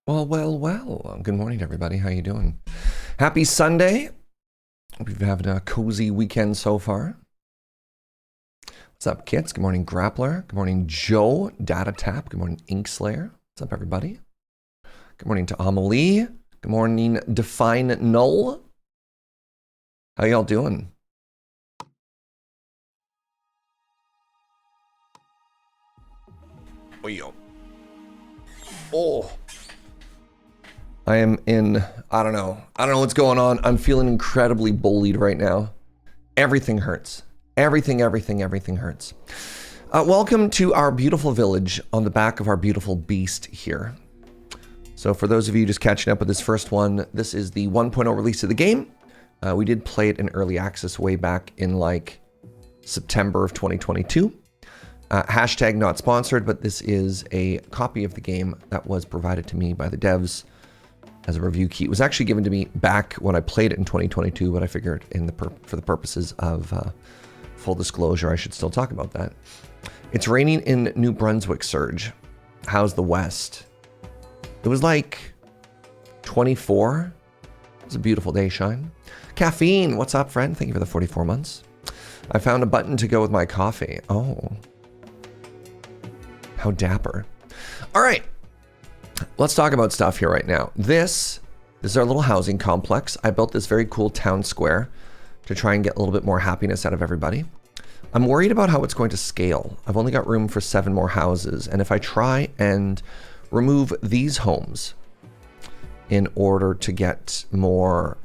Well. Good morning, everybody. How you doing? Happy Sunday. Hope you've had a cozy weekend so far. What's up, Kits? Good morning, Grappler. Good morning, Joe. Data Tap. Good morning, Inkslayer. What's up, everybody? Good morning to Amelie. Good morning, Define Null. How y'all doing? Oh. I am in, I don't know what's going on. I'm feeling incredibly bullied right now. Everything hurts. Everything hurts. Welcome to our beautiful village on the back of our beautiful beast here. So for those of you just catching up with this first one, this is the 1.0 release of the game. We did play it in early access way back in like September of 2022. Hashtag not sponsored, but this is a copy of the game that was provided to me by the devs as a review key. It was actually given to me back when I played it in 2022, but I figured for the purposes of full disclosure, I should still talk about that. It's raining in New Brunswick, Surge. How's the West? It was like 24. It was a beautiful day, Shine. Caffeine, what's up, friend? Thank you for the 44 months. I found a button to go with my coffee. Oh. How dapper. All right. Let's talk about stuff here right now. This is our little housing complex. I built this very cool town square to try and get a little bit more happiness out of everybody. I'm worried about how it's going to scale. I've only got room for 7 more houses. And if I try and remove these homes in order to get more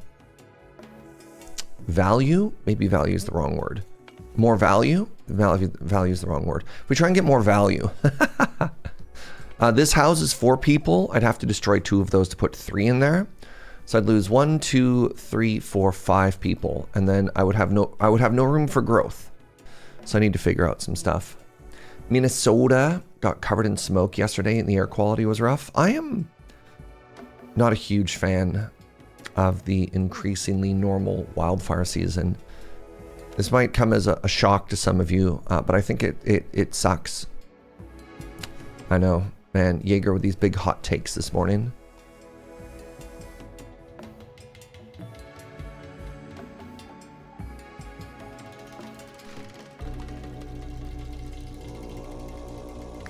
value, maybe value is the wrong word. More value? Value is the wrong word. If we try and get more value. This house is 4 people. I'd have to destroy 2 of those to put 3 in there. So I'd lose 1, 2, 3, 4, 5 people, and then I would have no room for growth. So I need to figure out some stuff. Minnesota got covered in smoke yesterday, and the air quality was rough. I am not a huge fan of the increasingly normal wildfire season. This might come as a shock to some of you, but I think it sucks. I know. Man, Jaeger with these big hot takes this morning.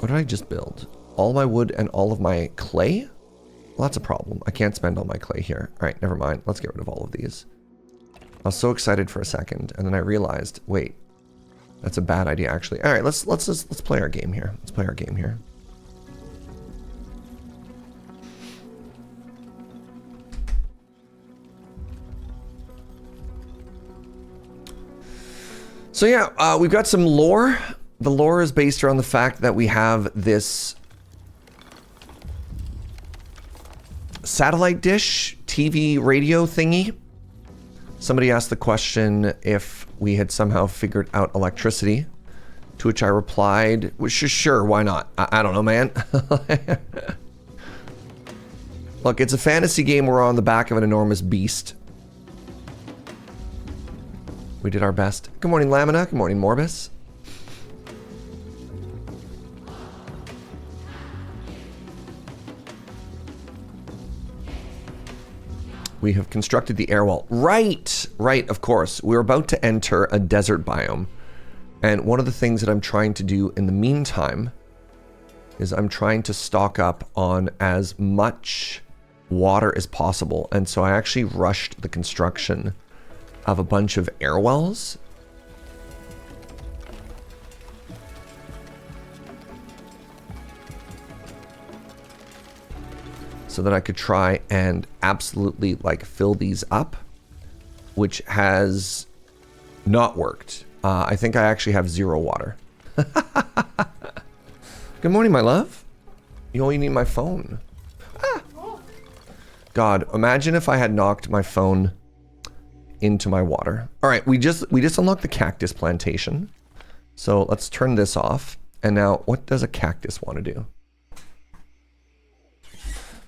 What did I just build? All my wood and all of my clay? Well, that's a problem. I can't spend all my clay here. All right, never mind. Let's get rid of all of these. I was so excited for a second, and then I realized, wait, that's a bad idea actually. All right, let's play our game here. Let's play our game here. So yeah, we've got some lore. The lore is based around the fact that we have this satellite dish, TV radio thingy. Somebody asked the question if we had somehow figured out electricity, to which I replied, well, sure, why not? I don't know, man. Look, it's a fantasy game. We're on the back of an enormous beast. We did our best. Good morning, Lamina. Good morning, Morbus. We have constructed the air wall. Right, of course. We're about to enter a desert biome. And one of the things that I'm trying to do in the meantime is I'm trying to stock up on as much water as possible. And so I actually rushed the construction of a bunch of air wells. So that I could try and absolutely like fill these up, which has not worked. I think I actually have 0 water. Good morning, my love. You only need my phone. Ah. God, imagine if I had knocked my phone into my water. All right, we just unlocked the cactus plantation. So let's turn this off. And now, what does a cactus want to do?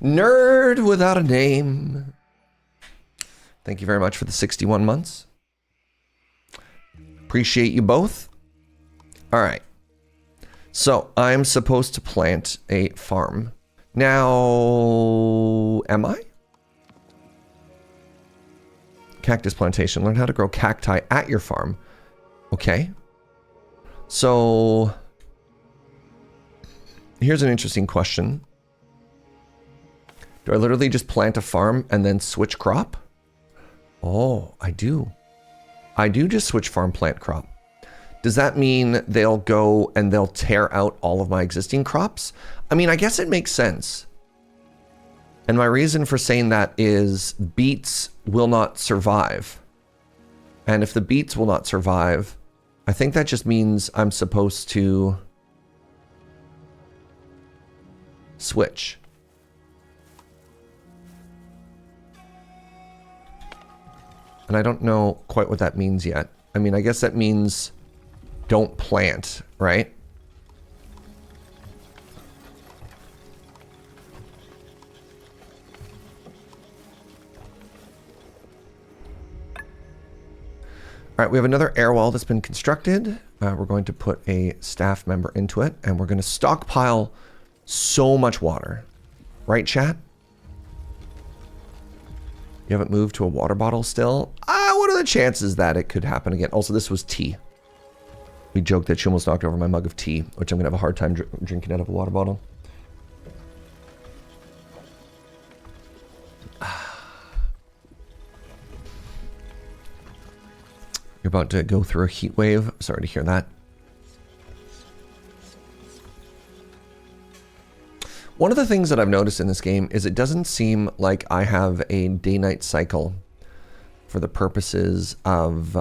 Nerd without a name. Thank you very much for the 61 months. Appreciate you both. All right. So I'm supposed to plant a farm Now, am I? Cactus plantation. Learn how to grow cacti at your farm. Okay. So, here's an interesting question. Do I literally just plant a farm and then switch crop? Oh, I do. I do just switch farm, plant crop. Does that mean they'll go and they'll tear out all of my existing crops? I mean, I guess it makes sense. And my reason for saying that is beets will not survive. And if the beets will not survive, I think that just means I'm supposed to switch. And I don't know quite what that means yet. I mean, I guess that means don't plant, right? All right, we have another air wall that's been constructed. We're going to put a staff member into it, and we're going to stockpile so much water. Right, chat? You haven't moved to a water bottle still? What are the chances that it could happen again? Also, this was tea. We joked that she almost knocked over my mug of tea, which I'm going to have a hard time drinking out of a water bottle. You're about to go through a heat wave. Sorry to hear that. One of the things that I've noticed in this game is it doesn't seem like I have a day-night cycle for the purposes of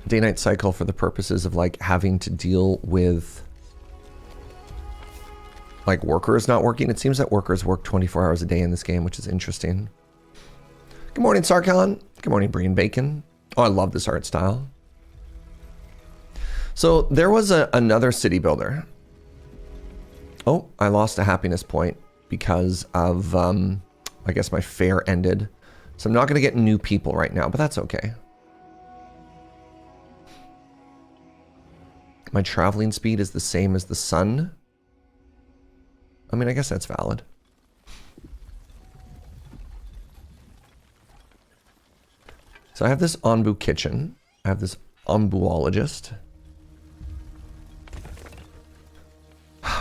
day-night cycle for the purposes of like having to deal with like workers not working. It seems that workers work 24 hours a day in this game, which is interesting. Good morning, Sarkon. Good morning, Brian Bacon. Oh, I love this art style. So there was another city builder. Oh, I lost a happiness point because of, I guess my fair ended. So I'm not going to get new people right now, but that's okay. My traveling speed is the same as the sun. I mean, I guess that's valid. So I have this Onbu kitchen. I have this Onbuologist.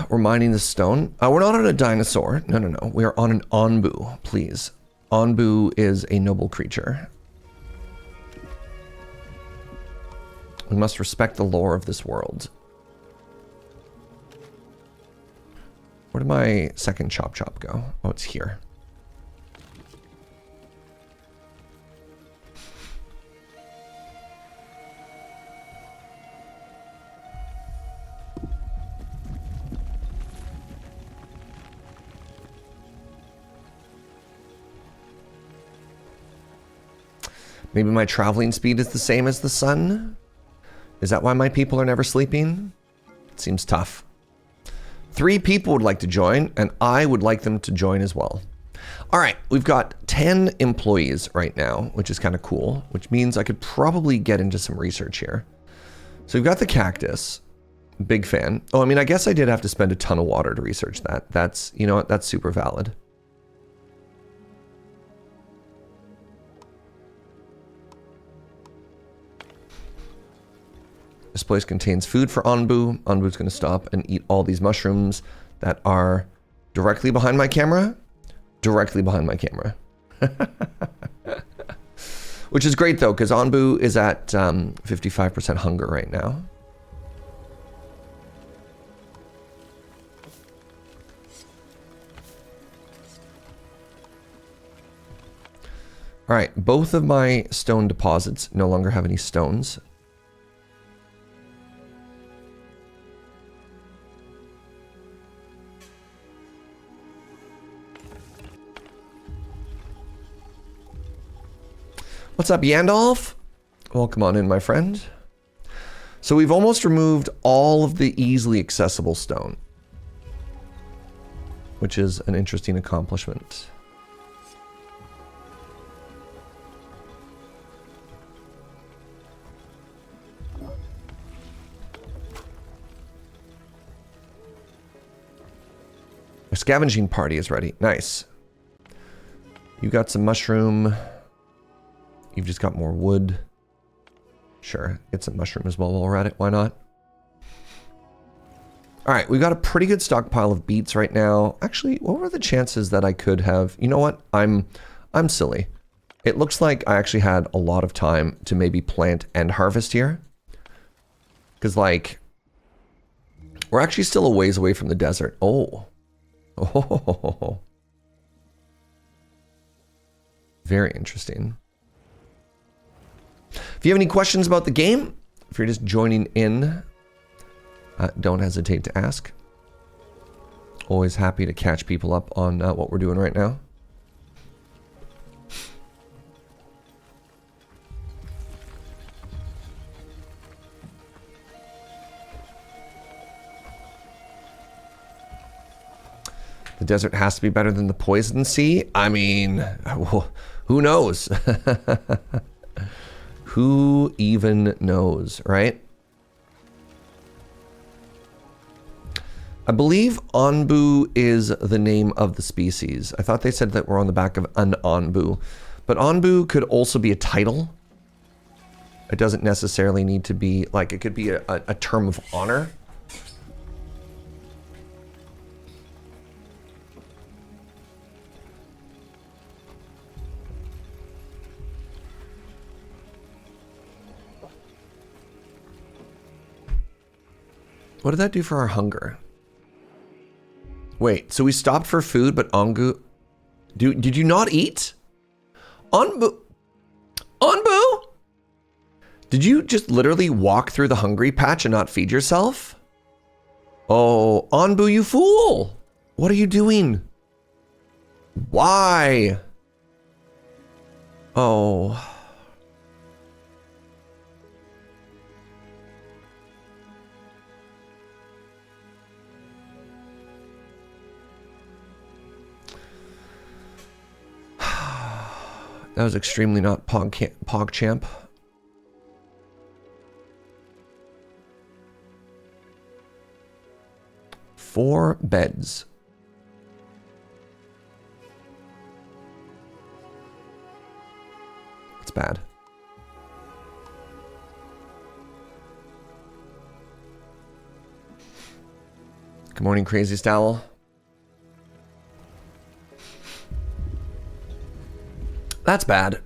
We're mining the stone. We're not on a dinosaur. No, no, no. We are on an Onbu, please. Onbu is a noble creature. We must respect the lore of this world. Where did my second chop chop go? Oh, it's here. Maybe my traveling speed is the same as the sun? Is that why my people are never sleeping? It seems tough. 3 people would like to join, and I would like them to join as well. All right, we've got 10 employees right now, which is kind of cool, which means I could probably get into some research here. So we've got the cactus. Big fan. Oh, I mean, I guess I did have to spend a ton of water to research that. That's, you know what, that's super valid. This place contains food for Onbu. Onbu's going to stop and eat all these mushrooms that are directly behind my camera. Directly behind my camera. Which is great though, because Onbu is at 55% hunger right now. All right, both of my stone deposits no longer have any stones. What's up, Yandolf? Welcome on in, my friend. So we've almost removed all of the easily accessible stone, which is an interesting accomplishment. A scavenging party is ready. Nice. You got some mushroom. You've just got more wood. Sure, get some mushroom as well while we're at it. Why not? All right, we've got a pretty good stockpile of beets right now. Actually, what were the chances that I could have... You know what? I'm silly. It looks like I actually had a lot of time to maybe plant and harvest here. Because, like, we're actually still a ways away from the desert. Oh. Oh. Very interesting. If you have any questions about the game, if you're just joining in, don't hesitate to ask. Always happy to catch people up on what we're doing right now. The desert has to be better than the poison sea. I mean, who knows? Who even knows, right? I believe Onbu is the name of the species. I thought they said that we're on the back of an Onbu. But Onbu could also be a title. It doesn't necessarily need to be, like, it could be a term of honor. What did that do for our hunger? Wait, so we stopped for food, but Onbu... Did you not eat? Onbu... Onbu? Did you just literally walk through the hungry patch and not feed yourself? Oh, Onbu, you fool! What are you doing? Why? Oh... That was extremely not PogChamp. Four beds. It's bad. Good morning, Crazy Stowel. That's bad.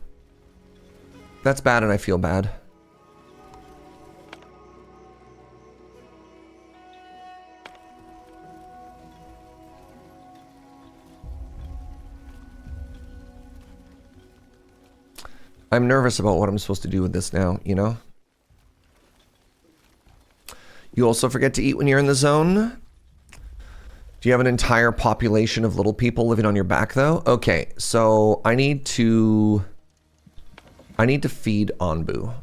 That's bad, and I feel bad. I'm nervous about what I'm supposed to do with this now, you know? You also forget to eat when you're in the zone? Do you have an entire population of little people living on your back, though? Okay, so I need to feed Onbu.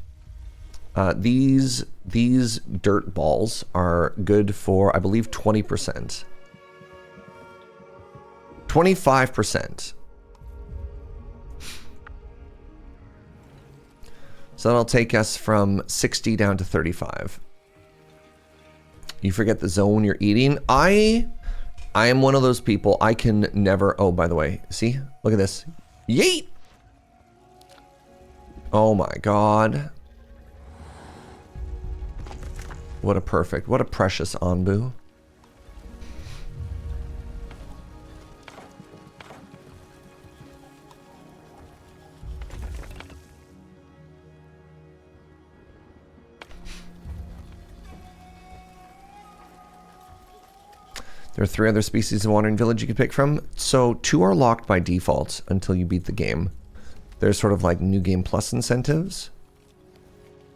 These dirt balls are good for, I believe, 20%. 25%. So that'll take us from 60 down to 35. You forget the zone you're eating. I am one of those people. I can never... Oh, by the way, see? Look at this. Yeet! Oh my god. What a perfect, what a precious Onbu. There are 3 other species of Wandering Village you can pick from. So 2 are locked by default until you beat the game. There's sort of like New Game Plus incentives.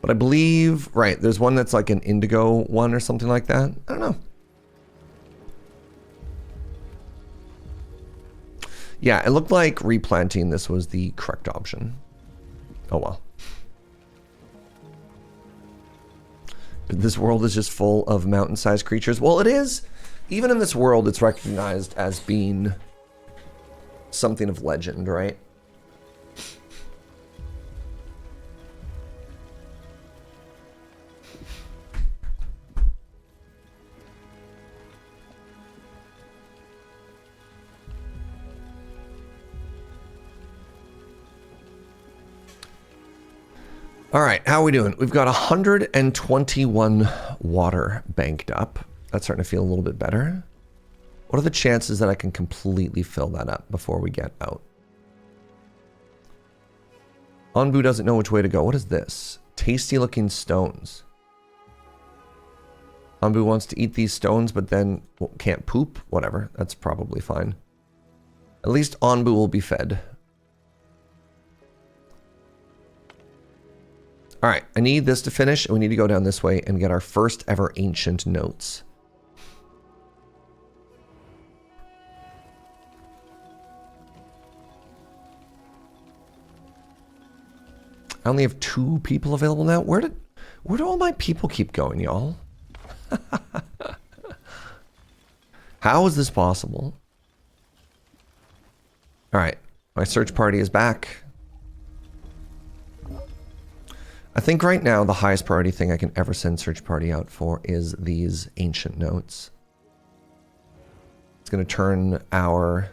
But I believe, right, there's one that's like an indigo one or something like that. I don't know. Yeah, it looked like replanting this was the correct option. Oh well. This world is just full of mountain-sized creatures. Well, it is. Even in this world, it's recognized as being something of legend, right? All right, how are we doing? We've got 121 water banked up. That's starting to feel a little bit better. What are the chances that I can completely fill that up before we get out? Onbu doesn't know which way to go. What is this? Tasty looking stones. Onbu wants to eat these stones, but then can't poop. Whatever, that's probably fine. At least Onbu will be fed. All right, I need this to finish, and we need to go down this way and get our first ever ancient notes. I only have 2 people available now. Where do all my people keep going, y'all? How is this possible? All right, my search party is back. I think right now the highest priority thing I can ever send search party out for is these ancient notes. It's going to turn our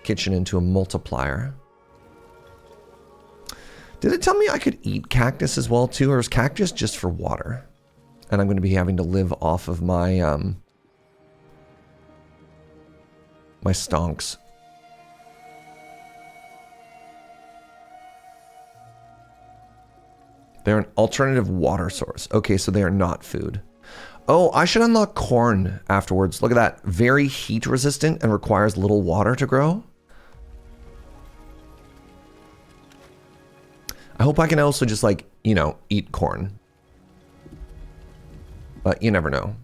kitchen into a multiplier. Did it tell me I could eat cactus as well too, or is cactus just for water? And I'm going to be having to live off of my my stonks. They're an alternative water source. Okay, so they are not food. Oh, I should unlock corn afterwards. Look at that. Very heat resistant and requires little water to grow. I hope I can also just like, you know, eat corn. But you never know.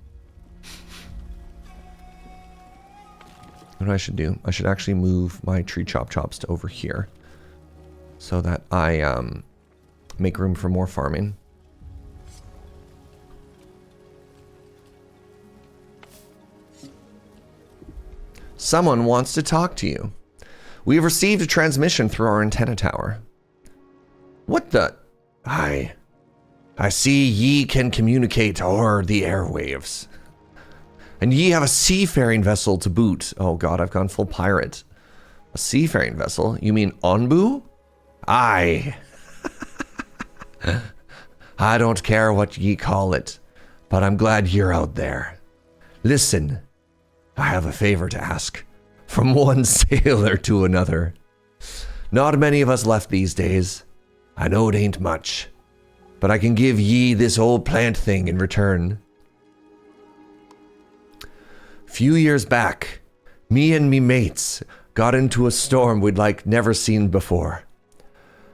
What I should do? I should actually move my tree chops to over here. So that I make room for more farming. Someone wants to talk to you. We have received a transmission through our antenna tower. What the? I see ye can communicate o'er the airwaves. And ye have a seafaring vessel to boot. Oh god, I've gone full pirate. A seafaring vessel? You mean Onbu? Aye. I don't care what ye call it, but I'm glad you're out there. Listen, I have a favor to ask. From one sailor to another. Not many of us left these days. I know it ain't much, but I can give ye this old plant thing in return. Few years back, me and me mates got into a storm we'd like never seen before.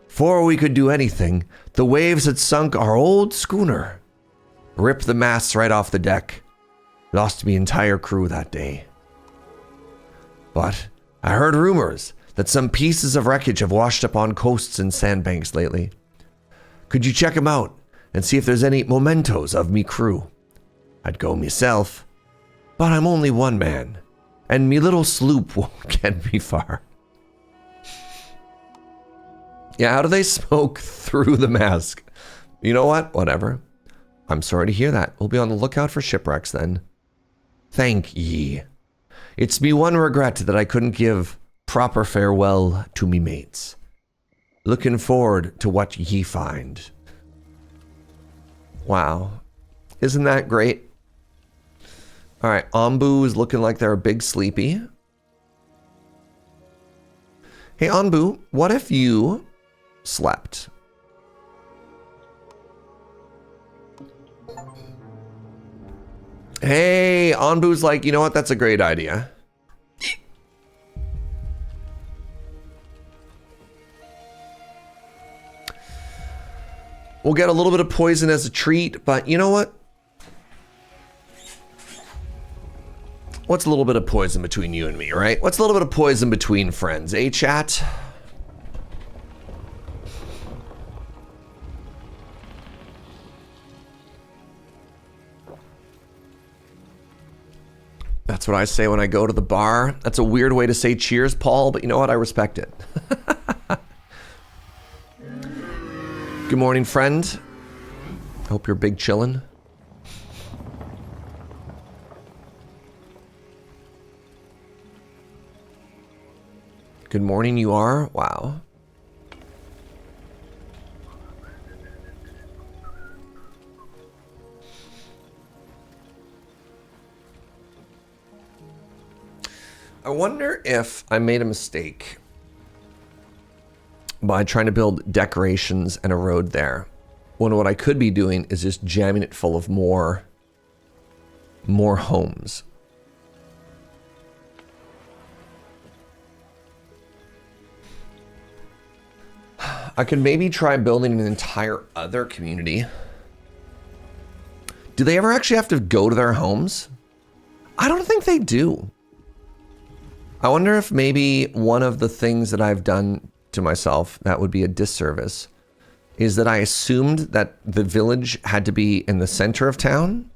Before we could do anything, the waves had sunk our old schooner. Ripped the masts right off the deck. Lost the entire crew that day. But I heard rumors that some pieces of wreckage have washed up on coasts and sandbanks lately. Could you check them out and see if there's any mementos of me crew? I'd go myself, but I'm only one man, and me little sloop won't get me far. Yeah, how do they smoke through the mask? You know what? Whatever. I'm sorry to hear that. We'll be on the lookout for shipwrecks then. Thank ye. It's me one regret that I couldn't give proper farewell to me mates. Looking forward to what ye find. Wow. Isn't that great? All right, Onbu is looking like they're a big sleepy. Hey, Onbu, what if you slept? Hey, Onbu's like, you know what? That's a great idea. We'll get a little bit of poison as a treat, but you know what? What's a little bit of poison between you and me, right? What's a little bit of poison between friends, eh, chat? That's what I say when I go to the bar. That's a weird way to say cheers, Paul, but you know what? I respect it. Good morning, friend. Hope you're big chillin'. Good morning, you are? Wow. I wonder if I made a mistake by trying to build decorations and a road there. When what I could be doing is just jamming it full of more homes. I could maybe try building an entire other community. Do they ever actually have to go to their homes? I don't think they do. I wonder if maybe one of the things that I've done to myself that would be a disservice is that I assumed that the village had to be in the center of town,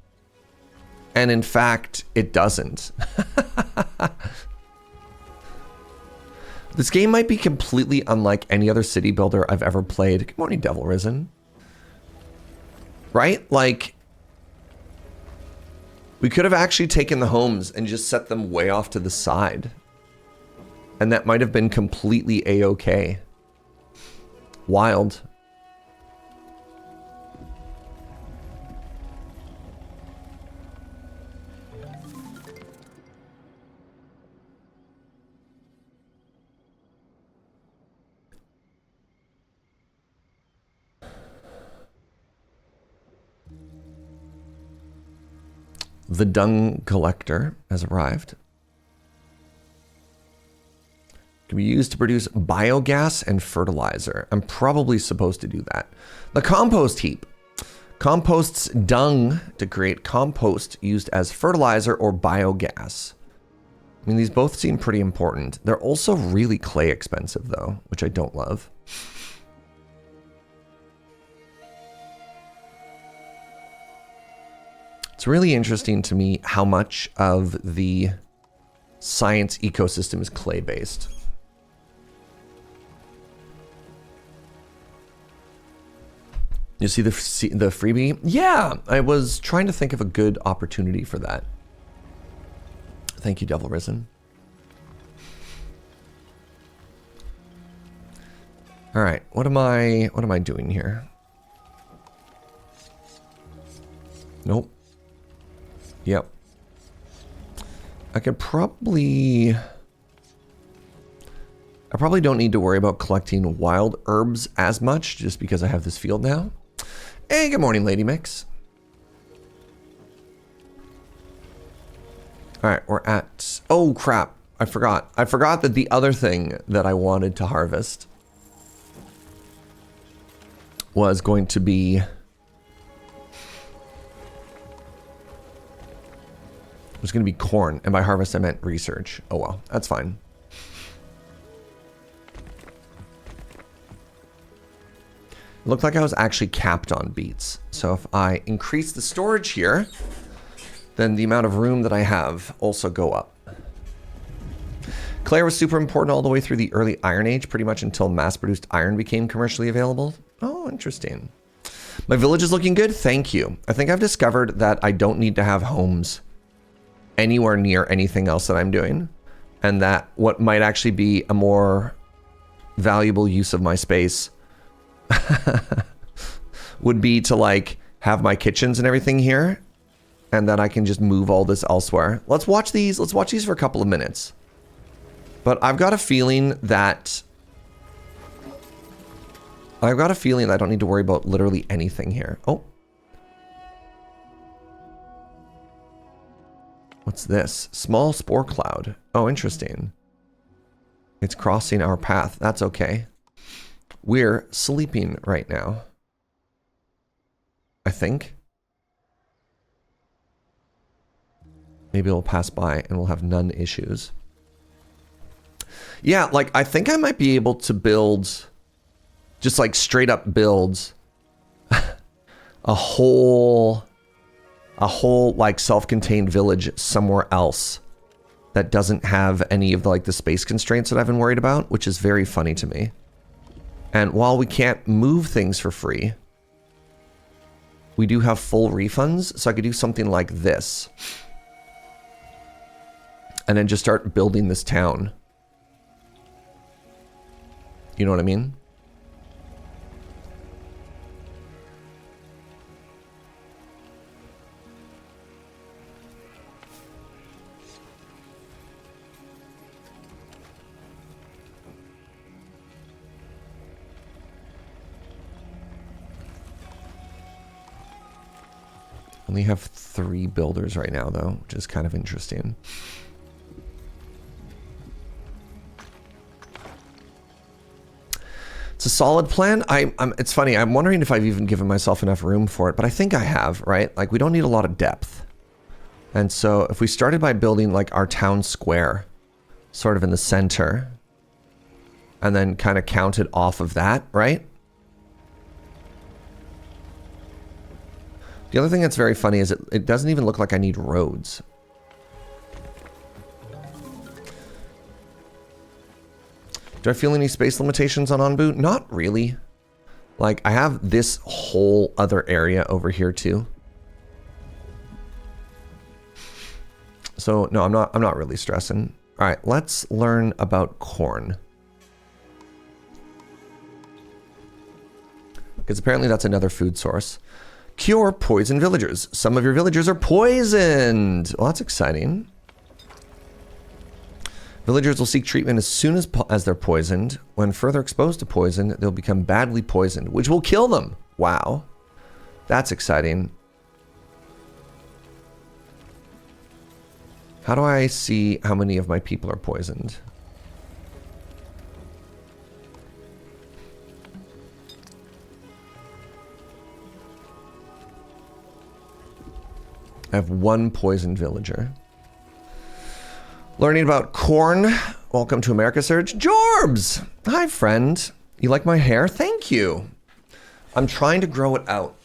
and in fact, it doesn't. This game might be completely unlike any other city builder I've ever played. Good morning, Devil Risen. Right? Like, we could have actually taken the homes and just set them way off to the side. And that might have been completely a-okay. Wild. The dung collector has arrived. Can be used to produce biogas and fertilizer. I'm probably supposed to do that. The compost heap composts dung to create compost used as fertilizer or biogas. I mean, these both seem pretty important. They're also really clay expensive though, which I don't love. It's really interesting to me how much of the science ecosystem is clay-based. You see the freebie? Yeah, I was trying to think of a good opportunity for that. Thank you, Devil Risen. All right, what am I doing here? Nope. Yep. I probably don't need to worry about collecting wild herbs as much just because I have this field now. Hey, good morning, Lady Mix. All right, we're at, oh crap, I forgot that the other thing that I wanted to harvest was going to be corn, and by harvest I meant research. Oh well, that's fine. It looked like I was actually capped on beets. So if I increase the storage here, then the amount of room that I have also go up. Clay was super important all the way through the early Iron Age, pretty much until mass-produced iron became commercially available. Oh, interesting. My village is looking good, thank you. I think I've discovered that I don't need to have homes anywhere near anything else that I'm doing, and that what might actually be a more valuable use of my space would be to like have my kitchens and everything here, and that I can just move all this elsewhere. Let's watch these for a couple of minutes. But I've got a feeling that I don't need to worry about literally anything here. Oh. What's this? Small spore cloud. Oh, interesting. It's crossing our path. That's okay. We're sleeping right now. I think. Maybe it'll pass by and we'll have none issues. Yeah, like I think I might be able to build, just like straight up build a whole like self-contained village somewhere else that doesn't have any of the space constraints that I've been worried about, which is very funny to me. And while we can't move things for free, we do have full refunds, so I could do something like this. And then just start building this town. You know what I mean? Only have 3 builders right now, though, which is kind of interesting. It's a solid plan. It's funny. I'm wondering if I've even given myself enough room for it, but I think I have, right? Like, we don't need a lot of depth. And so if we started by building, like, our town square, sort of in the center, and then kind of counted off of that, right? The other thing that's very funny is it doesn't even look like I need roads. Do I feel any space limitations on Onbu? Not really. Like, I have this whole other area over here too. So no, I'm not really stressing. All right, let's learn about corn. Because apparently that's another food source. Cure poison villagers. Some of your villagers are poisoned. Well, that's exciting. Villagers will seek treatment as soon as they're poisoned. When further exposed to poison, they'll become badly poisoned, which will kill them. Wow. That's exciting. How do I see how many of my people are poisoned? I have 1 poisoned villager. Learning about corn. Welcome to America, Surge. Jorbs! Hi, friend. You like my hair? Thank you. I'm trying to grow it out,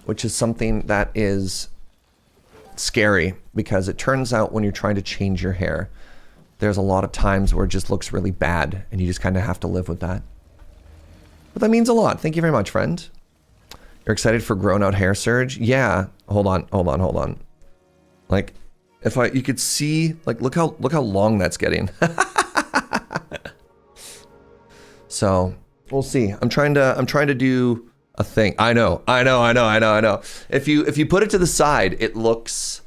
which is something that is scary because it turns out when you're trying to change your hair, there's a lot of times where it just looks really bad and you just kind of have to live with that. But that means a lot. Thank you very much, friend. You're excited for grown out hair, Surge? Yeah. Hold on. Like, if you could see, like, look how long that's getting. So we'll see. I'm trying to do a thing. I know. If you put it to the side, it looks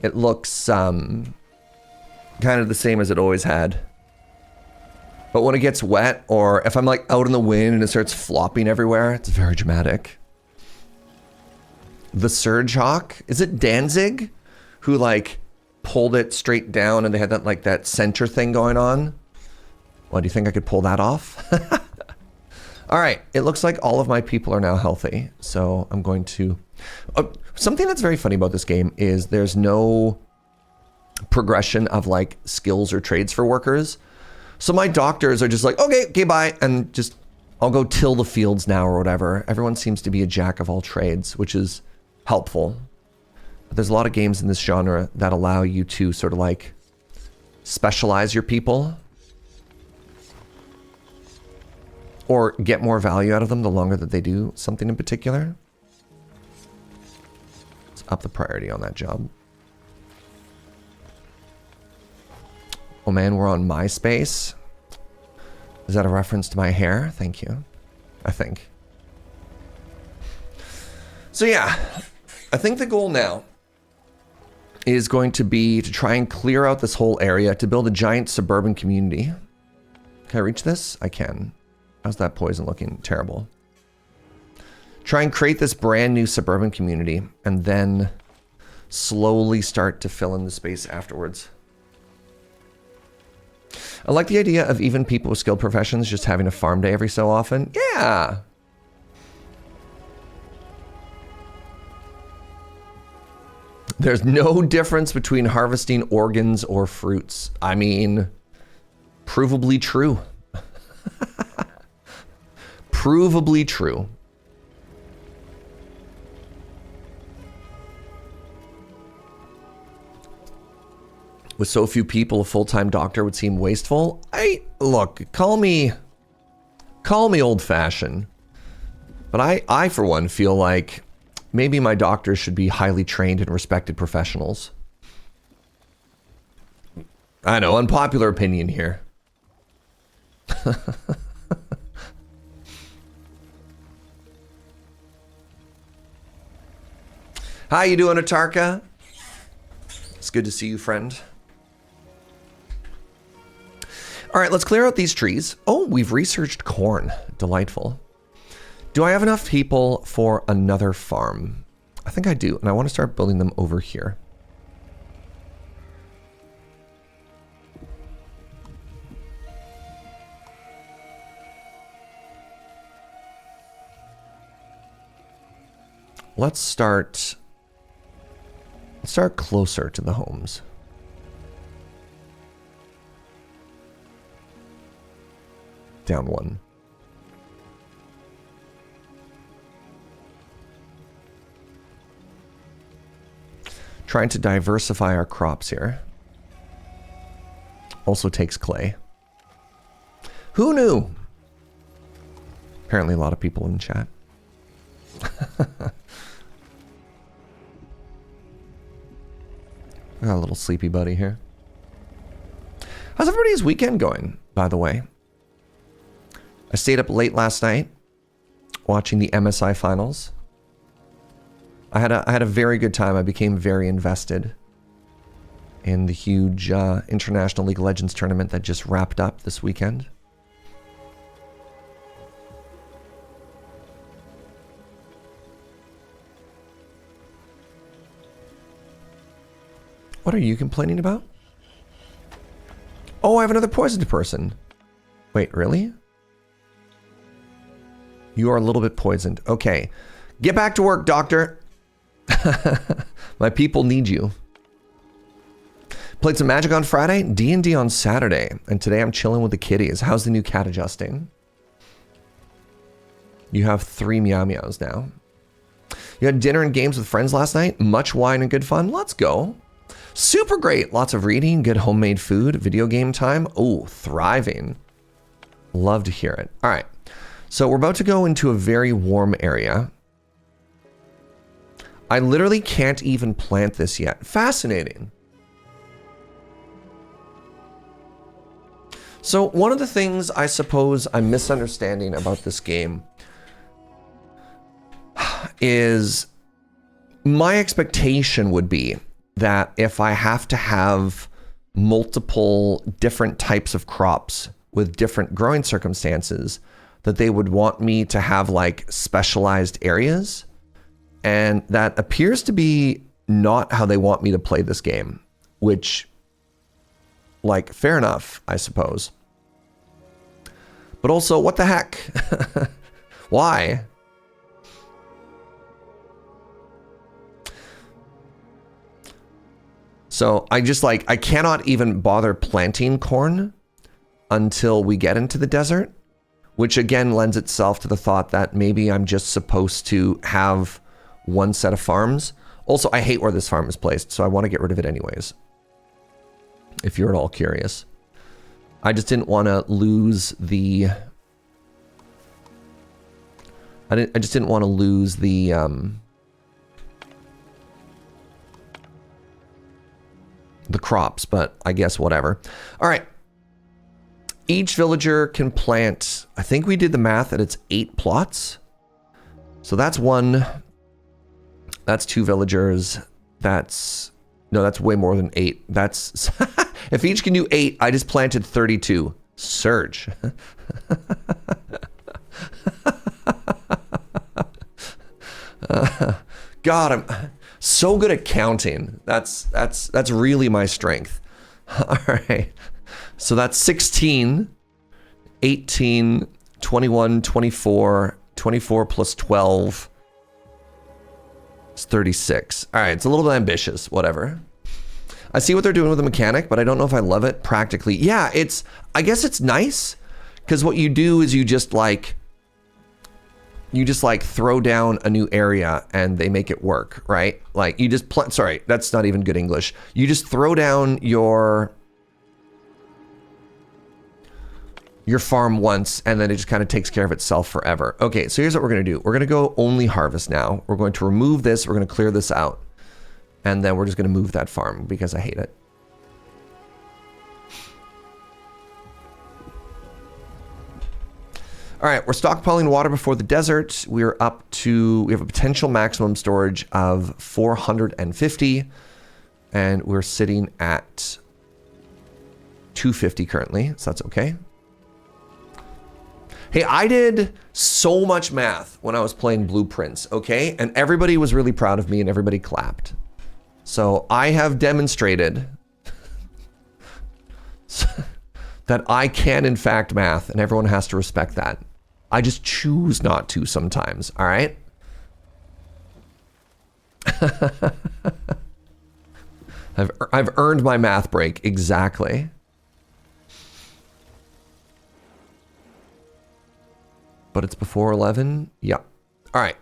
kind of the same as it always had. But when it gets wet, or if I'm like out in the wind and it starts flopping everywhere, it's very dramatic. The Surge Hawk, is it Danzig, who like pulled it straight down and they had that like that center thing going on? Well, do you think I could pull that off? All right, it looks like all of my people are now healthy, so I'm going to... something that's very funny about this game is there's no progression of like skills or trades for workers. So my doctors are just like, okay, bye, and just, I'll go till the fields now or whatever. Everyone seems to be a jack of all trades, which is helpful. But there's a lot of games in this genre that allow you to sort of like specialize your people or get more value out of them the longer that they do something in particular. Let's up the priority on that job. Oh man, we're on MySpace. Is that a reference to my hair? Thank you. I think. So yeah, I think the goal now is going to be to try and clear out this whole area to build a giant suburban community. Can I reach this? I can. How's that poison looking? Terrible. Try and create this brand new suburban community and then slowly start to fill in the space afterwards. I like the idea of even people with skilled professions just having a farm day every so often. Yeah. There's no difference between harvesting organs or fruits. I mean, provably true. Provably true. With so few people, a full-time doctor would seem wasteful. Look, call me old-fashioned, but I for one feel like maybe my doctors should be highly trained and respected professionals. I know, unpopular opinion here. How you doing, Atarka? It's good to see you, friend. All right, let's clear out these trees. Oh, we've researched corn. Delightful. Do I have enough people for another farm? I think I do, and I want to start building them over here. Let's start closer to the homes. Down one. Trying to diversify our crops here. Also takes clay. Who knew? Apparently a lot of people in chat. I got a little sleepy buddy here. How's everybody's weekend going, by the way? I stayed up late last night watching the MSI finals. I had a very good time. I became very invested in the huge International League of Legends tournament that just wrapped up this weekend. What are you complaining about? Oh, I have another poisoned person. Wait, really? You are a little bit poisoned. Okay. Get back to work, doctor. My people need you. Played some Magic on Friday, D&D on Saturday, and today I'm chilling with the kitties. How's the new cat adjusting? You have 3 meow meows now. You had dinner and games with friends last night. Much wine and good fun. Let's go. Super great. Lots of reading, good homemade food, video game time. Oh, thriving. Love to hear it. All right. So we're about to go into a very warm area. I literally can't even plant this yet. Fascinating. So one of the things I suppose I'm misunderstanding about this game is my expectation would be that if I have to have multiple different types of crops with different growing circumstances, that they would want me to have like specialized areas. And that appears to be not how they want me to play this game, which, like, fair enough, I suppose. But also, what the heck? Why? So I just like, I cannot even bother planting corn until we get into the desert, which again lends itself to the thought that maybe I'm just supposed to have one set of farms. Also, I hate where this farm is placed, so I want to get rid of it anyways. If you're at all curious. I just didn't want to lose the... I just didn't want to lose the... the crops, but I guess whatever. All right. Each villager can plant, I think we did the math that it's 8 plots. So that's 1... That's 2 villagers. That's... No, that's way more than 8. That's... If each can do 8, I just planted 32. Surge. God, I'm so good at counting. That's really my strength. All right. So that's 16, 18, 21, 24, 24 plus 12. It's 36. All right, it's a little bit ambitious, whatever. I see what they're doing with the mechanic, but I don't know if I love it practically. Yeah, I guess it's nice, because what you do is you just like throw down a new area and they make it work, right? Like you just sorry, that's not even good English. You just throw down your farm once, and then it just kind of takes care of itself forever. Okay, so here's what we're going to do. We're going to go only harvest now. We're going to remove this. We're going to clear this out. And then we're just going to move that farm because I hate it. All right, we're stockpiling water before the desert. We have a potential maximum storage of 450. And we're sitting at 250 currently, so that's okay. Hey, I did so much math when I was playing Blueprints, okay? And everybody was really proud of me and everybody clapped. So I have demonstrated that I can in fact math, and everyone has to respect that. I just choose not to sometimes, all right? I've earned my math break, exactly. But it's before 11? Yeah. All right.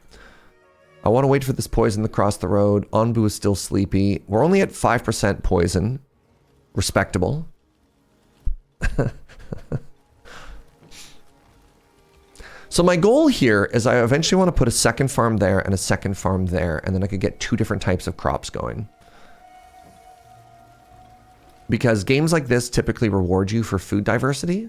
I want to wait for this poison to cross the road. Onbu is still sleepy. We're only at 5% poison. Respectable. So my goal here is I eventually want to put a second farm there and a second farm there, and then I could get 2 different types of crops going. Because games like this typically reward you for food diversity.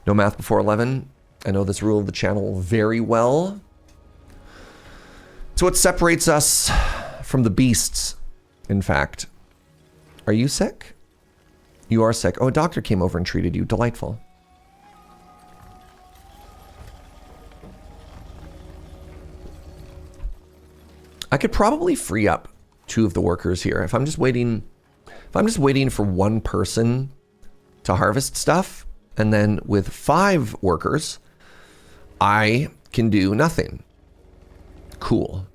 No math before 11. I know this rule of the channel very well. It's what separates us from the beasts, in fact. Are you sick? You are sick. Oh, a doctor came over and treated you. Delightful. I could probably free up 2 of the workers here. If I'm just waiting for one person to harvest stuff, and then with 5 workers, I can do nothing. Cool.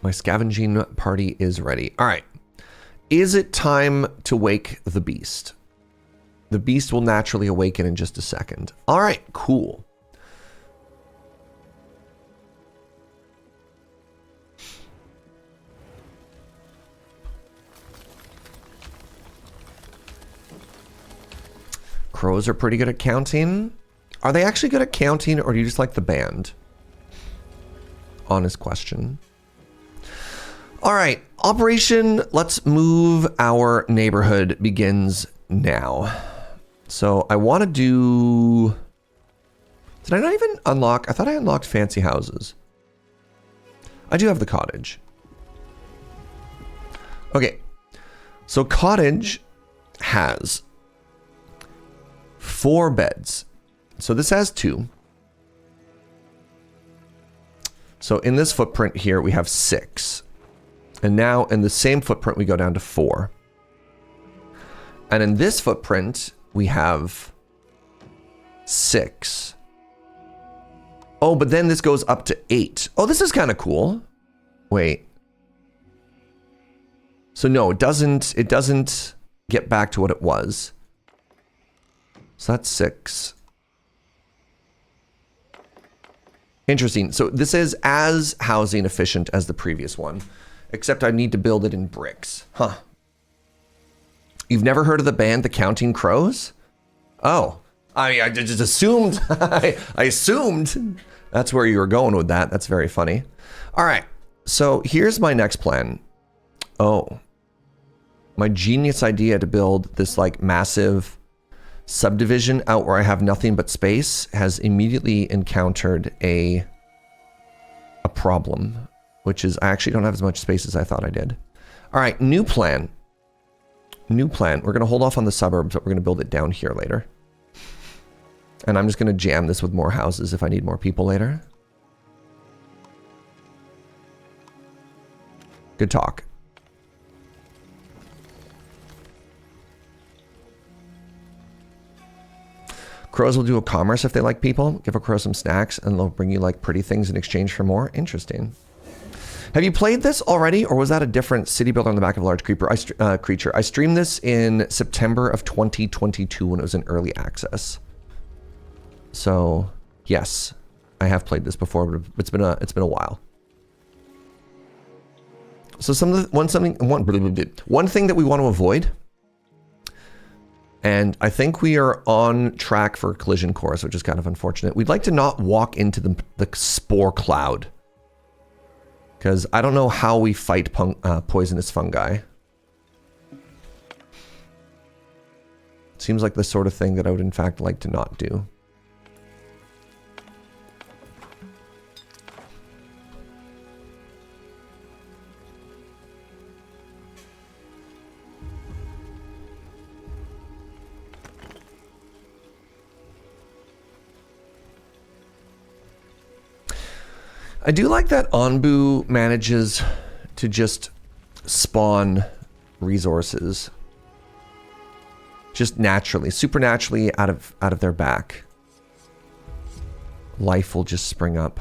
My scavenging party is ready. All right. Is it time to wake the beast? The beast will naturally awaken in just a second. All right, cool. Crows are pretty good at counting. Are they actually good at counting, or do you just like the band? Honest question. All right, Operation Let's Move Our Neighborhood begins now. So I want to do... Did I not even unlock? I thought I unlocked fancy houses. I do have the cottage. Okay, so cottage has 4 beds. So this has 2. So in this footprint here, we have 6. And now in the same footprint, we go down to 4. And in this footprint, we have 6. Oh, but then this goes up to 8. Oh, this is kind of cool. Wait. So no, it doesn't get back to what it was. So that's 6. Interesting. So this is as housing efficient as the previous one, except I need to build it in bricks. Huh. You've never heard of the band The Counting Crows? Oh, I just assumed. I assumed that's where you were going with that. That's very funny. All right. So here's my next plan. Oh, my genius idea to build this like massive subdivision out where I have nothing but space has immediately encountered a problem, which is I actually don't have as much space as I thought I did. All right, new plan. New plan. We're going to hold off on the suburbs, but we're going to build it down here later. And I'm just going to jam this with more houses if I need more people later. Good talk. Crows will do a commerce if they like people. Give a crow some snacks and they'll bring you like pretty things in exchange for more. Interesting. Have you played this already, or was that a different city builder on the back of a large creeper? Creature. I streamed this in September of 2022 when it was in early access. So yes, I have played this before, but it's been a while. So one thing that we want to avoid. And I think we are on track for a collision course, which is kind of unfortunate. We'd like to not walk into the spore cloud. Because I don't know how we fight poisonous fungi. Seems like the sort of thing that I would in fact like to not do. I do like that Onbu manages to just spawn resources just naturally, supernaturally out of their back. Life will just spring up.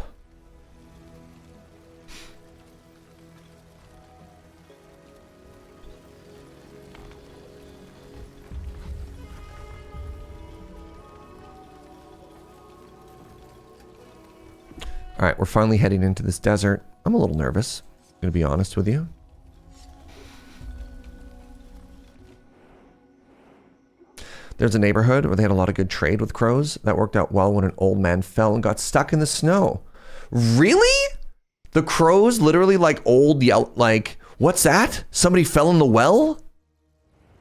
All right, we're finally heading into this desert. I'm a little nervous, I'm gonna be honest with you. There's a neighborhood where they had a lot of good trade with crows. That worked out well when an old man fell and got stuck in the snow. Really? The crows literally like old yell, like, what's that? Somebody fell in the well?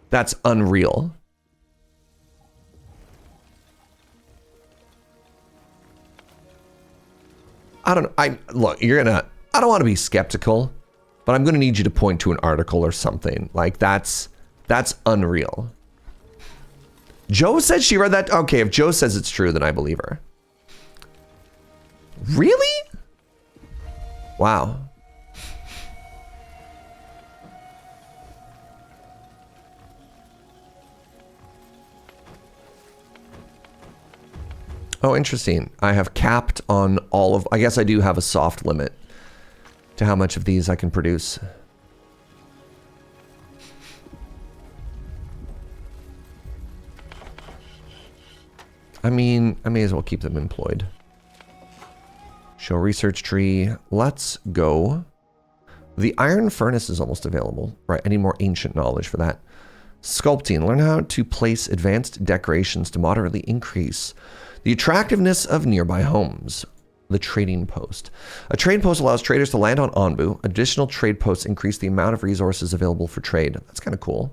That's unreal. I don't know. Look, I don't want to be skeptical, but I'm gonna need you to point to an article or something. Like that's unreal. Joe said she read that. Okay, if Joe says it's true, then I believe her. Really? Wow. Oh, interesting. I have capped on all of... I guess I do have a soft limit to how much of these I can produce. I mean, I may as well keep them employed. Show research tree. Let's go. The iron furnace is almost available. Right, I need more ancient knowledge for that. Sculpting. Learn how to place advanced decorations to moderately increase the attractiveness of nearby homes. The trading post. A trade post allows traders to land on Onbu. Additional trade posts increase the amount of resources available for trade. That's kind of cool.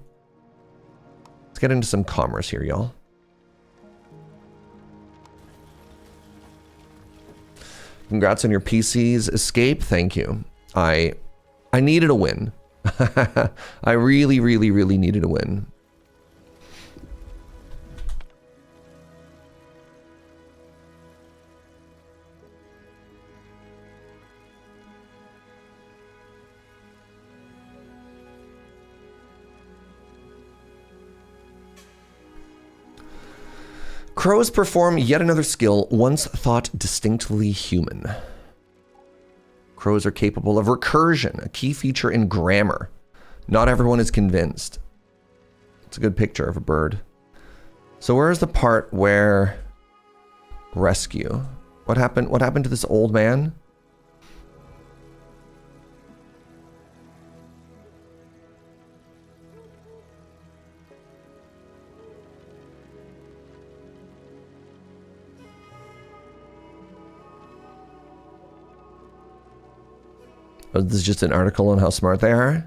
Let's get into some commerce here, y'all. Congrats on your PC's escape. Thank you. I needed a win. I really, really, really needed a win. Crows perform yet another skill once thought distinctly human. Crows are capable of recursion, a key feature in grammar. Not everyone is convinced. It's a good picture of a bird. So where's the part where rescue? What happened to this old man? Oh, this is just an article on how smart they are.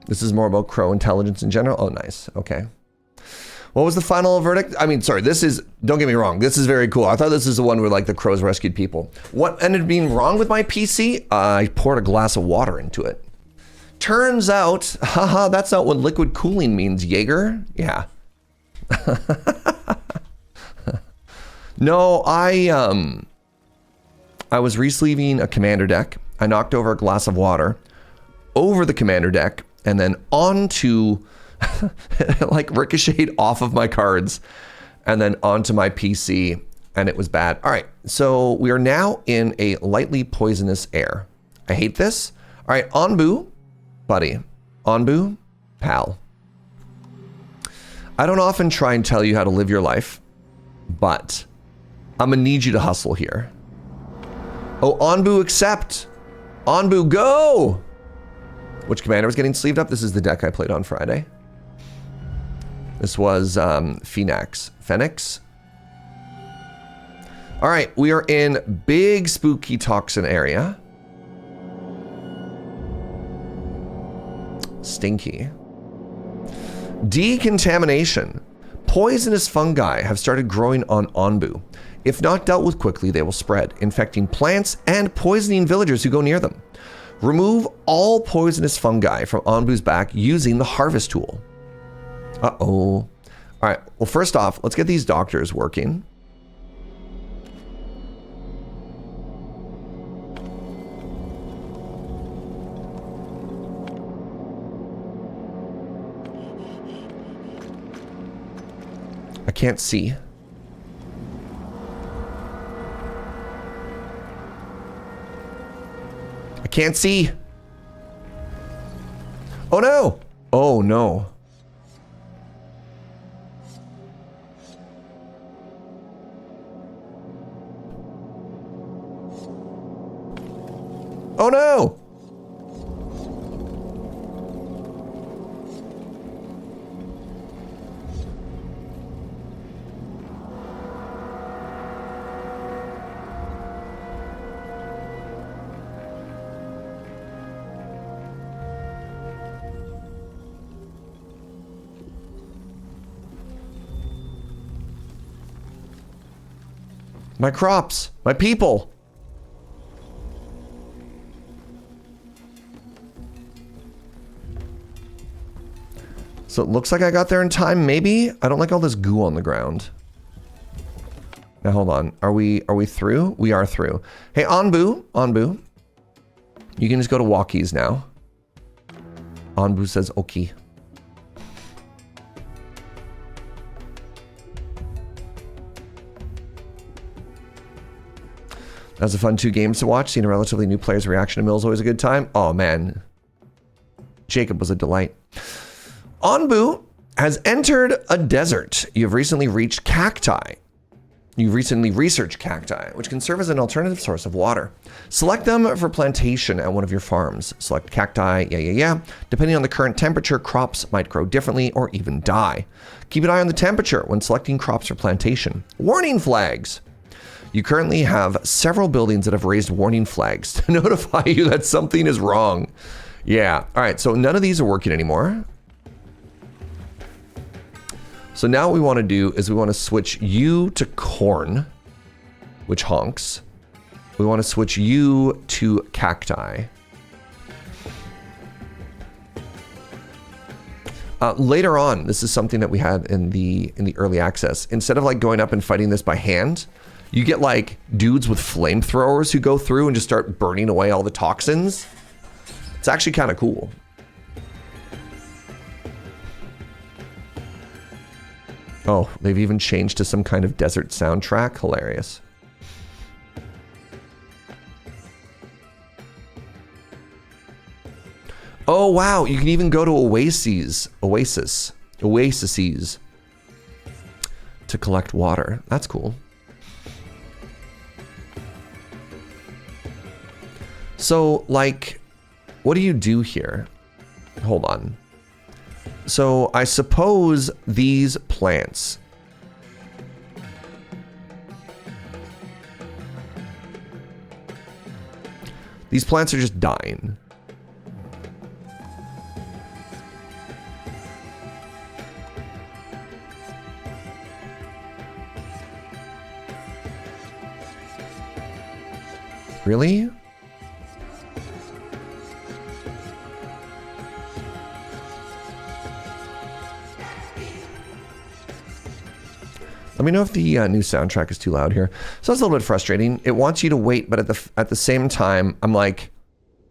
This is more about crow intelligence in general. Oh, nice. Okay. What was the final verdict? I mean, sorry, this is, don't get me wrong, this is very cool. I thought this is the one where like the crows rescued people. What ended up being wrong with my PC? I poured a glass of water into it. Turns out, haha, that's not what liquid cooling means, Jaeger. Yeah. No, I was resleeving a commander deck. I knocked over a glass of water over the commander deck and then onto, like ricocheted off of my cards and then onto my PC, and it was bad. All right, so we are now in a lightly poisonous air. I hate this. All right, Onbu, buddy. Onbu, pal. I don't often try and tell you how to live your life, but I'm gonna need you to hustle here. Oh, Onbu accept. Onbu go. Which commander was getting sleeved up? This is the deck I played on Friday. This was Phoenix. All right, we are in big spooky toxin area. Stinky. Decontamination. Poisonous fungi have started growing on Onbu. If not dealt with quickly, they will spread, infecting plants and poisoning villagers who go near them. Remove all poisonous fungi from Onbu's back using the harvest tool. Uh-oh. All right, well, first off, let's get these doctors working. I can't see. I can't see. Oh no! Oh no. Oh no! My crops, my people. So it looks like I got there in time, maybe? I don't like all this goo on the ground. Now hold on. Are we through? We are through. Hey, Onbu. You can just go to walkies now. Onbu says okay. That was a fun 2 games to watch. Seeing a relatively new player's reaction to Mill is always a good time. Oh man. Jacob was a delight. Onbu has entered a desert. You've recently reached cacti. You've recently researched cacti, which can serve as an alternative source of water. Select them for plantation at one of your farms. Select cacti, yeah. Depending on the current temperature, crops might grow differently or even die. Keep an eye on the temperature when selecting crops for plantation. Warning flags. You currently have several buildings that have raised warning flags to notify you that something is wrong. Yeah, all right, so none of these are working anymore. So now what we want to do is we want to switch you to corn, which honks. We want to switch you to cacti. Later on, this is something that we had in the early access. Instead of like going up and fighting this by hand, you get like dudes with flamethrowers who go through and just start burning away all the toxins. It's actually kind of cool. Oh, they've even changed to some kind of desert soundtrack. Hilarious. Oh, wow. You can even go to oases to collect water. That's cool. So, like, what do you do here? Hold on. So, I suppose these plants. These plants are just dying. Really? Let me know if the new soundtrack is too loud here. So that's a little bit frustrating. It wants you to wait, but at the same time, I'm like,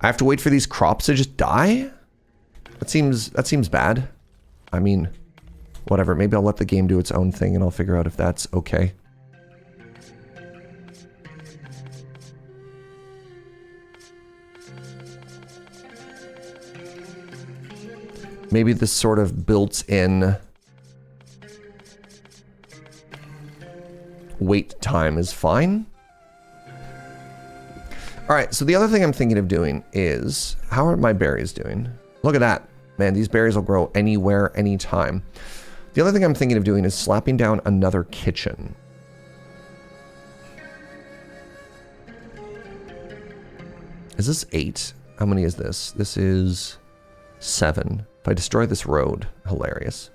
I have to wait for these crops to just die? That seems bad. I mean, whatever. Maybe I'll let the game do its own thing and I'll figure out if that's okay. Maybe this sort of built-in wait time is fine. All right, so the other thing I'm thinking of doing is, how are my berries doing? Look at that. Man, these berries will grow anywhere, anytime. The other thing I'm thinking of doing is slapping down another kitchen. Is this 8? How many is this? This is 7. If I destroy this road, hilarious.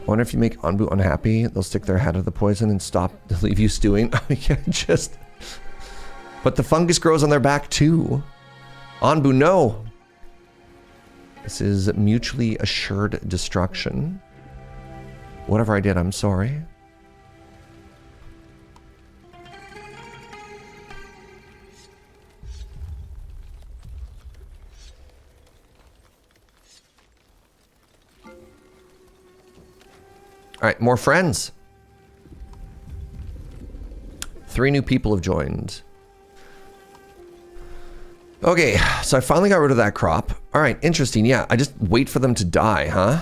Wonder if you make Onbu unhappy, they'll stick their head of the poison and stop to leave you stewing. Yeah, just... But the fungus grows on their back too. Onbu, no! This is mutually assured destruction. Whatever I did, I'm sorry. Alright, more friends. 3 new people have joined. Okay, so I finally got rid of that crop. Alright, interesting. Yeah, I just wait for them to die, huh?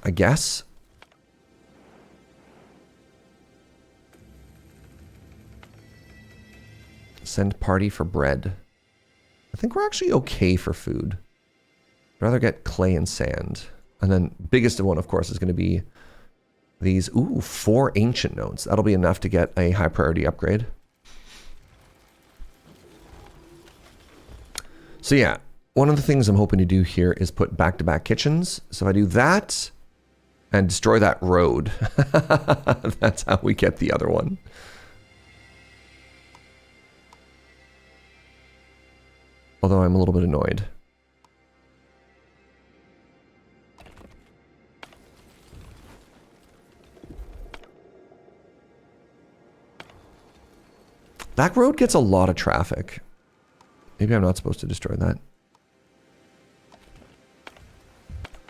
I guess. Send party for bread. I think we're actually okay for food. I'd rather get clay and sand. And then biggest one, of course, is going to be these, 4 ancient nodes. That'll be enough to get a high priority upgrade. So yeah, one of the things I'm hoping to do here is put back-to-back kitchens. So if I do that and destroy that road, that's how we get the other one. Although I'm a little bit annoyed. That road gets a lot of traffic. Maybe I'm not supposed to destroy that.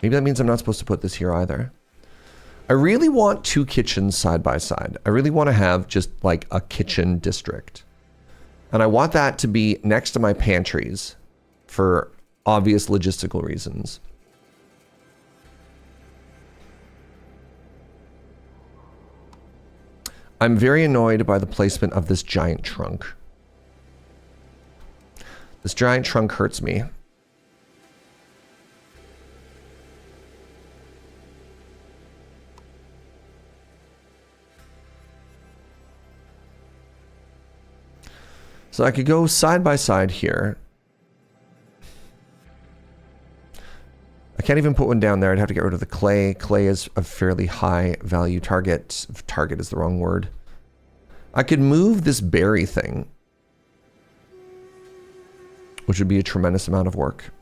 Maybe that means I'm not supposed to put this here either. I really want 2 kitchens side by side. I really want to have just like a kitchen district. And I want that to be next to my pantries for obvious logistical reasons. I'm very annoyed by the placement of this giant trunk. This giant trunk hurts me. So I could go side by side here. I can't even put one down there. I'd have to get rid of the clay. Clay is a fairly high value target. Target is the wrong word. I could move this berry thing, which would be a tremendous amount of work.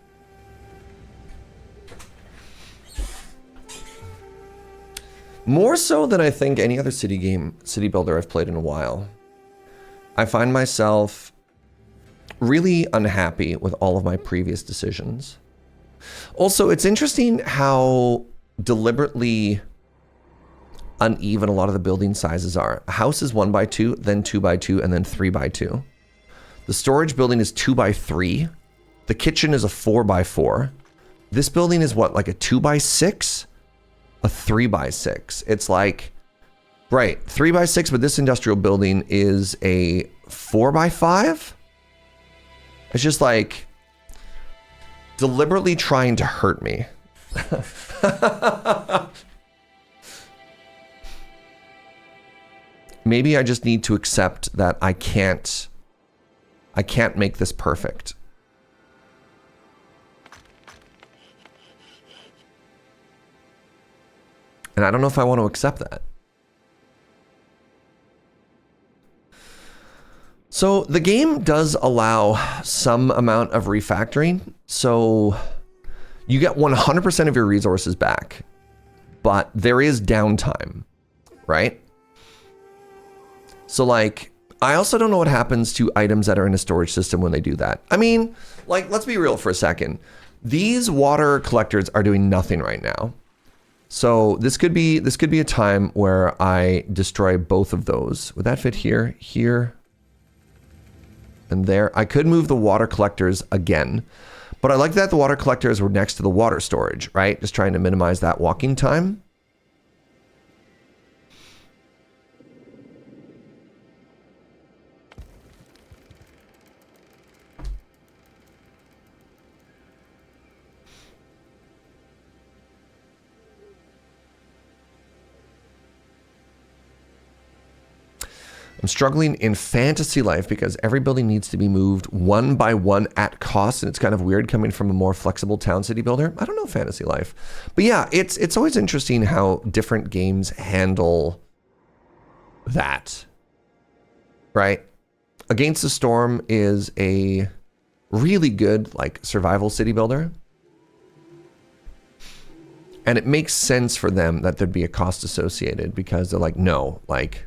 More so than I think any other city builder I've played in a while. I find myself really unhappy with all of my previous decisions. Also, it's interesting how deliberately uneven a lot of the building sizes are. A house is 1 by 2, then 2 by 2, and then 3 by 2. The storage building is 2 by 3. The kitchen is a 4 by 4. This building is what, like a 2 by 6? A 3 by 6. It's like, right, 3 by 6, but this industrial building is a 4 by 5? It's just like deliberately trying to hurt me. Maybe I just need to accept that I can't make this perfect. And I don't know if I want to accept that. So the game does allow some amount of refactoring. So you get 100% of your resources back, but there is downtime, right? So like, I also don't know what happens to items that are in a storage system when they do that. I mean, like, let's be real for a second. These water collectors are doing nothing right now. So this could be a time where I destroy both of those. Would that fit here, here, and there? I could move the water collectors again, but I like that the water collectors were next to the water storage, right? Just trying to minimize that walking time. I'm struggling in fantasy life because every building needs to be moved one by one at cost, and it's kind of weird coming from a more flexible town city builder. I don't know fantasy life. But yeah, it's always interesting how different games handle that. Right? Against the Storm is a really good like survival city builder. And it makes sense for them that there'd be a cost associated because they're like, no, like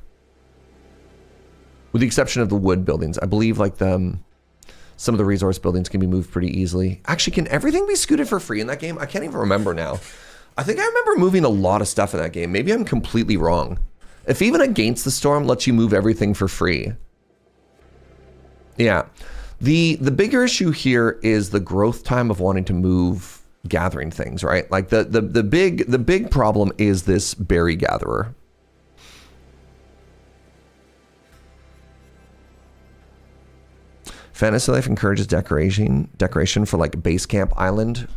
with the exception of the wood buildings, I believe like some of the resource buildings can be moved pretty easily. Actually, can everything be scooted for free in that game? I can't even remember now. I think I remember moving a lot of stuff in that game. Maybe I'm completely wrong. If even Against the Storm lets you move everything for free. Yeah. The bigger issue here is the growth time of wanting to move gathering things, right? Like the big problem is this berry gatherer. Fantasy Life encourages decoration for like base camp island.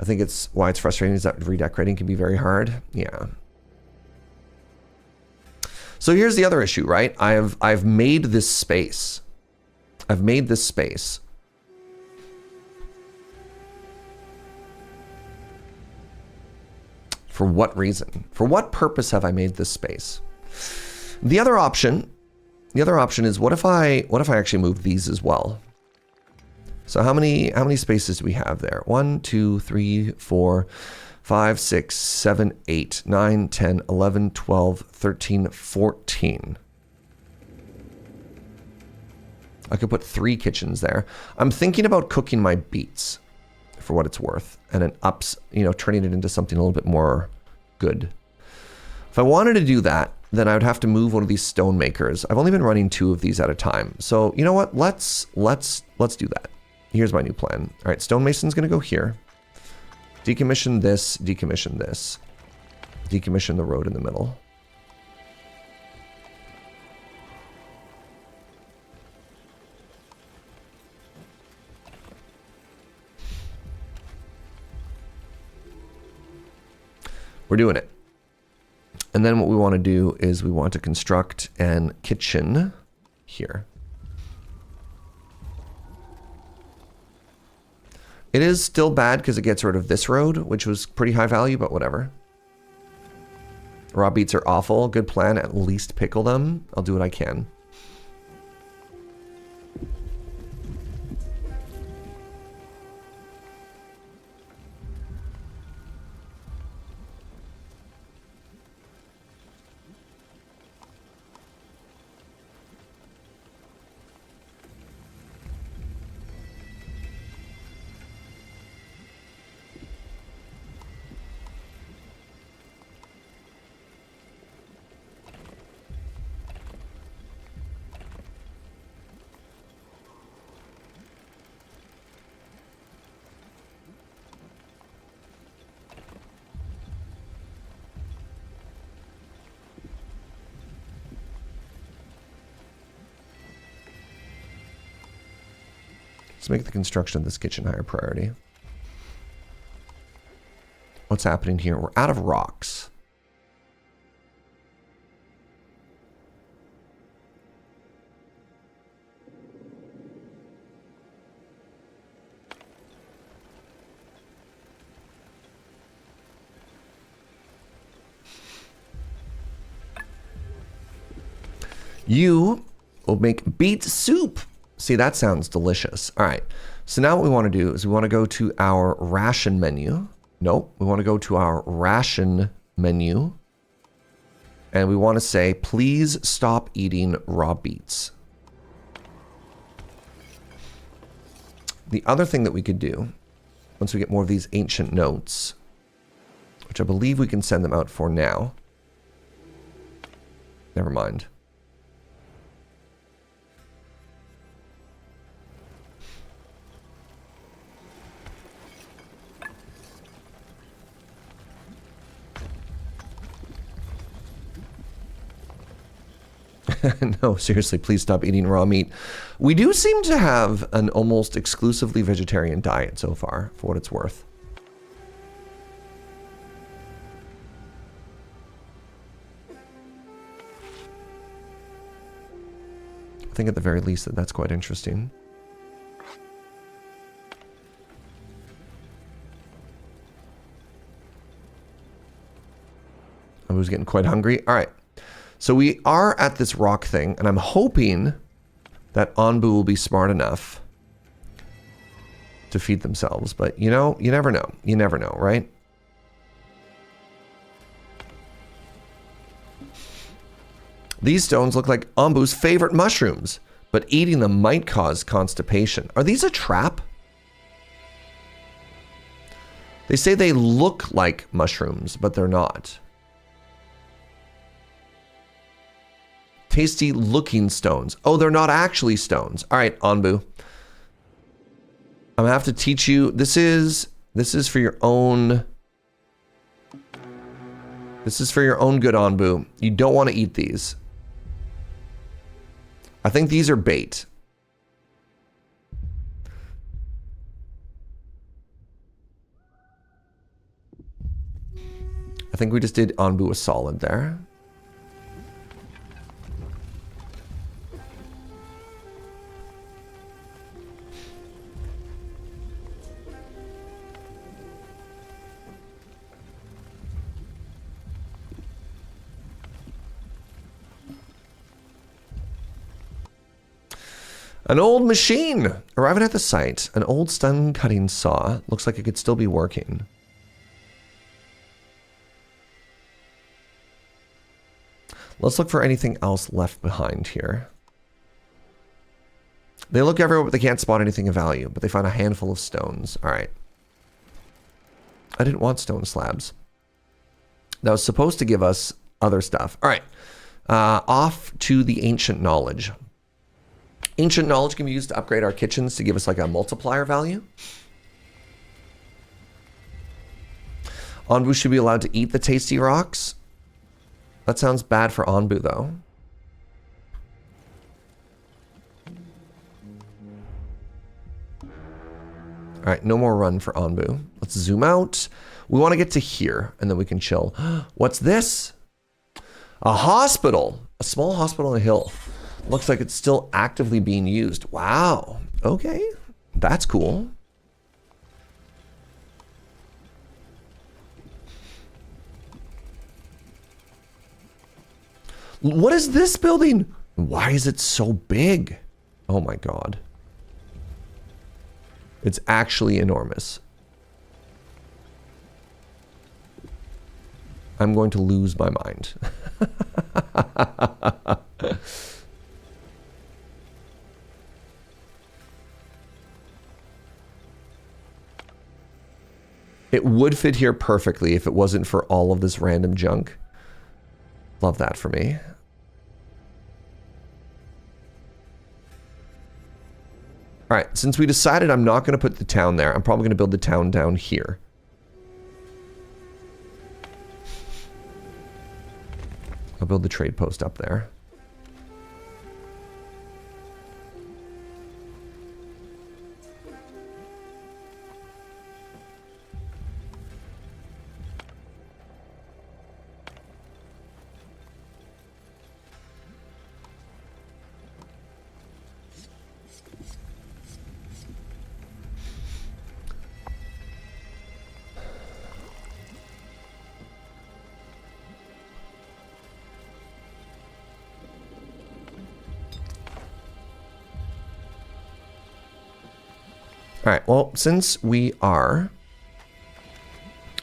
I think it's why it's frustrating is that redecorating can be very hard. Yeah. So here's the other issue, right? I've made this space. I've made this space. For what reason? For what purpose have I made this space? The other option is what if I actually move these as well? So how many spaces do we have there? 1, 2, 3, 4, 5, 6, 7, 8, 9, 10, 11, 12, 13, 14. I could put 3 kitchens there. I'm thinking about cooking my beets for what it's worth and then turning it into something a little bit more good. If I wanted to do that, then I would have to move one of these stone makers. I've only been running 2 of these at a time. So you know what? Let's do that. Here's my new plan. All right, stonemason's gonna go here. Decommission this, decommission this. Decommission the road in the middle. We're doing it. And then what we want to do is we want to construct an kitchen here. It is still bad because it gets rid of this road, which was pretty high value, but whatever. Raw beets are awful. Good plan. At least pickle them. I'll do what I can. Let's make the construction of this kitchen higher priority. What's happening here? We're out of rocks. You will make beet soup. See, that sounds delicious. All right. So now what we want to do is we want to go to our ration menu. Nope. We want to go to our ration menu. And we want to say, please stop eating raw beets. The other thing that we could do, once we get more of these ancient notes, which I believe we can send them out for now. Never mind. No, seriously, please stop eating raw meat. We do seem to have an almost exclusively vegetarian diet so far, for what it's worth. think at the very least that's quite interesting. I was getting quite hungry. All right. So we are at this rock thing, and I'm hoping that Onbu will be smart enough to feed themselves. But, you know, you never know. You never know, right? These stones look like Onbu's favorite mushrooms, but eating them might cause constipation. Are these a trap? They say they look like mushrooms, but they're not. Tasty looking stones. Oh, they're not actually stones. All right, Onbu. I'm gonna have to teach you. This is for your own. This is for your own good, Onbu. You don't want to eat these. I think these are bait. I think we just did Onbu a solid there. An old machine! Arriving at the site, an old stone cutting saw. Looks like it could still be working. Let's look for anything else left behind here. They look everywhere, but they can't spot anything of value. But they find a handful of stones. Alright. I didn't want stone slabs. That was supposed to give us other stuff. Alright. Off to the ancient knowledge. Ancient knowledge can be used to upgrade our kitchens to give us like a multiplier value. Onbu should be allowed to eat the tasty rocks. That sounds bad for Onbu though. All right, no more run for Onbu. Let's zoom out. We want to get to here and then we can chill. What's this? A hospital. A small hospital on a hill. Looks like it's still actively being used. Wow. Okay. That's cool. What is this building? Why is it so big? Oh my God. It's actually enormous. I'm going to lose my mind. It would fit here perfectly if it wasn't for all of this random junk. Love that for me. All right, since we decided I'm not going to put the town there, I'm probably going to build the town down here. I'll build the trade post up there. All right, well, since we are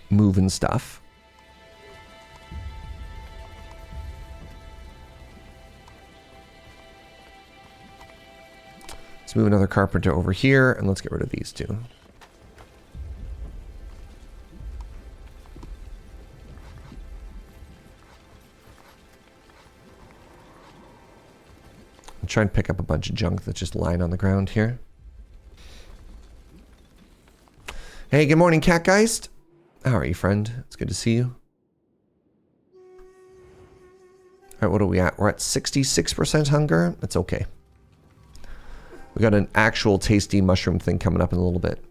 moving stuff, let's move another carpenter over here and let's get rid of these two. I'll try and pick up a bunch of junk that's just lying on the ground here. Hey, good morning, Catgeist. How are you, friend? It's good to see you. All right, what are we at? We're at 66% hunger. That's okay. We got an actual tasty mushroom thing coming up in a little bit.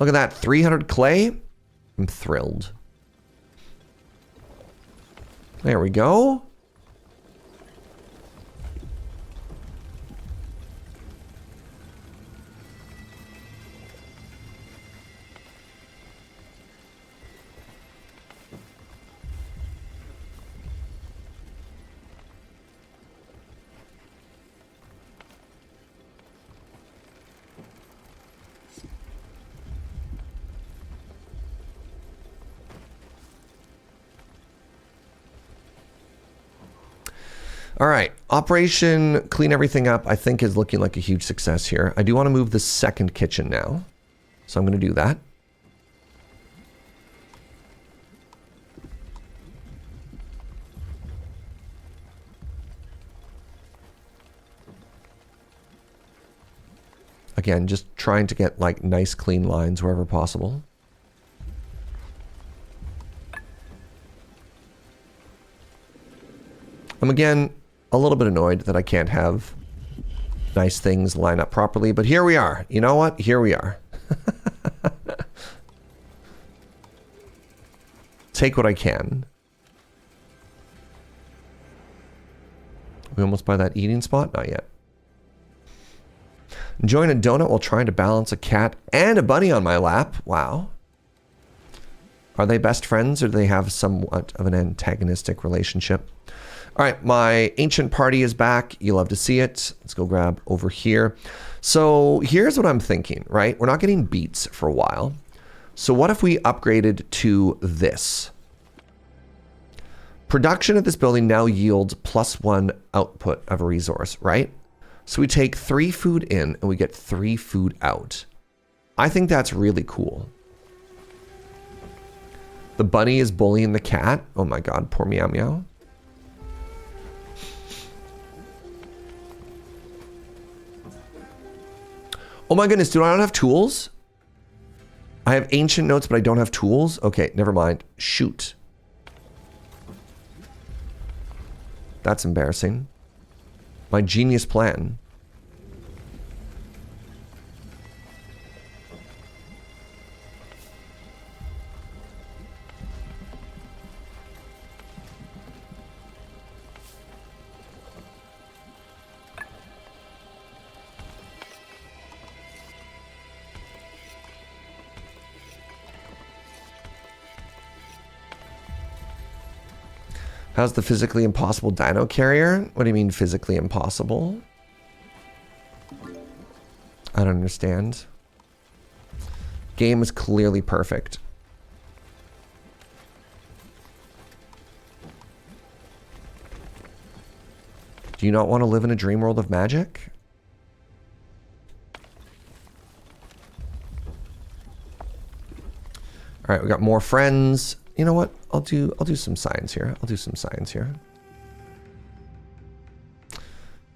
Look at that, 300 clay. I'm thrilled. There we go. All right, Operation Clean Everything Up, I think, is looking like a huge success here. I do want to move the second kitchen now, so I'm going to do that. Again, just trying to get like nice clean lines wherever possible. I'm again a little bit annoyed that I can't have nice things line up properly, but here we are. You know what? Here we are. Take what I can. We almost by that eating spot? Not yet. Enjoying a donut while trying to balance a cat and a bunny on my lap. Wow. Are they best friends or do they have somewhat of an antagonistic relationship? All right, my ancient party is back. You love to see it. Let's go grab over here. So here's what I'm thinking, right? We're not getting beets for a while. So what if we upgraded to this? Production at this building now yields +1 output of a resource, right? So we take 3 food in and we get 3 food out. I think that's really cool. The bunny is bullying the cat. Oh my God, poor Meow Meow. Oh my goodness, do I not have tools? I have ancient notes, but I don't have tools? Okay, never mind. Shoot. That's embarrassing. My genius plan. How's the physically impossible dino carrier? What do you mean physically impossible? I don't understand. Game is clearly perfect. Do you not want to live in a dream world of magic? All right, we got more friends. You know what? I'll do some science here. I'll do some science here.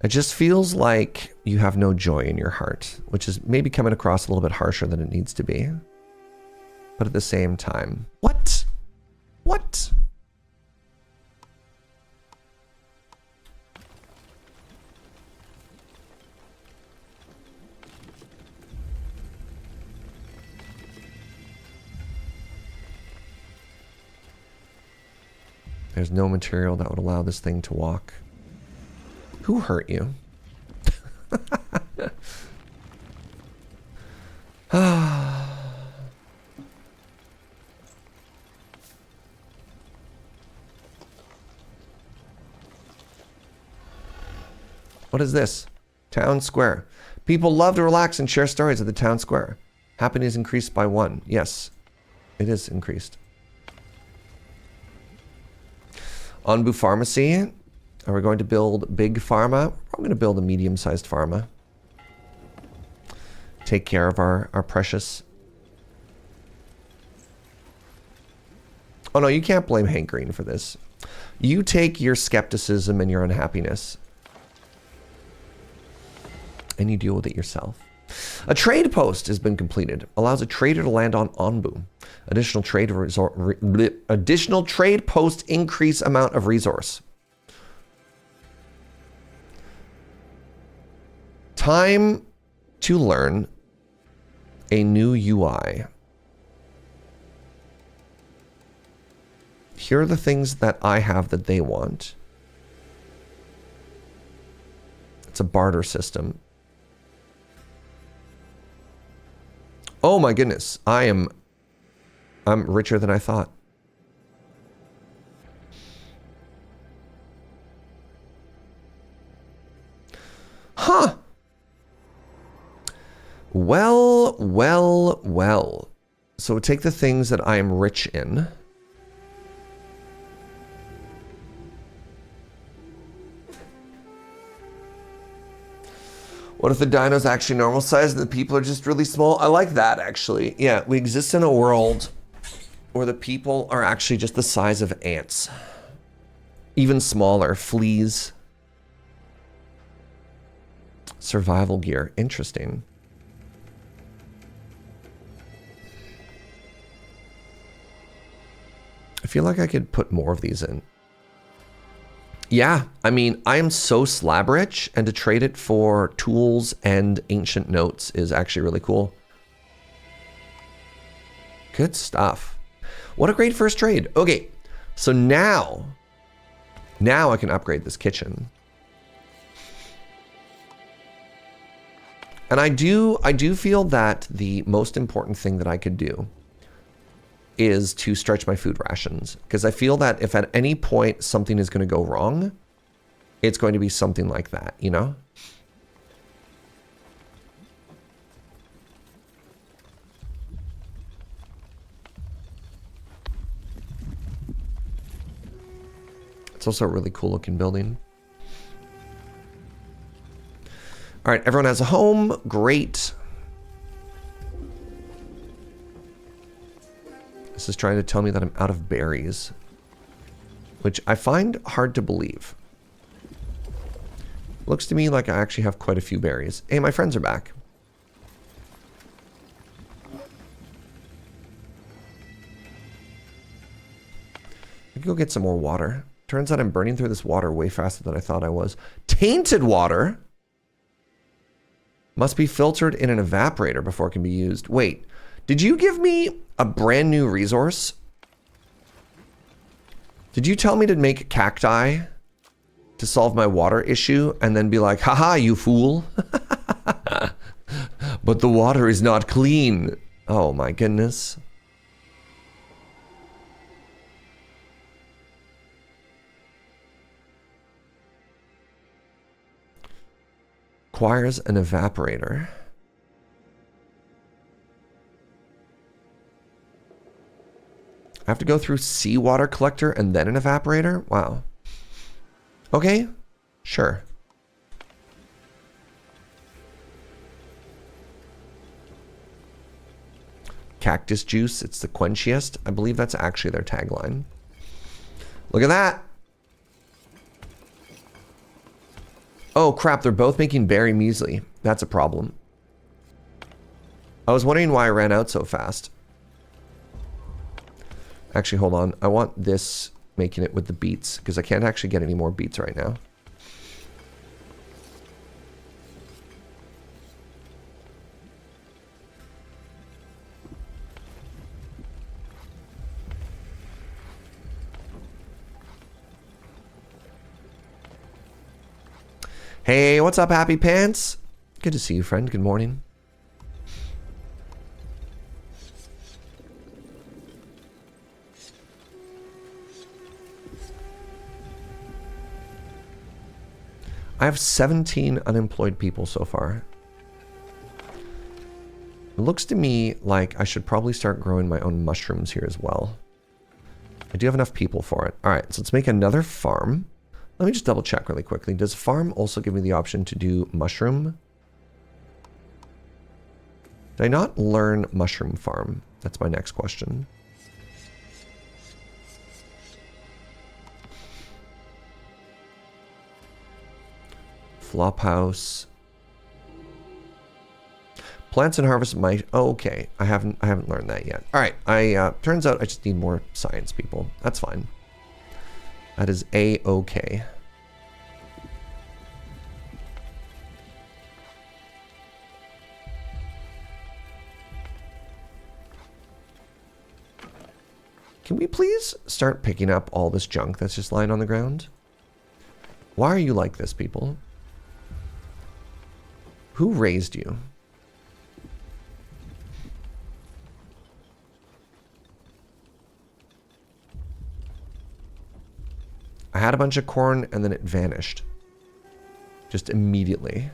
It just feels like you have no joy in your heart, which is maybe coming across a little bit harsher than it needs to be. But at the same time, what? What? There's no material that would allow this thing to walk. Who hurt you? What is this? Town square. People love to relax and share stories at the town square. Happiness increased by 1. Yes, it is increased. Onbu Pharmacy. Are we going to build big pharma? I'm going to build a medium-sized pharma. Take care of our precious. Oh no, you can't blame Hank Green for this. You take your skepticism and your unhappiness and you deal with it yourself. A trade post has been completed. Allows a trader to land on Onbu. Additional trade post increase amount of resource. Time to learn a new UI. here are the things that I have that they want. It's a barter system. Oh my goodness, I'm richer than I thought. Huh. Well. So take the things that I am rich in. What if the dino's actually normal size and the people are just really small? I like that, actually. Yeah, we exist in a world where the people are actually just the size of ants. Even smaller, fleas. Survival gear, interesting. I feel like I could put more of these in. Yeah, I mean, I am so slab rich, and to trade it for tools and ancient notes is actually really cool. Good stuff. What a great first trade. Okay, so now I can upgrade this kitchen. And I do feel that the most important thing that I could do is to stretch my food rations, because I feel that if at any point something is going to go wrong, it's going to be something like that, you know? It's also a really cool looking building. All right, everyone has a home. Great. This is trying to tell me that I'm out of berries, which I find hard to believe. Looks to me like I actually have quite a few berries. Hey, my friends are back. I can go get some more water. Turns out I'm burning through this water way faster than I thought I was. Tainted water must be filtered in an evaporator before it can be used. Wait, did you give me a brand new resource? Did you tell me to make cacti to solve my water issue and then be like, haha, you fool? But the water is not clean. Oh my goodness. Requires an evaporator. I have to go through seawater collector and then an evaporator? Wow. Okay, sure. Cactus juice, it's the quenchiest. I believe that's actually their tagline. Look at that. Oh crap, they're both making berry muesli. That's a problem. I was wondering why I ran out so fast. Actually, hold on. I want this making it with the beets, because I can't actually get any more beets right now. Hey, what's up, Happy Pants? Good to see you, friend. Good morning. I have 17 unemployed people so far. It looks to me like I should probably start growing my own mushrooms here as well. I do have enough people for it. All right, so let's make another farm. Let me just double check really quickly. Does farm also give me the option to do mushroom? Did I not learn mushroom farm? That's my next question. Flophouse. Plants and harvest might. Oh, okay. I haven't learned that yet. All right. Turns out I just need more science people. That's fine. That is a-okay. Can we please start picking up all this junk that's just lying on the ground? Why are you like this, people? Who raised you? I had a bunch of corn and then it vanished. Just immediately.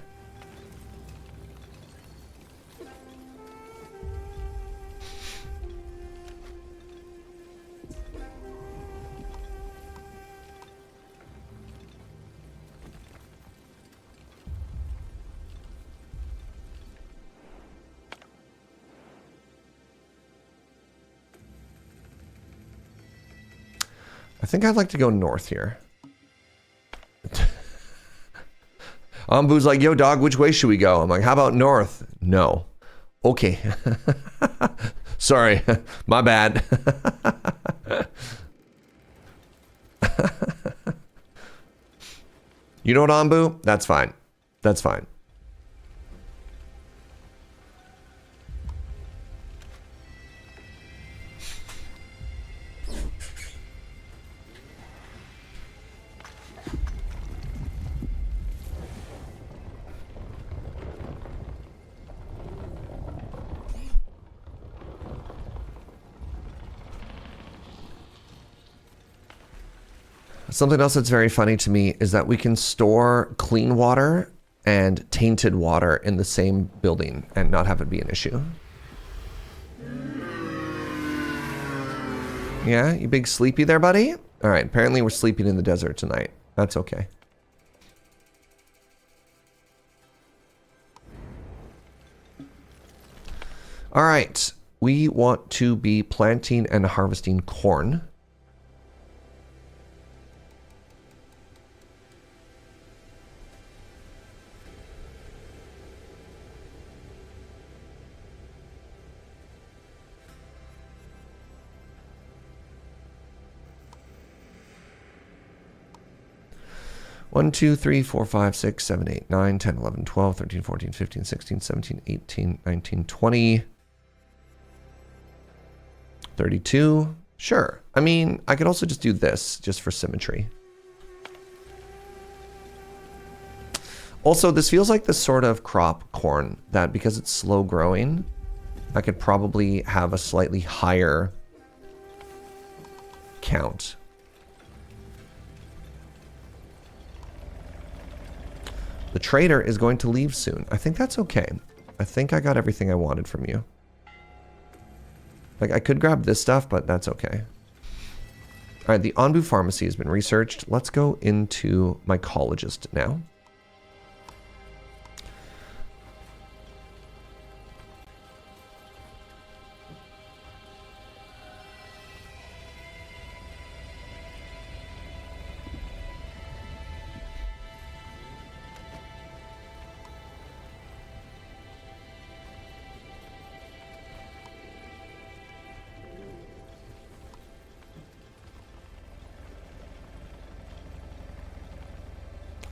I think I'd like to go north here. Onbu's like, yo, dog, which way should we go? I'm like, how about north? No. Okay. Sorry. My bad. You know what, Onbu? That's fine. That's fine. Something else that's very funny to me is that we can store clean water and tainted water in the same building and not have it be an issue. Yeah, you big sleepy there, buddy? All right, apparently we're sleeping in the desert tonight. That's okay. All right, we want to be planting and harvesting corn. One, 2, 3, 4, 5, 6, 7, 8, 9, 10, 11, 12, 13, 14, 15, 16, 17, 18, 19, 20, 32. Sure. I mean, I could also just do this just for symmetry. Also, this feels like the sort of crop corn that because it's slow growing, I could probably have a slightly higher count. The trader is going to leave soon. I think that's okay. I think I got everything I wanted from you. Like, I could grab this stuff, but that's okay. All right, the Onbu pharmacy has been researched. Let's go into mycologist now.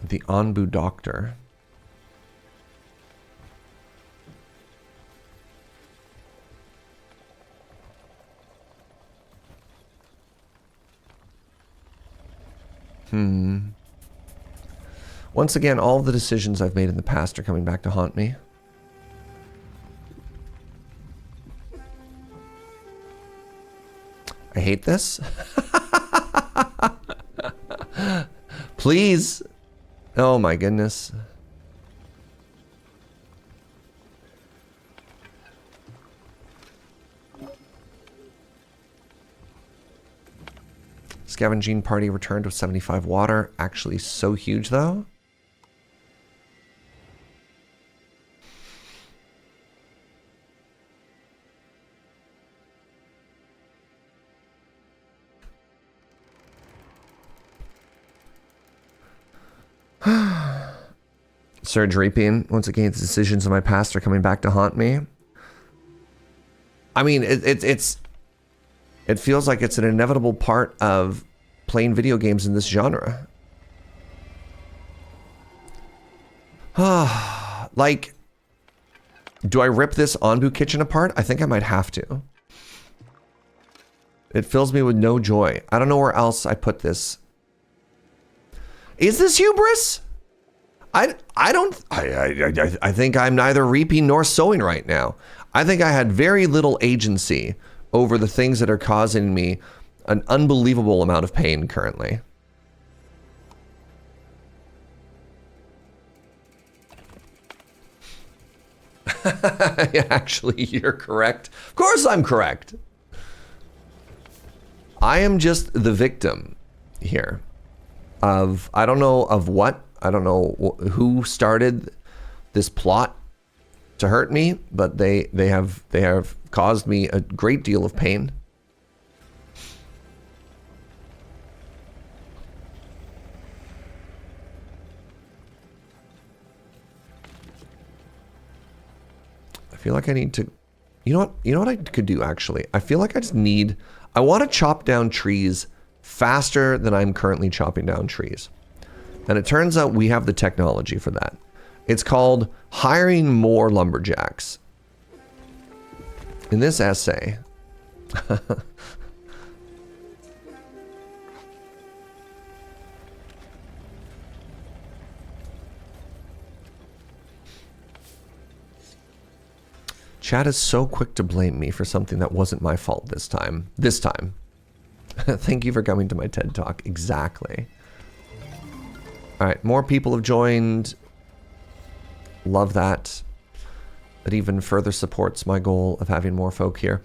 The Onbu doctor. Once again, all the decisions I've made in the past are coming back to haunt me. I hate this. Please. Oh my goodness. Scavenging party returned with 75 water. Actually so huge though. Surge reaping. Once again, the decisions of my past are coming back to haunt me. I mean, it feels like it's an inevitable part of playing video games in this genre. Like, do I rip this Onbu kitchen apart? I think I might have to. It fills me with no joy. I don't know where else I put this. Is this hubris? I think I'm neither reaping nor sowing right now. I think I had very little agency over the things that are causing me an unbelievable amount of pain currently. Yeah, actually, you're correct. Of course I'm correct. I am just the victim here of, I don't know of what, I don't know who started this plot to hurt me, but they have caused me a great deal of pain. I feel like I need to, you know what I could do actually? I feel like I want to chop down trees faster than I'm currently chopping down trees. And it turns out we have the technology for that. It's called hiring more lumberjacks. In this essay, Chad is so quick to blame me for something that wasn't my fault this time. Thank you for coming to my TED Talk. Exactly. All right, more people have joined. Love that. That even further supports my goal of having more folk here.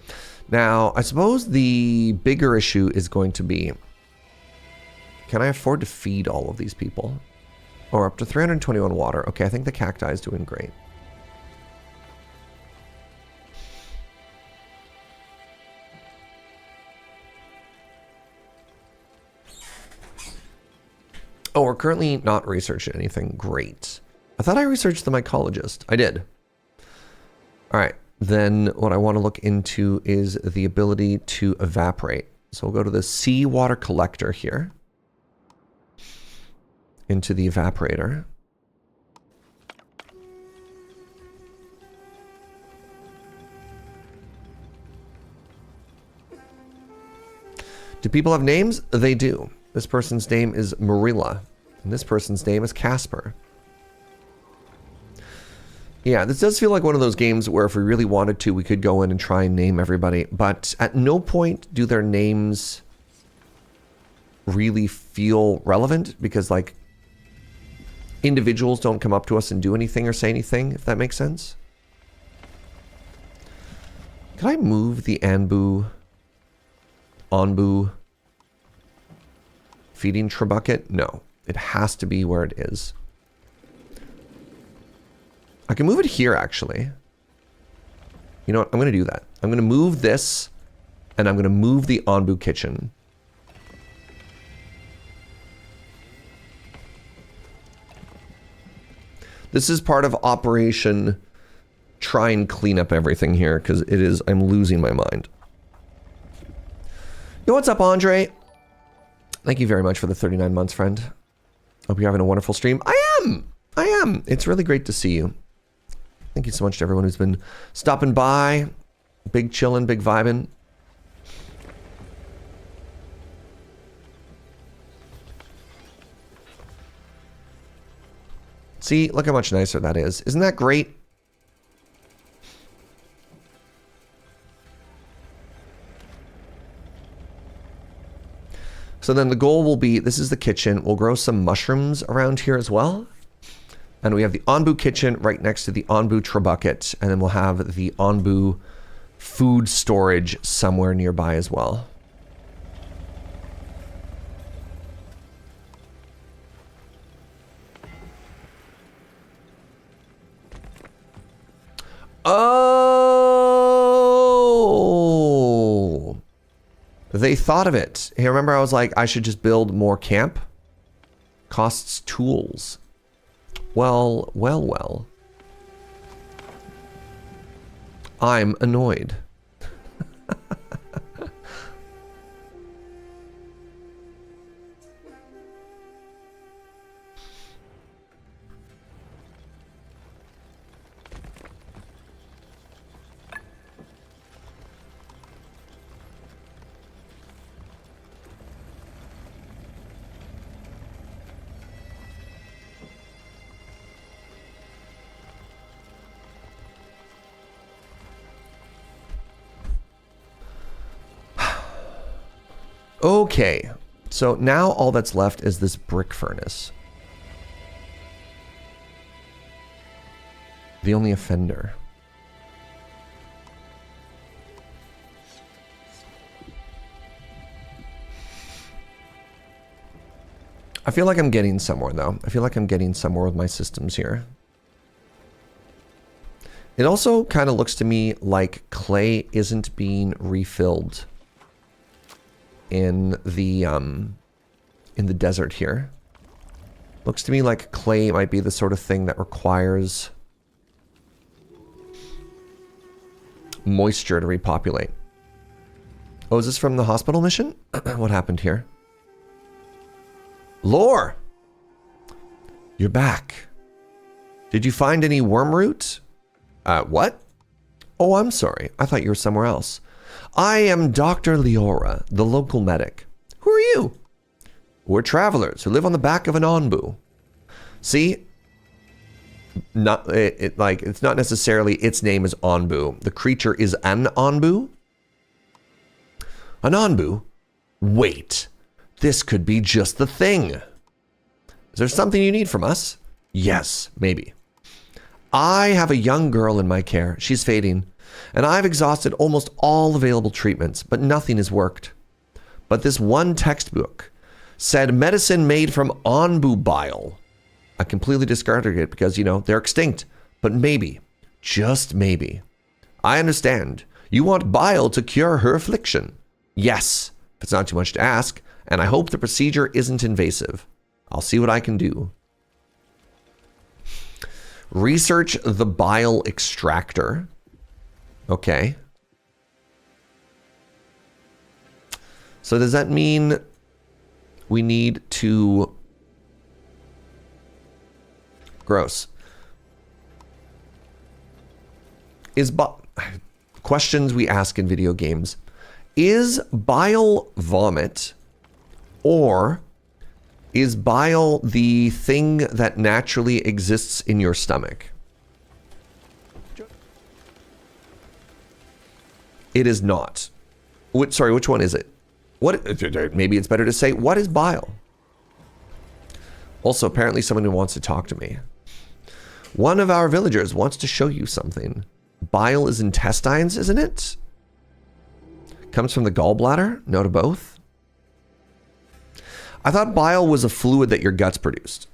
Now, I suppose the bigger issue is going to be, can I afford to feed all of these people? Or up to 321 water. Okay, I think the cacti is doing great. Oh, we're currently not researching anything. Great. I thought I researched the mycologist. I did. All right. Then what I want to look into is the ability to evaporate. So we'll go to the seawater collector here. Into the evaporator. Do people have names? They do. This person's name is Marilla, and this person's name is Casper. Yeah, this does feel like one of those games where if we really wanted to, we could go in and try and name everybody, but at no point do their names really feel relevant, because like individuals don't come up to us and do anything or say anything, if that makes sense. Can I move the Onbu feeding bucket? No, it has to be where it is. I can move it here, actually. You know what? I'm going to do that. I'm going to move this, and I'm going to move the Onbu kitchen. This is part of Operation Try and Clean Up Everything here, because it is, I'm losing my mind. Yo, what's up, Andre? Thank you very much for the 39 months, friend. Hope you're having a wonderful stream. I am. It's really great to see you. Thank you so much to everyone who's been stopping by. Big chillin', big vibin'. See, look how much nicer that is. Isn't that great? So then the goal will be, this is the kitchen. We'll grow some mushrooms around here as well. And we have the Onbu kitchen right next to the Onbu bucket. And then we'll have the Onbu food storage somewhere nearby as well. Oh, they thought of it. Hey, remember I was like, I should just build more camp? Costs tools. Well. I'm annoyed. Okay, so now all that's left is this brick furnace. The only offender. I feel like I'm getting somewhere, though. I feel like I'm getting somewhere with my systems here. It also kind of looks to me like clay isn't being refilled in the desert here. Looks to me like clay might be the sort of thing that requires moisture to repopulate. Oh, is this from the hospital mission? What happened here? Lore! You're back. Did you find any wormroot? What? Oh, I'm sorry. I thought you were somewhere else. I am Dr. Leora, the local medic. Who are you? We're travelers who live on the back of an Onbu. See? It's not necessarily its name is Onbu. The creature is an Onbu. An Onbu? Wait. This could be just the thing. Is there something you need from us? Yes, maybe. I have a young girl in my care. She's fading, and I've exhausted almost all available treatments, but nothing has worked. But this one textbook said medicine made from Onbu bile. I completely discarded it because, you know, they're extinct. But maybe, just maybe. I understand. You want bile to cure her affliction. Yes, if it's not too much to ask, and I hope the procedure isn't invasive. I'll see what I can do. Research the bile extractor. Okay. So does that mean we need to... Gross. Questions we ask in video games. Is bile vomit, or is bile the thing that naturally exists in your stomach? It is not. Sorry, which one is it? Maybe it's better to say, what is bile? Also, apparently someone who wants to talk to me. One of our villagers wants to show you something. Bile is intestines, isn't it? Comes from the gallbladder? No to both? I thought bile was a fluid that your guts produced.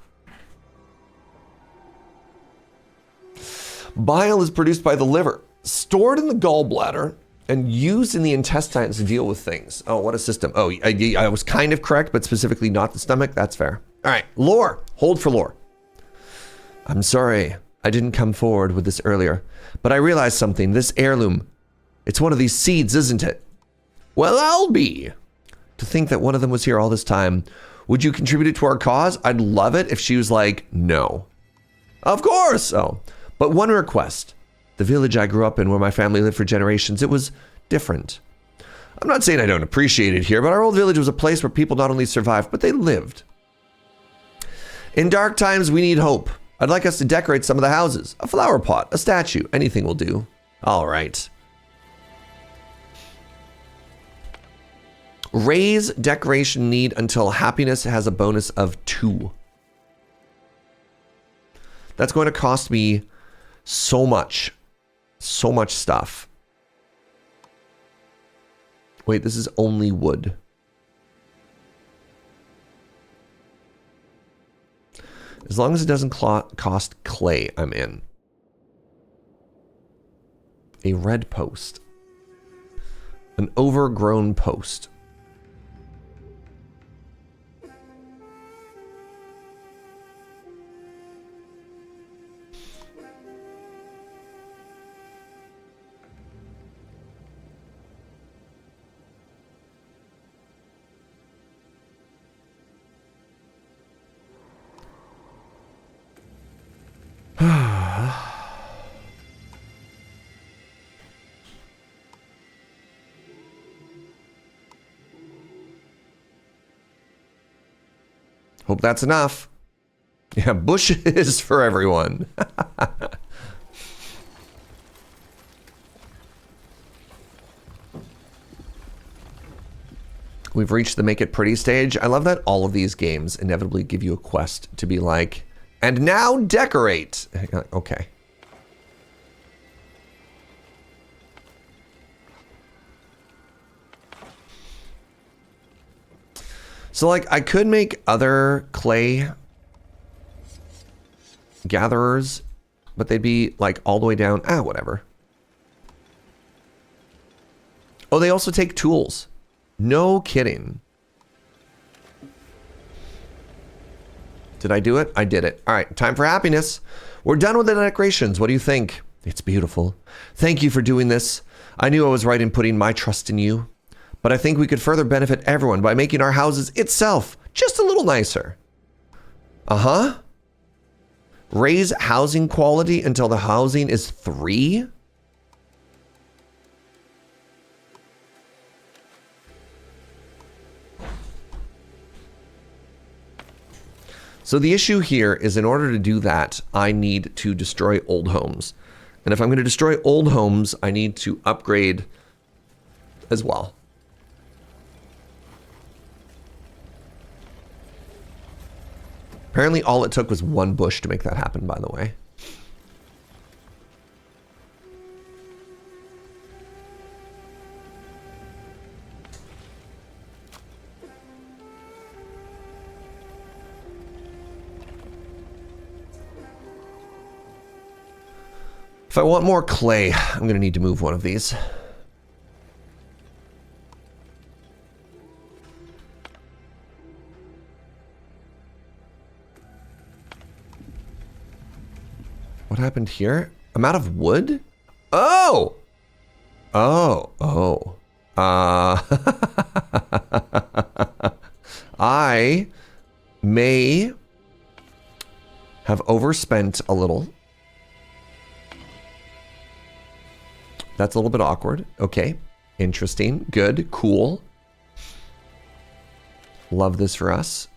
Bile is produced by the liver, stored in the gallbladder, and used in the intestines to deal with things. Oh, what a system. Oh, I was kind of correct, but specifically not the stomach. That's fair. All right, lore. Hold for lore. I'm sorry I didn't come forward with this earlier, but I realized something. This heirloom, it's one of these seeds, isn't it? Well, I'll be. To think that one of them was here all this time. Would you contribute it to our cause? I'd love it if she was like, no. Of course. Oh, but one request. The village I grew up in, where my family lived for generations, it was different. I'm not saying I don't appreciate it here, but our old village was a place where people not only survived, but they lived. In dark times, we need hope. I'd like us to decorate some of the houses. A flower pot, a statue, anything will do. All right. Raise decoration need until happiness has a bonus of 2. That's going to cost me so much stuff. Wait, this is only wood. As long as it doesn't cost clay, I'm in. A red post. An overgrown post. Hope that's enough. Yeah, bushes for everyone. We've reached the make it pretty stage. I love that all of these games inevitably give you a quest to be like, and now decorate. Okay. So like I could make other clay gatherers, but they'd be like all the way down. Whatever. Oh, they also take tools. No kidding. Did I do it? I did it. All right, time for happiness. We're done with the decorations. What do you think? It's beautiful. Thank you for doing this. I knew I was right in putting my trust in you, but I think we could further benefit everyone by making our houses itself just a little nicer. Uh-huh. Raise housing quality until the housing is 3? So the issue here is in order to do that, I need to destroy old homes. And if I'm going to destroy old homes, I need to upgrade as well. Apparently all it took was 1 bush to make that happen, by the way. If I want more clay, I'm going to need to move one of these. What happened here? I'm out of wood? Oh! Oh. I may have overspent a little. That's a little bit awkward. Okay. Interesting. Good. Cool. Love this for us.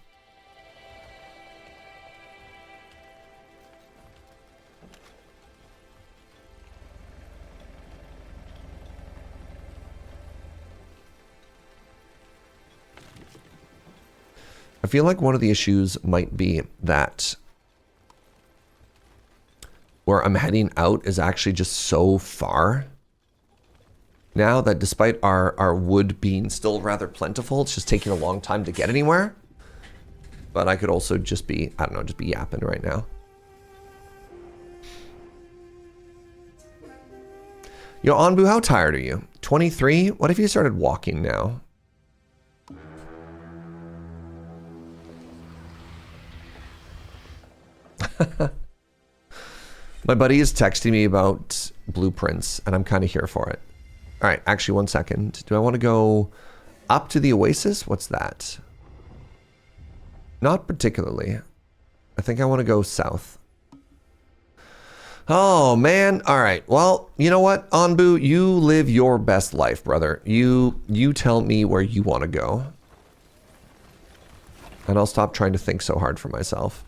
I feel like one of the issues might be that where I'm heading out is actually just so far now that despite our wood being still rather plentiful, it's just taking a long time to get anywhere. But I could also just be, I don't know, just be yapping right now. Yo, Onbu, how tired are you? 23? What if you started walking now? My buddy is texting me about blueprints, and I'm kind of here for it. All right, actually, 1 second. Do I want to go up to the oasis? What's that? Not particularly. I think I want to go south. Oh, man. All right. Well, you know what, Onbu? You live your best life, brother. You tell me where you want to go. And I'll stop trying to think so hard for myself.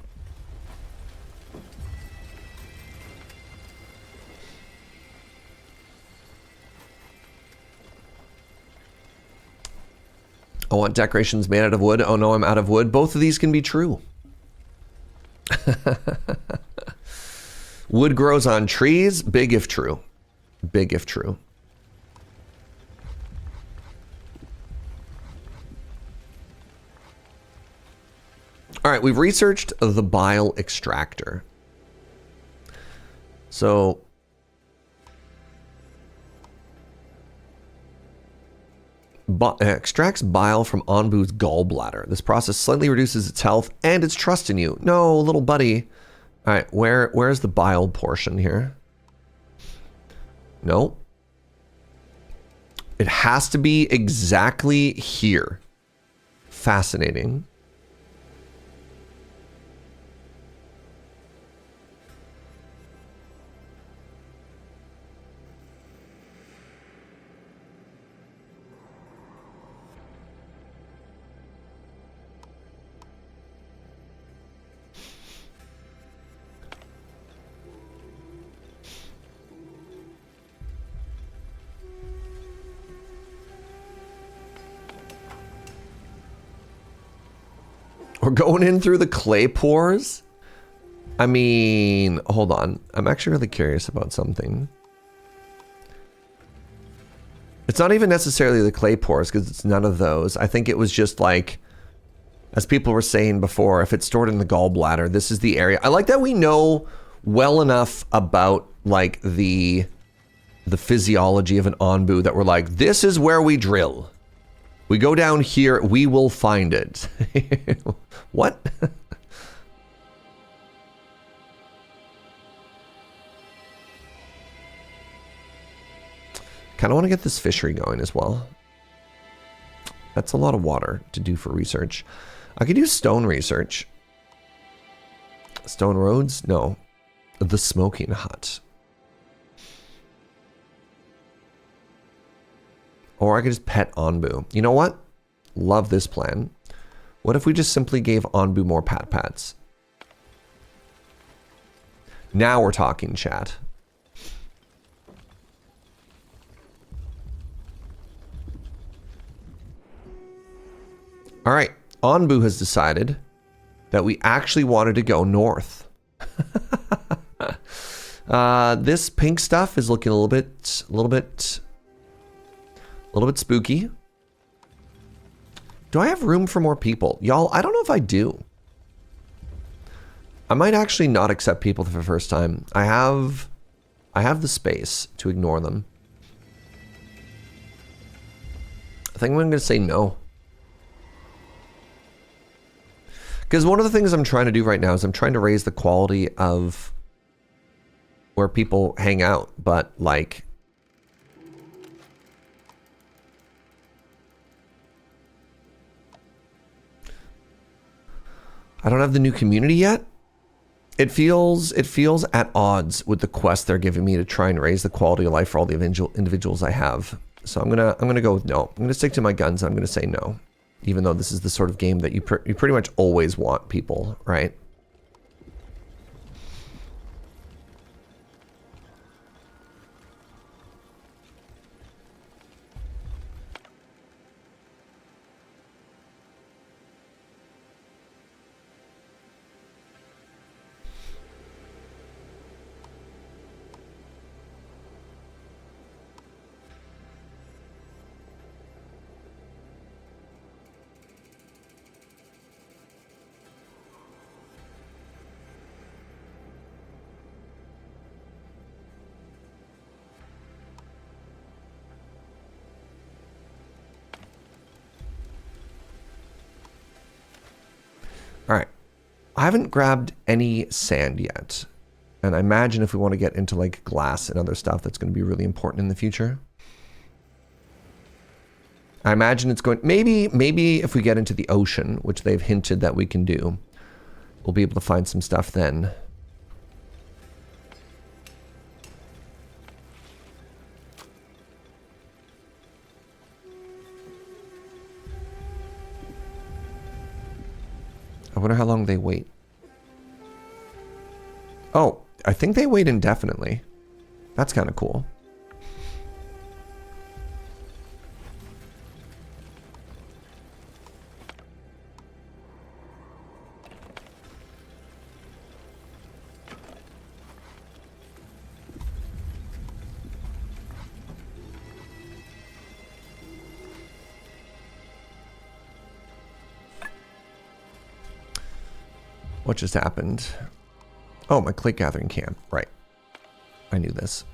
I want decorations made out of wood. Oh no, I'm out of wood. Both of these can be true. Wood grows on trees. Big if true. Big if true. All right, we've researched the bile extractor. So extracts bile from Onbu's gallbladder. This process slightly reduces its health and its trust in you. No, little buddy. All right, where's the bile portion here? No. It has to be exactly here. Fascinating. We're going in through the clay pores? I mean, hold on. I'm actually really curious about something. It's not even necessarily the clay pores, because it's none of those. I think it was just like, as people were saying before, if it's stored in the gallbladder, this is the area. I like that we know well enough about like the physiology of an Onbu that we're like, this is where we drill. We go down here, we will find it. What? Kind of want to get this fishery going as well. That's a lot of water to do for research. I could do stone research. Stone roads? No. The smoking hut. Or I could just pet Onbu. You know what? Love this plan. What if we just simply gave Onbu more pats? Now we're talking, chat. All right, Onbu has decided that we actually wanted to go north. This pink stuff is looking a little bit spooky. Do I have room for more people? Y'all, I don't know if I do. I might actually not accept people for the first time. I have the space to ignore them. I think I'm going to say no. Because one of the things I'm trying to do right now is I'm trying to raise the quality of where people hang out, but like, I don't have the new community yet. It feels at odds with the quest they're giving me to try and raise the quality of life for all the individuals I have. So I'm gonna go with no. I'm gonna stick to my guns. I'm gonna say no. Even though this is the sort of game that you pretty much always want people, right? All right, I haven't grabbed any sand yet. And I imagine if we want to get into like glass and other stuff, that's going to be really important in the future. I imagine it's going, maybe if we get into the ocean, which they've hinted that we can do, we'll be able to find some stuff then. I wonder how long they wait. Oh, I think they wait indefinitely. That's kind of cool. What just happened? Oh, my clay gathering camp. Right. I knew this.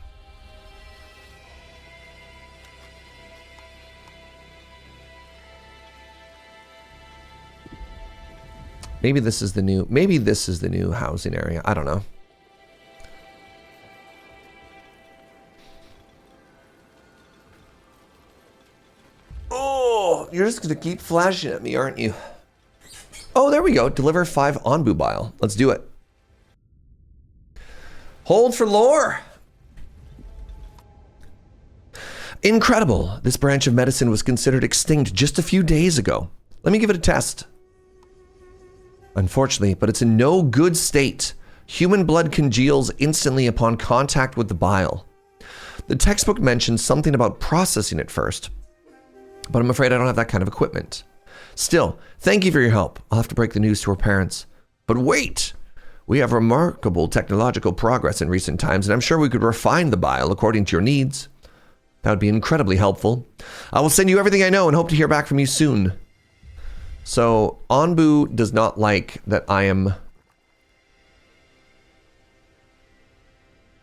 Maybe this is the new housing area. I don't know. Oh, you're just gonna keep flashing at me, aren't you? Oh, there we go. Deliver 5 Onbu bile. Let's do it. Hold for lore. Incredible. This branch of medicine was considered extinct just a few days ago. Let me give it a test. Unfortunately, but it's in no good state. Human blood congeals instantly upon contact with the bile. The textbook mentions something about processing it first, but I'm afraid I don't have that kind of equipment. Still, thank you for your help. I'll have to break the news to her parents. But wait! We have remarkable technological progress in recent times, and I'm sure we could refine the bile according to your needs. That would be incredibly helpful. I will send you everything I know and hope to hear back from you soon. So, Onbu does not like that I am...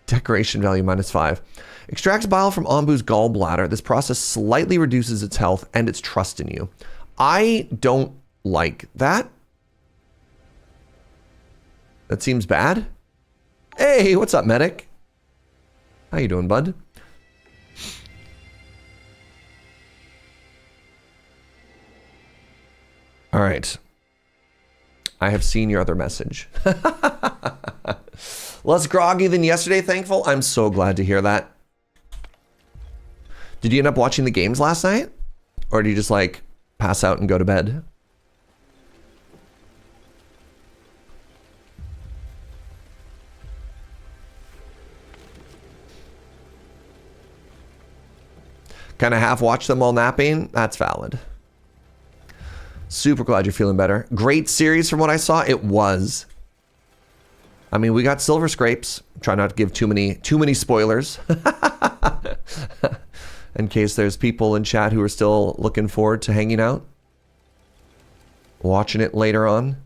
Decoration value -5. Extracts bile from Onbu's gallbladder. This process slightly reduces its health and its trust in you. I don't like that. That seems bad. Hey, what's up, medic? How you doing, bud? All right. I have seen your other message. Less groggy than yesterday, thankful. I'm so glad to hear that. Did you end up watching the games last night? Or did you just like pass out and go to bed? Kind of half watch them while napping? That's valid. Super glad you're feeling better. Great series from what I saw. It was. I mean, we got silver scrapes. Try not to give too many spoilers. In case there's people in chat who are still looking forward to hanging out. Watching it later on.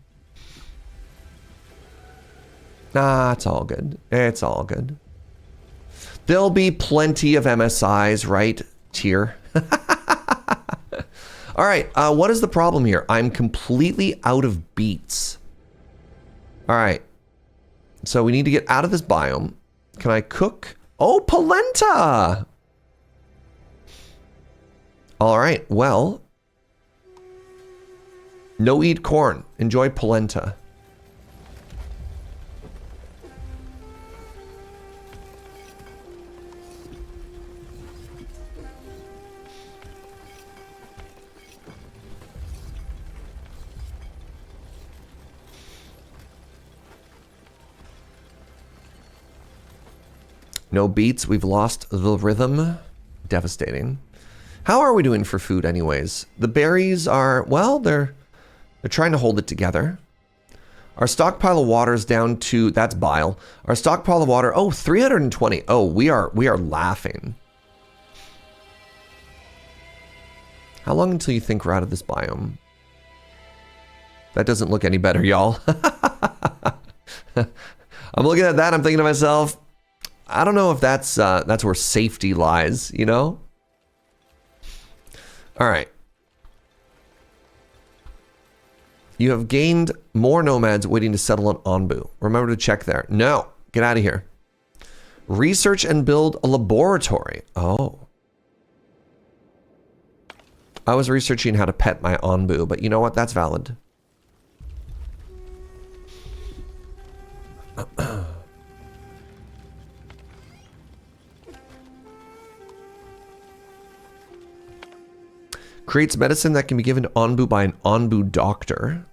Nah, it's all good. It's all good. There'll be plenty of MSIs, right? Tier. All right, what is the problem here? I'm completely out of beets. All right. So we need to get out of this biome. Can I cook? Oh, polenta! All right, well. No eat corn. Enjoy polenta. No beats. We've lost the rhythm. Devastating. How are we doing for food anyways? The berries are, well, they're trying to hold it together. Our stockpile of water is down to, that's bile. Our stockpile of water, oh, 320. Oh, we are laughing. How long until you think we're out of this biome? That doesn't look any better, y'all. I'm looking at that, I'm thinking to myself, I don't know if that's where safety lies, you know? All right. You have gained more nomads waiting to settle on Onbu. Remember to check there. No, get out of here. Research and build a laboratory. Oh. I was researching how to pet my Onbu, but you know what? That's valid. Creates medicine that can be given to Onbu by an Onbu doctor.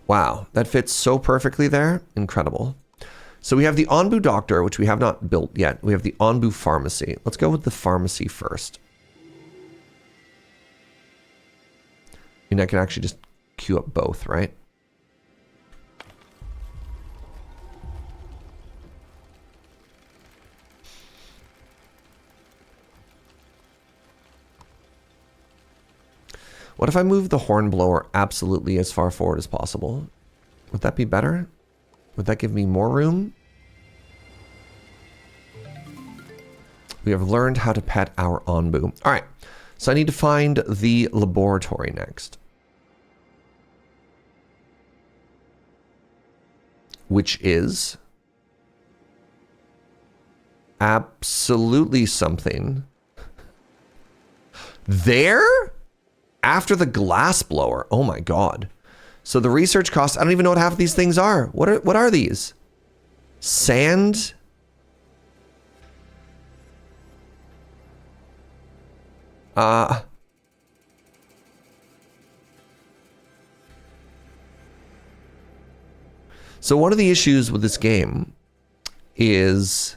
Wow, that fits so perfectly there. Incredible. So we have the Onbu doctor, which we have not built yet. We have the Onbu pharmacy. Let's go with the pharmacy first. And I can actually just queue up both, right? What if I move the hornblower absolutely as far forward as possible? Would that be better? Would that give me more room? We have learned how to pet our Onbu. All right, so I need to find the laboratory next. Which is absolutely something. There? After the glass blower. Oh my god. So the research costs, I don't even know what half of these things are. What are these? Sand? So one of the issues with this game is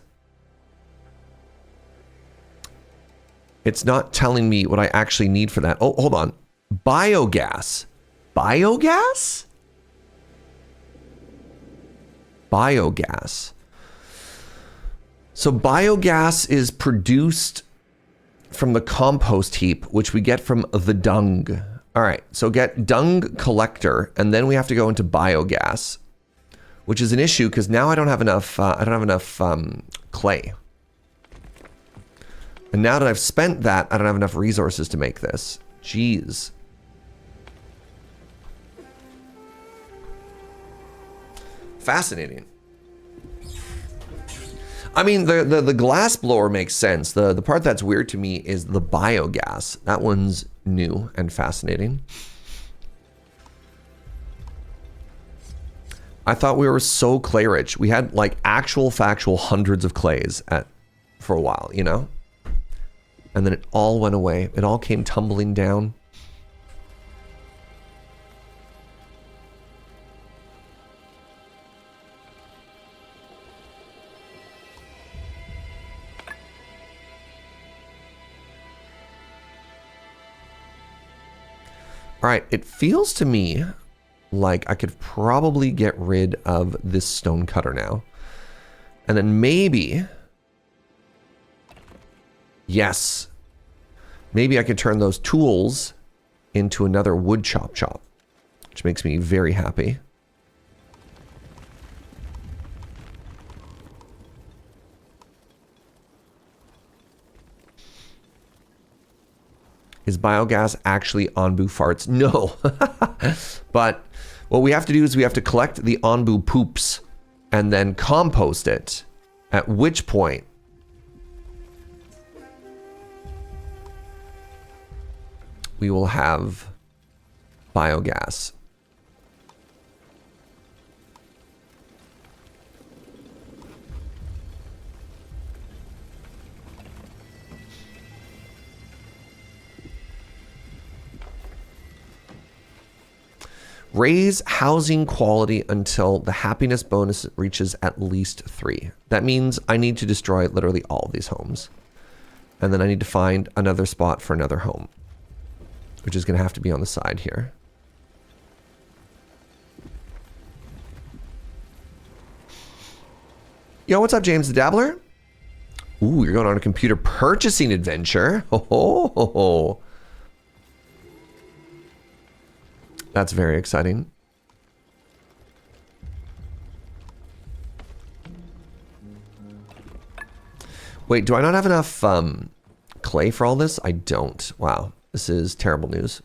It's not telling me what I actually need for that. Oh, hold on. Biogas. Biogas? Biogas. So biogas is produced from the compost heap, which we get from the dung. All right, so get dung collector, and then we have to go into biogas, which is an issue because now I don't have enough. Clay. And now that I've spent that, I don't have enough resources to make this. Jeez. Fascinating. I mean, the glass blower makes sense. The part that's weird to me is the biogas. That one's new and fascinating. I thought we were so clay rich. We had like actual factual hundreds of clays for a while, you know? And then it all went away. It all came tumbling down. All right, it feels to me like I could probably get rid of this stone cutter now. And then maybe, yes, maybe I could turn those tools into another wood chop, which makes me very happy. Is biogas actually Onbu farts? No. But what we have to do is we have to collect the Onbu poops and then compost it, at which point we will have biogas. Raise housing quality until the happiness bonus reaches at least 3. That means I need to destroy literally all of these homes. And then I need to find another spot for another home, which is going to have to be on the side here. Yo, what's up, James the Dabbler? Ooh, you're going on a computer purchasing adventure. Ho. That's very exciting. Wait, do I not have enough clay for all this? I don't. Wow, this is terrible news.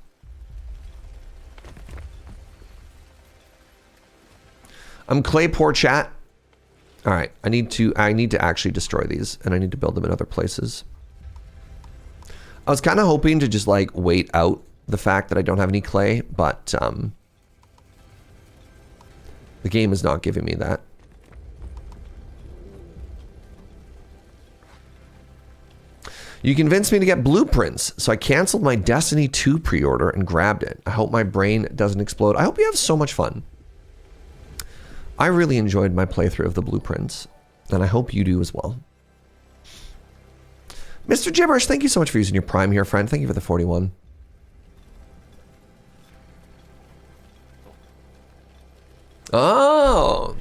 I'm clay poor, chat. All right, I need to actually destroy these, and I need to build them in other places. I was kind of hoping to just like wait out the fact that I don't have any clay, but the game is not giving me that. You convinced me to get blueprints, so I canceled my Destiny 2 pre-order and grabbed it. I hope my brain doesn't explode. I hope you have so much fun. I really enjoyed my playthrough of the blueprints, and I hope you do as well. Mr. Gibberish, thank you so much for using your Prime here, friend. Thank you for the 41. Oh,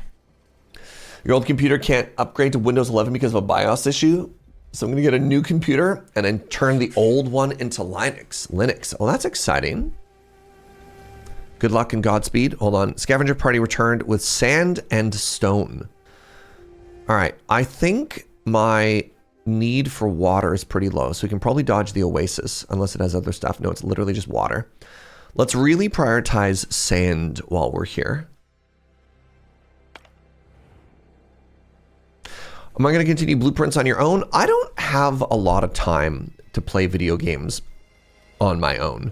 your old computer can't upgrade to Windows 11 because of a BIOS issue. So I'm going to get a new computer and then turn the old one into Linux. Oh, that's exciting. Good luck and Godspeed. Hold on. Scavenger party returned with sand and stone. All right. I think my need for water is pretty low, so we can probably dodge the oasis unless it has other stuff. No, it's literally just water. Let's really prioritize sand while we're here. Am I going to continue blueprints on your own? I don't have a lot of time to play video games on my own.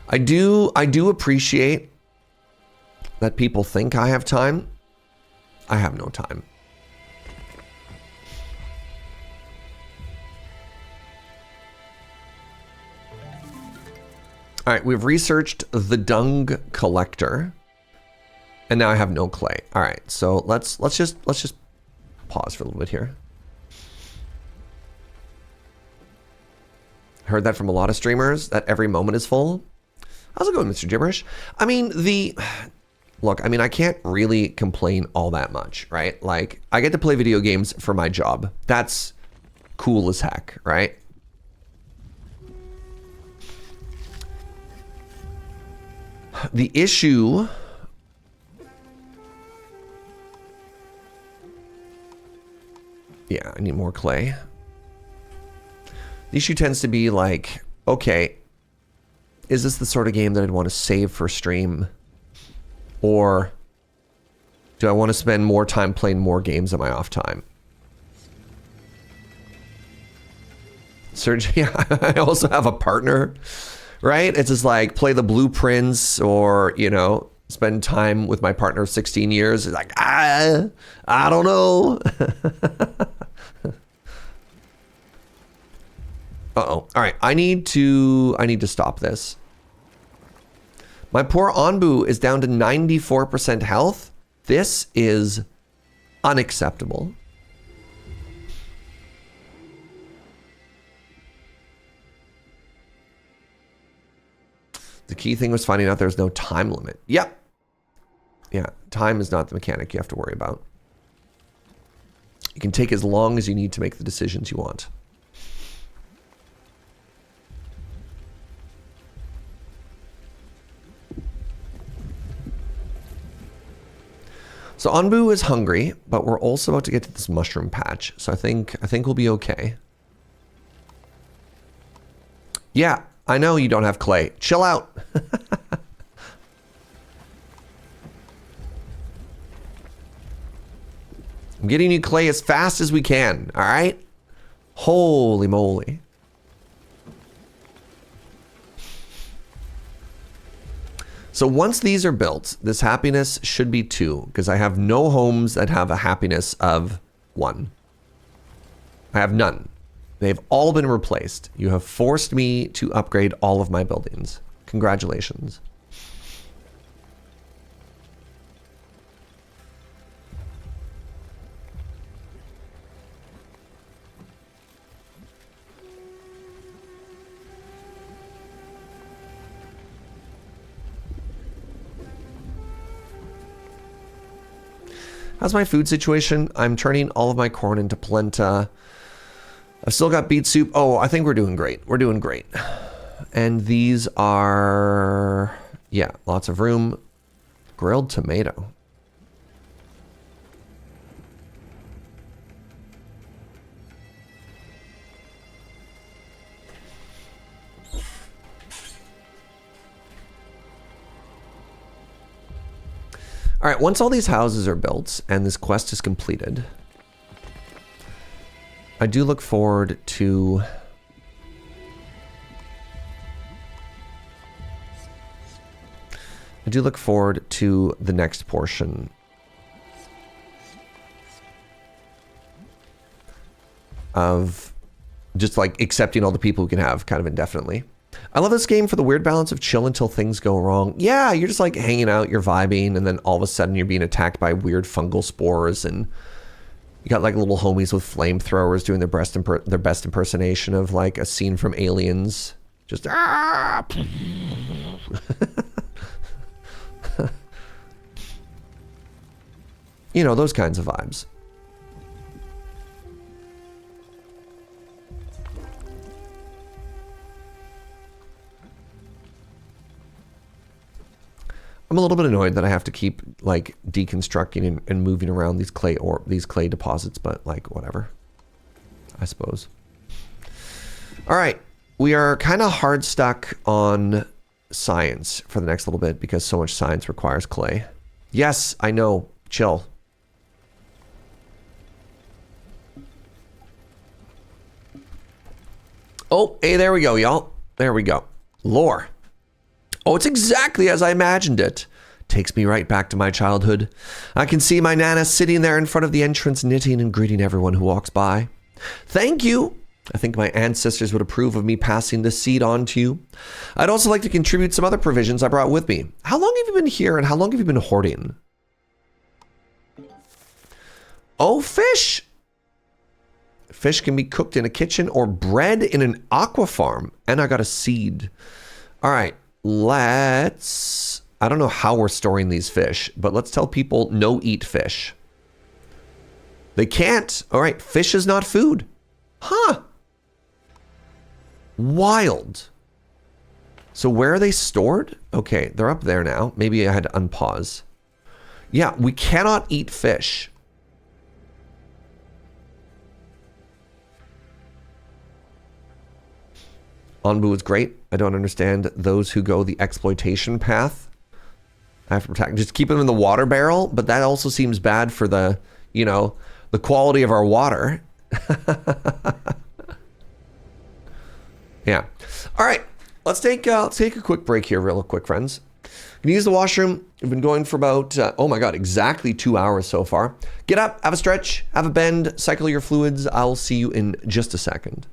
I do appreciate that people think I have time. I have no time. All right, we've researched the dung collector. And now I have no clay. All right, so let's just pause for a little bit here. Heard that from a lot of streamers, that every moment is full. How's it going, Mr. Gibberish? I mean, look, I mean, I can't really complain all that much, right? Like, I get to play video games for my job. That's cool as heck, right? The issue... Yeah, I need more clay. The issue tends to be like, okay, is this the sort of game that I'd want to save for stream? Or do I want to spend more time playing more games in my off time? Serge, yeah, I also have a partner, right? It's just like play the blueprints or, you know, spend time with my partner of 16 years. It's like, I don't know. Uh-oh. All right, I need to stop this. My poor Onbu is down to 94% health. This is unacceptable. The key thing was finding out there's no time limit. Yep. Yeah, time is not the mechanic you have to worry about. You can take as long as you need to make the decisions you want. So Onbu is hungry, but we're also about to get to this mushroom patch. So I think we'll be okay. Yeah, I know you don't have clay. Chill out. I'm getting you clay as fast as we can, all right? Holy moly. So once these are built, this happiness should be 2, because I have no homes that have a happiness of 1. I have none. They've all been replaced. You have forced me to upgrade all of my buildings. Congratulations. How's my food situation? I'm turning all of my corn into polenta. I've still got beet soup. Oh, I think we're doing great. We're doing great. And these are, yeah, lots of room. Grilled tomato. All right, once all these houses are built and this quest is completed, I do look forward to the next portion. Of just like accepting all the people we can have kind of indefinitely. I love this game for the weird balance of chill until things go wrong. Yeah, you're just like hanging out, you're vibing, and then all of a sudden you're being attacked by weird fungal spores, and you got like little homies with flamethrowers doing their best impersonation of like a scene from Aliens. Just ah! You know, those kinds of vibes. I'm a little bit annoyed that I have to keep like deconstructing and moving around these clay deposits, but like whatever, I suppose. All right, we are kind of hard stuck on science for the next little bit because so much science requires clay. Yes, I know. Chill. Oh, hey, there we go, y'all. There we go. Lore. Oh, it's exactly as I imagined it. Takes me right back to my childhood. I can see my Nana sitting there in front of the entrance, knitting and greeting everyone who walks by. Thank you. I think my ancestors would approve of me passing this seed on to you. I'd also like to contribute some other provisions I brought with me. How long have you been here and how long have you been hoarding? Oh, fish. Fish can be cooked in a kitchen or bred in an aqua farm. And I got a seed. All right, let's... I don't know how we're storing these fish, but let's tell people no eat fish. They can't. All right, fish is not food. Huh. Wild. So where are they stored? Okay, they're up there now. Maybe I had to unpause. Yeah, we cannot eat fish. Onbu is great. I don't understand those who go the exploitation path. I have to protect. Just keep them in the water barrel, but that also seems bad for the, you know, the quality of our water. Yeah. All right. Let's take a quick break here, real quick, friends. You can use the washroom. We've been going for about, oh my God, exactly 2 hours so far. Get up, have a stretch, have a bend, cycle your fluids. I'll see you in just a second.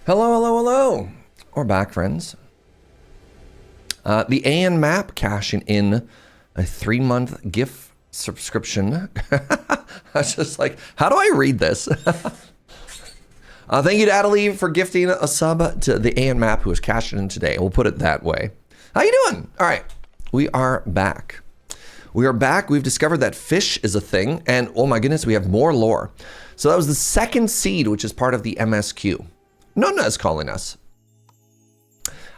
Hello, hello, hello. We're back, friends. The AN map cashing in a 3-month gift subscription. I was just like, how do I read this? Thank you to Adelie for gifting a sub to the AN map who is cashing in today. We'll put it that way. How you doing? All right, we are back. We are back. We've discovered that fish is a thing, and oh my goodness, we have more lore. So that was the second seed, which is part of the MSQ. Nonna is calling us.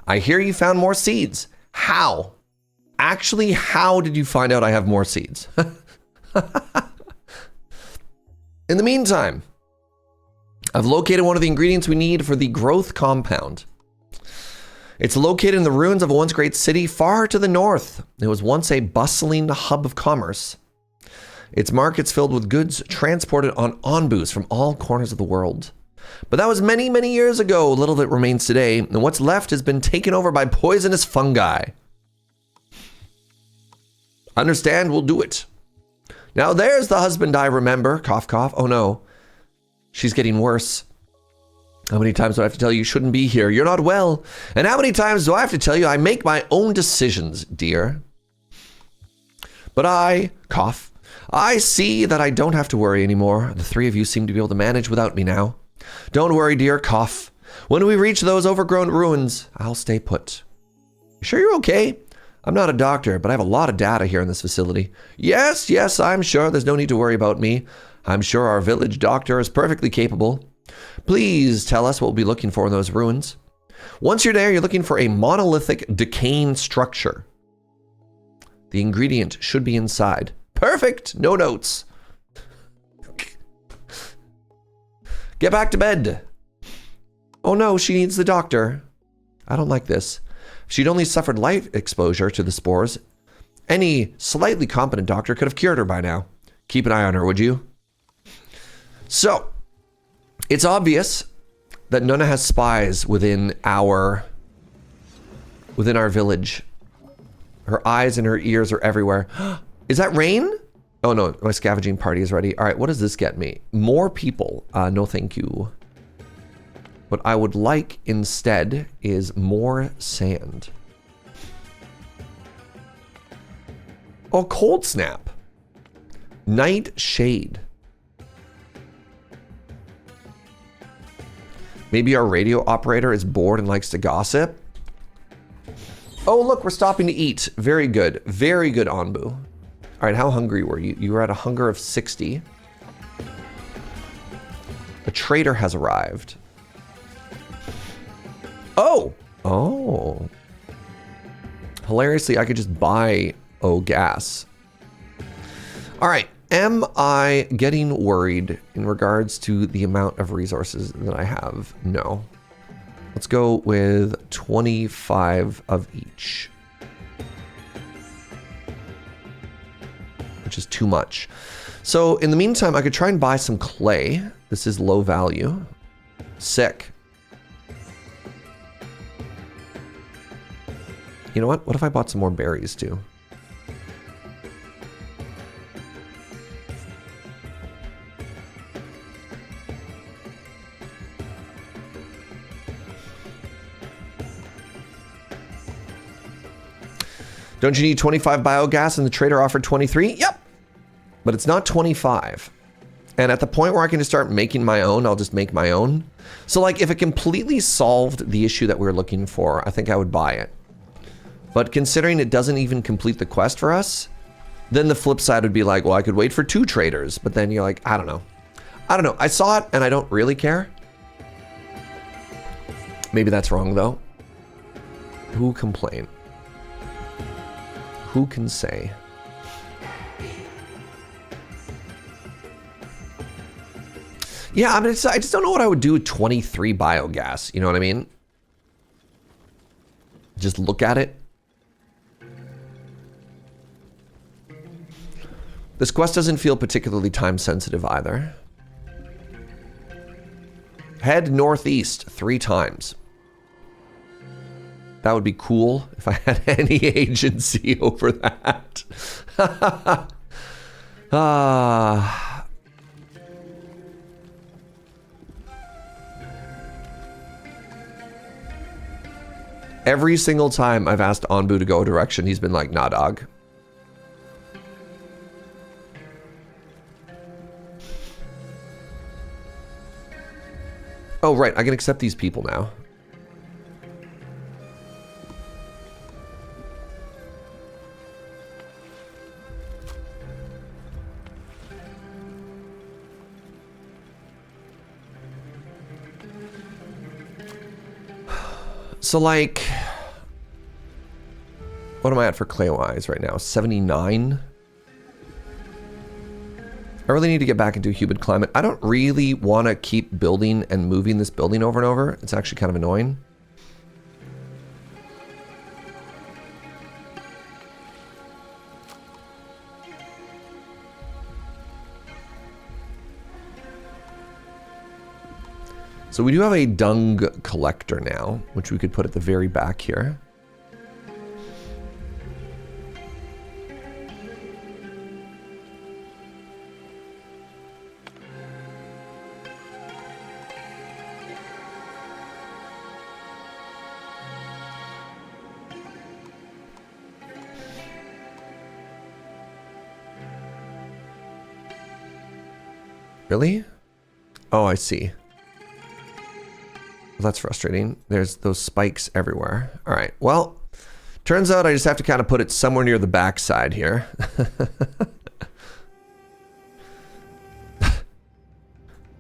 I hear you found more seeds. How? Actually, how did you find out I have more seeds? In the meantime, I've located one of the ingredients we need for the growth compound. It's located in the ruins of a once great city far to the north. It was once a bustling hub of commerce. Its markets filled with goods transported on Onbus from all corners of the world. But that was many, many years ago. Little of it remains today, and what's left has been taken over by poisonous fungi. Understand, we'll do it. Now there's the husband I remember. Cough, cough. Oh no. She's getting worse. How many times do I have to tell you shouldn't be here? You're not well. And how many times do I have to tell you I make my own decisions, dear? But I, cough, I see that I don't have to worry anymore. The three of you seem to be able to manage without me now. Don't worry, dear, cough. When we reach those overgrown ruins, I'll stay put. You sure you're okay? I'm not a doctor, but I have a lot of data here in this facility. Yes, yes, I'm sure there's no need to worry about me. I'm sure our village doctor is perfectly capable. Please tell us what we'll be looking for in those ruins. Once you're there, you're looking for a monolithic decaying structure. The ingredient should be inside. Perfect, no notes. Get back to bed. Oh no, she needs the doctor. I don't like this. If she'd only suffered light exposure to the spores, any slightly competent doctor could have cured her by now. Keep an eye on her, would you? So, it's obvious that Nonna has spies within our village. Her eyes and her ears are everywhere. Is that rain? Oh no, my scavenging party is ready. All right, what does this get me? More people. No, thank you. What I would like instead is more sand. Oh, cold snap. Night shade. Maybe our radio operator is bored and likes to gossip. Oh, look, we're stopping to eat. Very good. Very good, Onbu. All right, how hungry were you? You were at a hunger of 60. A trader has arrived. Oh! Oh. Hilariously, I could just buy, gas. All right, am I getting worried in regards to the amount of resources that I have? No. Let's go with 25 of each. Which is too much. So in the meantime, I could try and buy some clay. This is low value. Sick. You know what? What if I bought some more berries too? Don't you need 25 biogas and the trader offered 23? Yep. But it's not 25. And at the point where I can just start making my own, I'll just make my own. So like if it completely solved the issue that we were looking for, I think I would buy it. But considering it doesn't even complete the quest for us, then the flip side would be like, well, I could wait for 2 traders. But then you're like, I don't know. I don't know. I saw it and I don't really care. Maybe that's wrong though. Who complain? Who can say? Yeah, I mean, I just don't know what I would do with 23 biogas. You know what I mean? Just look at it. This quest doesn't feel particularly time sensitive either. Head northeast 3 times. That would be cool if I had any agency over that. Every single time I've asked Onbu to go a direction, he's been like, nah, dog. Oh, right. I can accept these people now. So, like, what am I at for clay-wise right now? 79? I really need to get back into a humid climate. I don't really want to keep building and moving this building over and over. It's actually kind of annoying. So we do have a dung collector now, which we could put at the very back here. Really? Oh, I see. Well, that's frustrating. There's those spikes everywhere. All right. Well, turns out I just have to kind of put it somewhere near the backside here.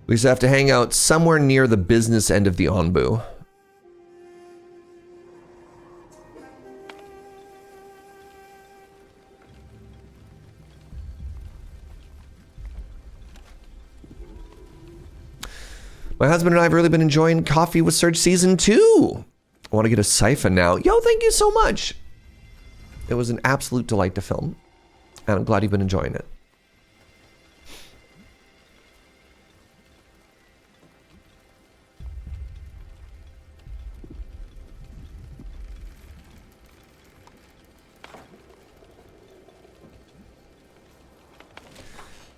We just have to hang out somewhere near the business end of the Onbu. My husband and I have really been enjoying Coffee with Surge Season 2. I want to get a siphon now. Yo, thank you so much. It was an absolute delight to film, and I'm glad you've been enjoying it.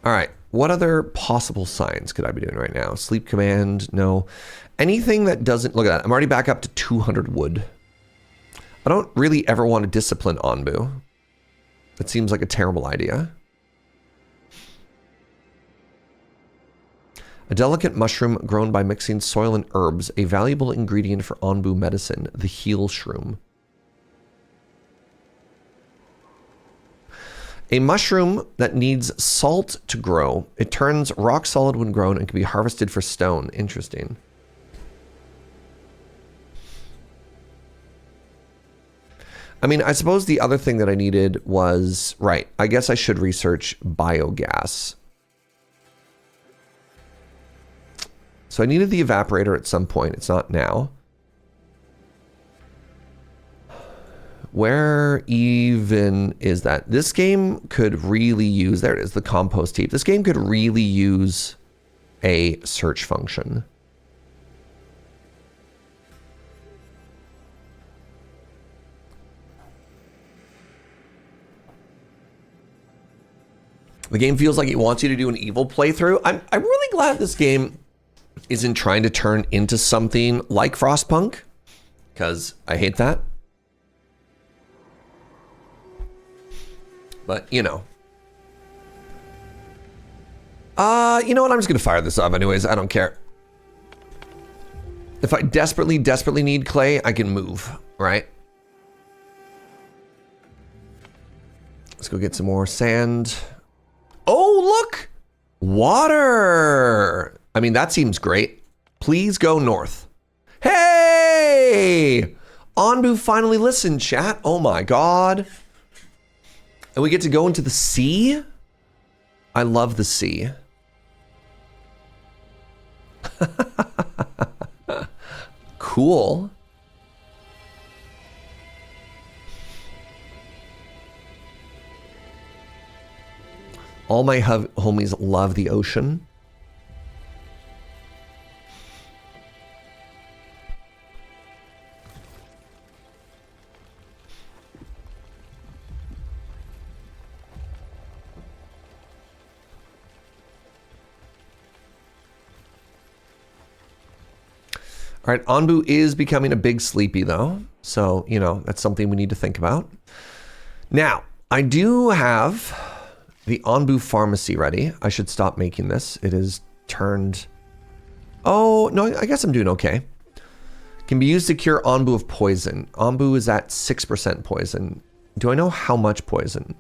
All right. What other possible signs could I be doing right now? Sleep command, no. Anything that doesn't, look at that. I'm already back up to 200 wood. I don't really ever want to discipline Onbu. That seems like a terrible idea. A delicate mushroom grown by mixing soil and herbs, a valuable ingredient for Onbu medicine, the heal shroom. A mushroom that needs salt to grow. It turns rock solid when grown and can be harvested for stone. Interesting. I mean, I suppose the other thing that I needed was, right, I guess I should research biogas. So I needed the evaporator at some point. It's not now. Where even is that? This game could really use, there it is, the compost heap. This game could really use a search function. The game feels like it wants you to do an evil playthrough. I'm really glad this game isn't trying to turn into something like Frostpunk, because I hate that. But, you know. You know what? I'm just going to fire this up anyways. I don't care. If I desperately, desperately need clay, I can move, right? Let's go get some more sand. Oh, look! Water! I mean, that seems great. Please go north. Hey! Onbu finally listened, chat. Oh my god. And we get to go into the sea? I love the sea. Cool. All my homies love the ocean. All right, Onbu is becoming a big sleepy though, So, you know, that's something we need to think about. Now, I do have the Onbu pharmacy ready. I should stop making this. It is turned... Oh, no, I guess I'm doing okay. Can be used to cure Onbu of poison. Onbu is at 6% poison. Do I know how much poison?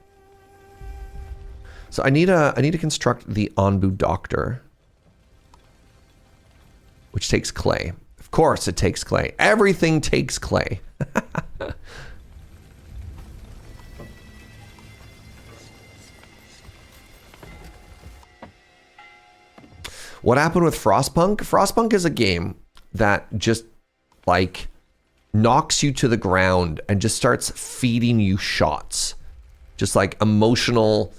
So I need to construct the Onbu doctor, which takes clay. Of course it takes clay. Everything takes clay. What happened with Frostpunk? Frostpunk is a game that just like knocks you to the ground and just starts feeding you shots. Just like emotional,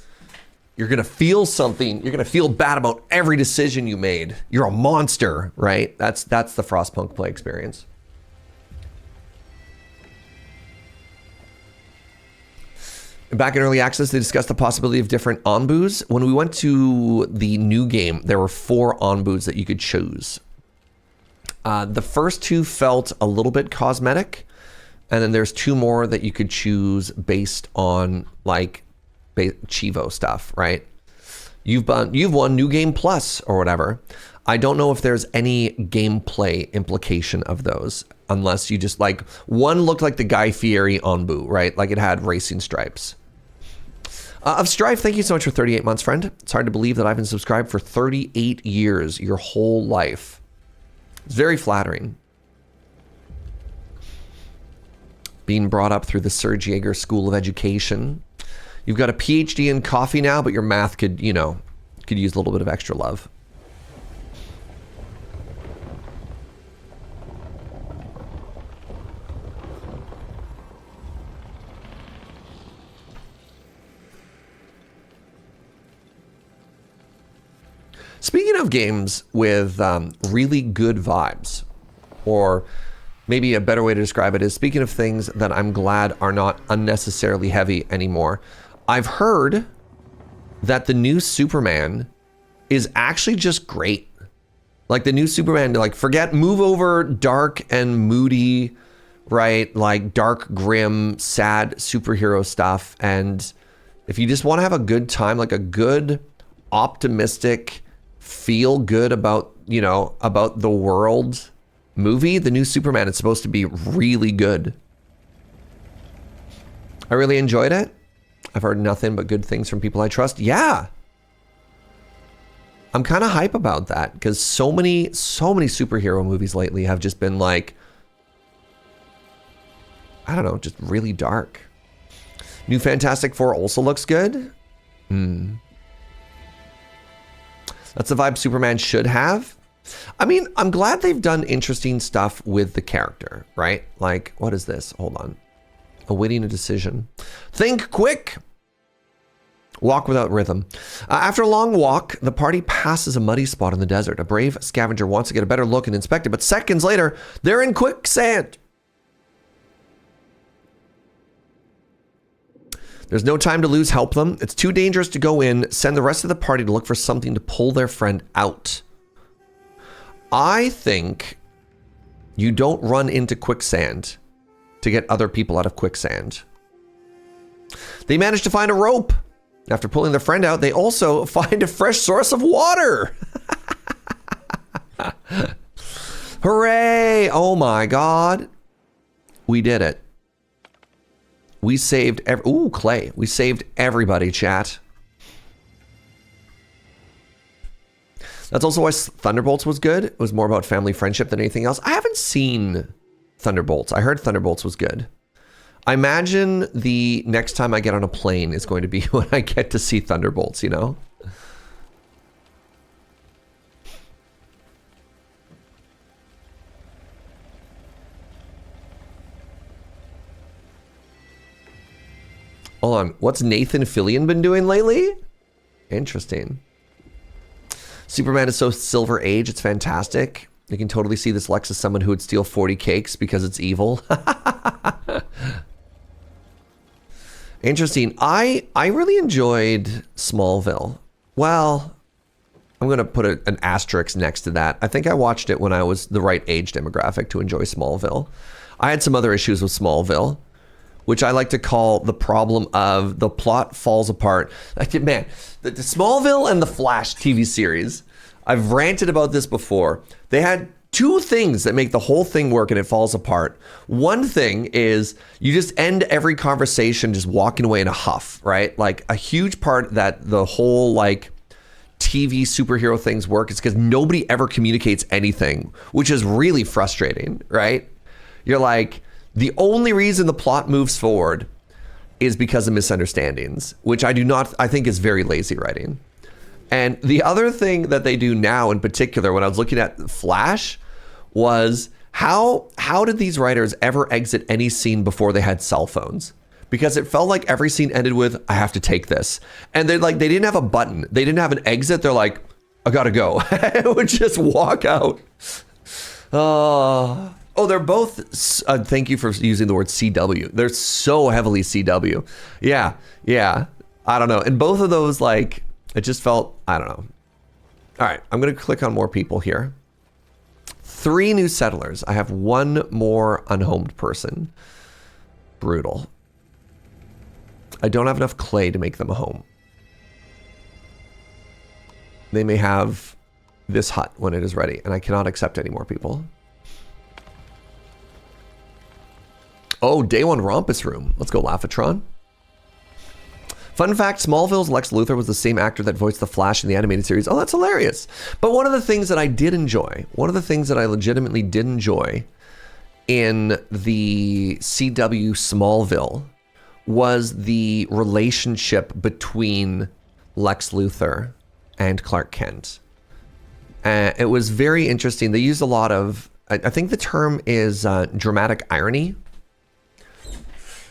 you're gonna feel something, you're gonna feel bad about every decision you made. You're a monster, right? That's the Frostpunk play experience. Back in early access, they discussed the possibility of different Onbus. When we went to the new game, there were 4 Onbus that you could choose. The first 2 felt a little bit cosmetic, and then there's 2 more that you could choose based on like Chivo stuff, right? You've won New Game Plus or whatever. I don't know if there's any gameplay implication of those, unless you just like, one looked like the Guy Fieri Onbu, right? Like it had racing stripes. Of Strife, thank you so much for 38 months, friend. It's hard to believe that I've been subscribed for 38 years, your whole life. It's very flattering. Being brought up through the Serge Jaeger School of Education. You've got a PhD in coffee now, but your math could, you know, could use a little bit of extra love. Speaking of games with really good vibes, or maybe a better way to describe it is, speaking of things that I'm glad are not unnecessarily heavy anymore, I've heard that the new Superman is actually just great. Like the new Superman, like move over dark and moody, right? Like dark, grim, sad superhero stuff. And if you just want to have a good time, like a good, optimistic, feel good about, you know, about the world movie, the new Superman is supposed to be really good. I really enjoyed it. I've heard nothing but good things from people I trust. Yeah. I'm kind of hype about that because so many superhero movies lately have just been like, I don't know, just really dark. New Fantastic Four also looks good. That's the vibe Superman should have. I mean, I'm glad they've done interesting stuff with the character, right? Like, what is this? Hold on. Awaiting a decision. Think quick. Walk without rhythm. After a long walk, the party passes a muddy spot in the desert. A brave scavenger wants to get a better look and inspect it, but seconds later, they're in quicksand. There's no time to lose. Help them. It's too dangerous to go in. Send the rest of the party to look for something to pull their friend out. I think you don't run into quicksand to get other people out of quicksand. They managed to find a rope. After pulling their friend out, they also find a fresh source of water. Hooray! Oh my God. We did it. We saved clay. We saved everybody, chat. That's also why Thunderbolts was good. It was more about family friendship than anything else. I haven't seen Thunderbolts. I heard Thunderbolts was good. I imagine the next time I get on a plane is going to be when I get to see Thunderbolts, you know? Hold on, what's Nathan Fillion been doing lately? Interesting. Superman is so Silver Age, it's fantastic. You can totally see this Lex as someone who would steal 40 cakes because it's evil. Interesting. I really enjoyed Smallville. Well, I'm going to put an asterisk next to that. I think I watched it when I was the right age demographic to enjoy Smallville. I had some other issues with Smallville, which I like to call the problem of the plot falls apart. Man, the Smallville and the Flash TV series, I've ranted about this before. They had two things that make the whole thing work and it falls apart. One thing is you just end every conversation just walking away in a huff, right? Like a huge part that the whole like TV superhero things work is because nobody ever communicates anything, which is really frustrating, right? You're like, the only reason the plot moves forward is because of misunderstandings, which I think is very lazy writing. And the other thing that they do now in particular, when I was looking at Flash, was how did these writers ever exit any scene before they had cell phones? Because it felt like every scene ended with, I have to take this. And they didn't have a button. They didn't have an exit. They're like, I gotta go. It would just walk out. Oh, they're both, thank you for using the word CW. They're so heavily CW. Yeah. I don't know. And both of those, like, it just felt, I don't know. All right, I'm gonna click on more people here. 3 new settlers. I have 1 more unhomed person. Brutal. I don't have enough clay to make them a home. They may have this hut when it is ready, and I cannot accept any more people. Oh, day 1 Rompus room. Let's go, Laughatron. Fun fact, Smallville's Lex Luthor was the same actor that voiced the Flash in the animated series. Oh, that's hilarious. But one of the things that I did enjoy, one of the things that I legitimately did enjoy in the CW Smallville was the relationship between Lex Luthor and Clark Kent. It was very interesting. They used a lot of, I think the term is dramatic irony,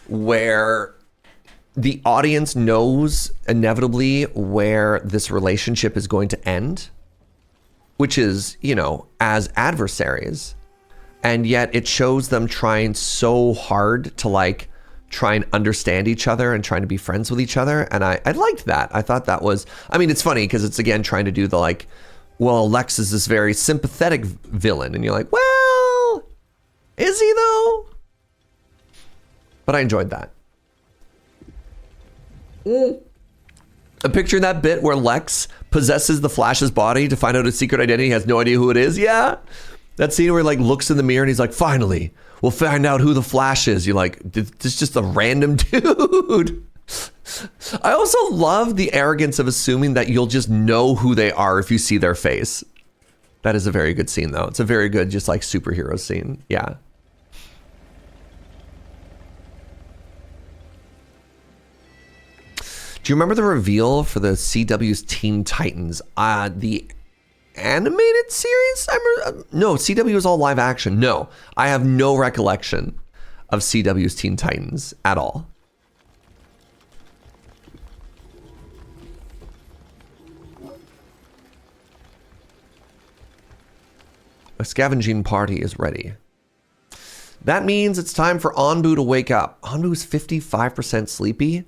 where the audience knows inevitably where this relationship is going to end, which is, you know, as adversaries. And yet it shows them trying so hard to like try and understand each other and trying to be friends with each other. And I liked that. I thought that was, I mean, it's funny because it's again trying to do the like, well, Lex is this very sympathetic villain. And you're like, well, is he though? But I enjoyed that. A picture in that bit where Lex possesses the Flash's body to find out his secret identity, has no idea who it is. Yeah. That scene where he like looks in the mirror and he's like, finally, we'll find out who the Flash is. You're like, this is just a random dude. I also love the arrogance of assuming that you'll just know who they are if you see their face. That is a very good scene though. It's a very good, just like superhero scene. Yeah. Do you remember the reveal for the CW's Teen Titans? The animated series? No, CW was all live action. No, I have no recollection of CW's Teen Titans at all. A scavenging party is ready. That means it's time for Onbu to wake up. Onbu's 55% sleepy.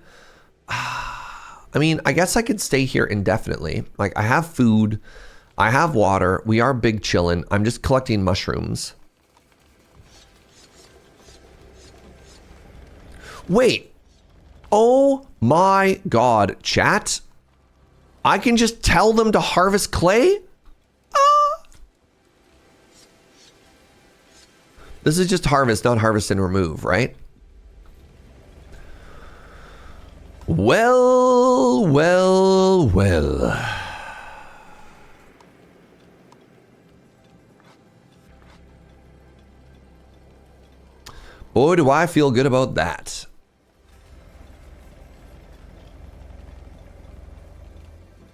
I mean, I guess I could stay here indefinitely. Like, I have food, I have water, we are big chillin'. I'm just collecting mushrooms. Wait. Oh my God, chat. I can just tell them to harvest clay? This is just harvest, not harvest and remove, right? Well. Boy, do I feel good about that.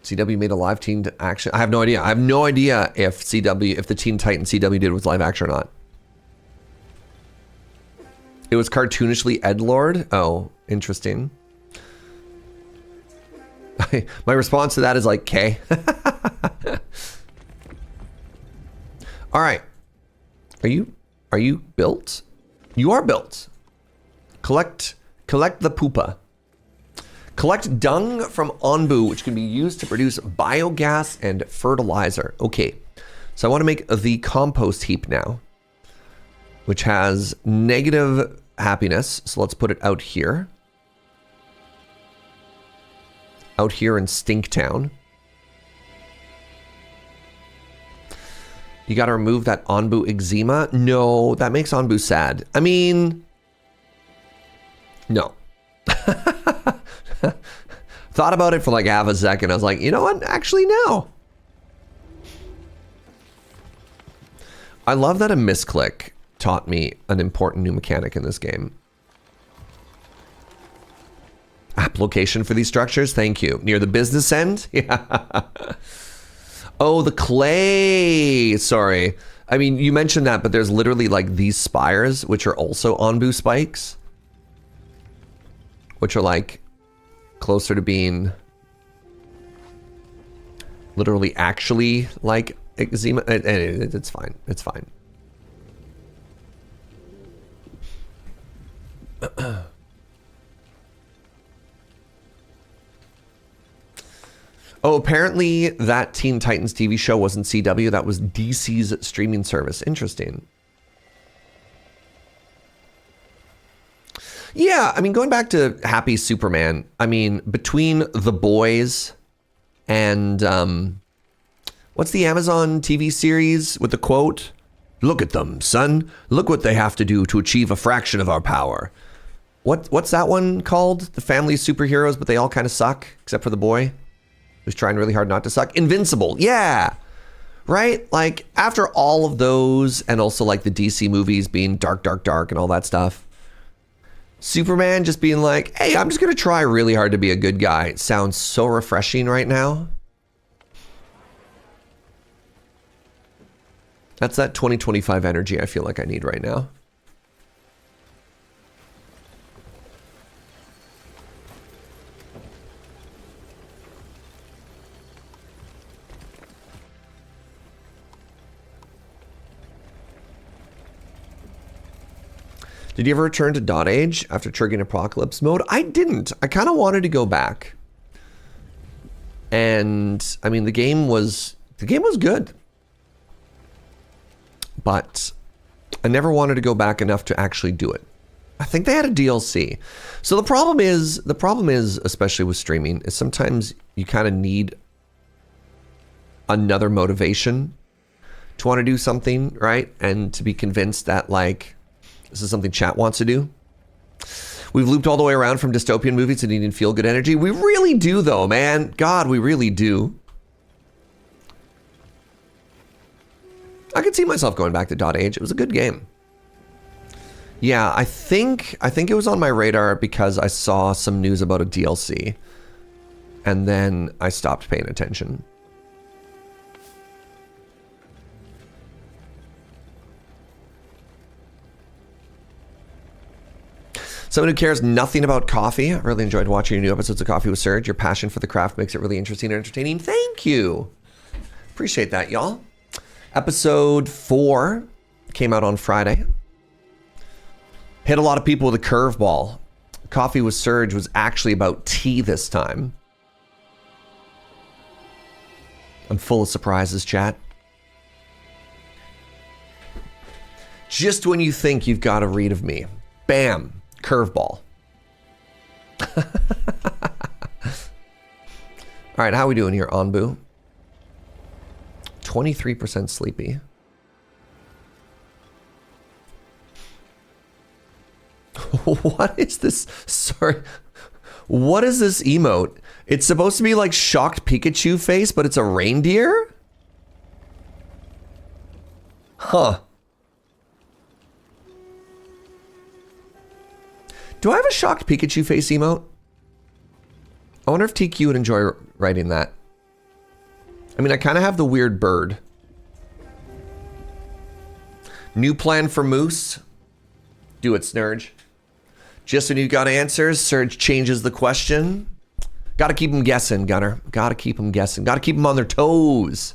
CW made a live teen action. I have no idea. I have no idea if the Teen Titan CW did was live action or not. It was cartoonishly edgelord. Oh, interesting. My response to that is like, K. All right. Are you built? You are built. Collect the poopa. Collect dung from Onbu, which can be used to produce biogas and fertilizer. Okay. So I want to make the compost heap now. which has negative happiness. So let's put it out here. Out here in Stinktown. You got to remove that Onbu eczema. No, that makes Onbu sad. I mean, no. Thought about it for like half a second. I was like, you know what? Actually, no. I love that a misclick taught me an important new mechanic in this game. Application for these structures? Thank you. Near the business end? Yeah. Oh, the clay. Sorry. I mean, you mentioned that, but there's literally like these spires, which are also Onbu spikes. Which are like closer to being literally actually like eczema. It's fine. It's fine. Oh, apparently that Teen Titans TV show wasn't CW. That was DC's streaming service. Interesting. Yeah, I mean, going back to Happy Superman, I mean, between The Boys and what's the Amazon TV series with the quote? Look at them, son. Look what they have to do to achieve a fraction of our power. What's that one called? The family of superheroes, but they all kind of suck, except for the boy who's trying really hard not to suck. Invincible, yeah. Right? Like, after all of those, and also like the DC movies being dark, dark, dark, and all that stuff, Superman just being like, hey, I'm just going to try really hard to be a good guy. It sounds so refreshing right now. That's that 2025 energy I feel like I need right now. Did you ever return to Dot Age after triggering Apocalypse mode? I didn't. I kind of wanted to go back. And I mean, the game was good. But I never wanted to go back enough to actually do it. I think they had a DLC. So the problem is, especially with streaming, is sometimes you kind of need another motivation to want to do something, right? And to be convinced that like, this is something chat wants to do. We've looped all the way around from dystopian movies to needing feel-good energy. We really do, though, man. God, we really do. I could see myself going back to Dot Age. It was a good game. Yeah, I think it was on my radar because I saw some news about a DLC. And then I stopped paying attention. Someone who cares nothing about coffee. I really enjoyed watching your new episodes of Coffee with Serge. Your passion for the craft makes it really interesting and entertaining. Thank you. Appreciate that, y'all. Episode 4 came out on Friday. Hit a lot of people with a curveball. Coffee with Serge was actually about tea this time. I'm full of surprises, chat. Just when you think you've got a read of me, bam. Curveball. All right, how are we doing here, Onbu? 23% sleepy. What is this? Sorry. What is this emote? It's supposed to be like shocked Pikachu face, but it's a reindeer? Huh. Do I have a shocked Pikachu face emote? I wonder if TQ would enjoy writing that. I mean, I kind of have the weird bird. New plan for Moose. Do it, Snurge. Just when you got answers, Surge changes the question. Gotta keep them guessing, Gunner. Gotta keep them guessing. Gotta keep them on their toes.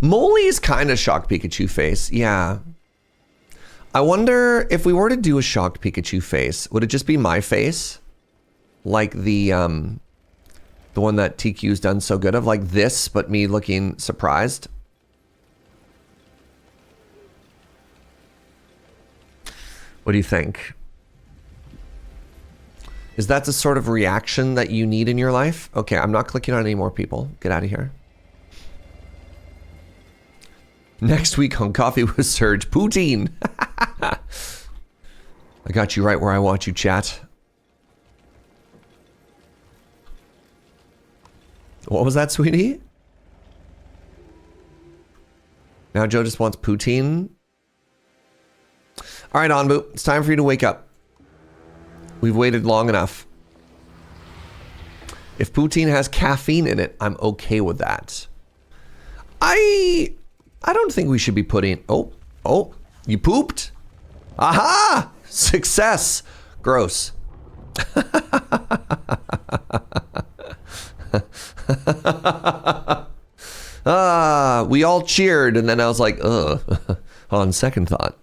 Molly is kind of shocked Pikachu face. Yeah. I wonder if we were to do a shocked Pikachu face, would it just be my face? Like the The one that TQ's done so good of, like this, but me looking surprised. What do you think? Is that the sort of reaction that you need in your life? Okay, I'm not clicking on any more people. Get out of here. Next week on Coffee with Serge, poutine. I got you right where I want you, chat. What was that, sweetie? Now Joe just wants poutine. All right, Onbu, it's time for you to wake up. We've waited long enough. If poutine has caffeine in it, I'm okay with that. I don't think we should be putting... Oh, you pooped? Aha! Success! Gross. We all cheered, and then I was like, ugh, on second thought.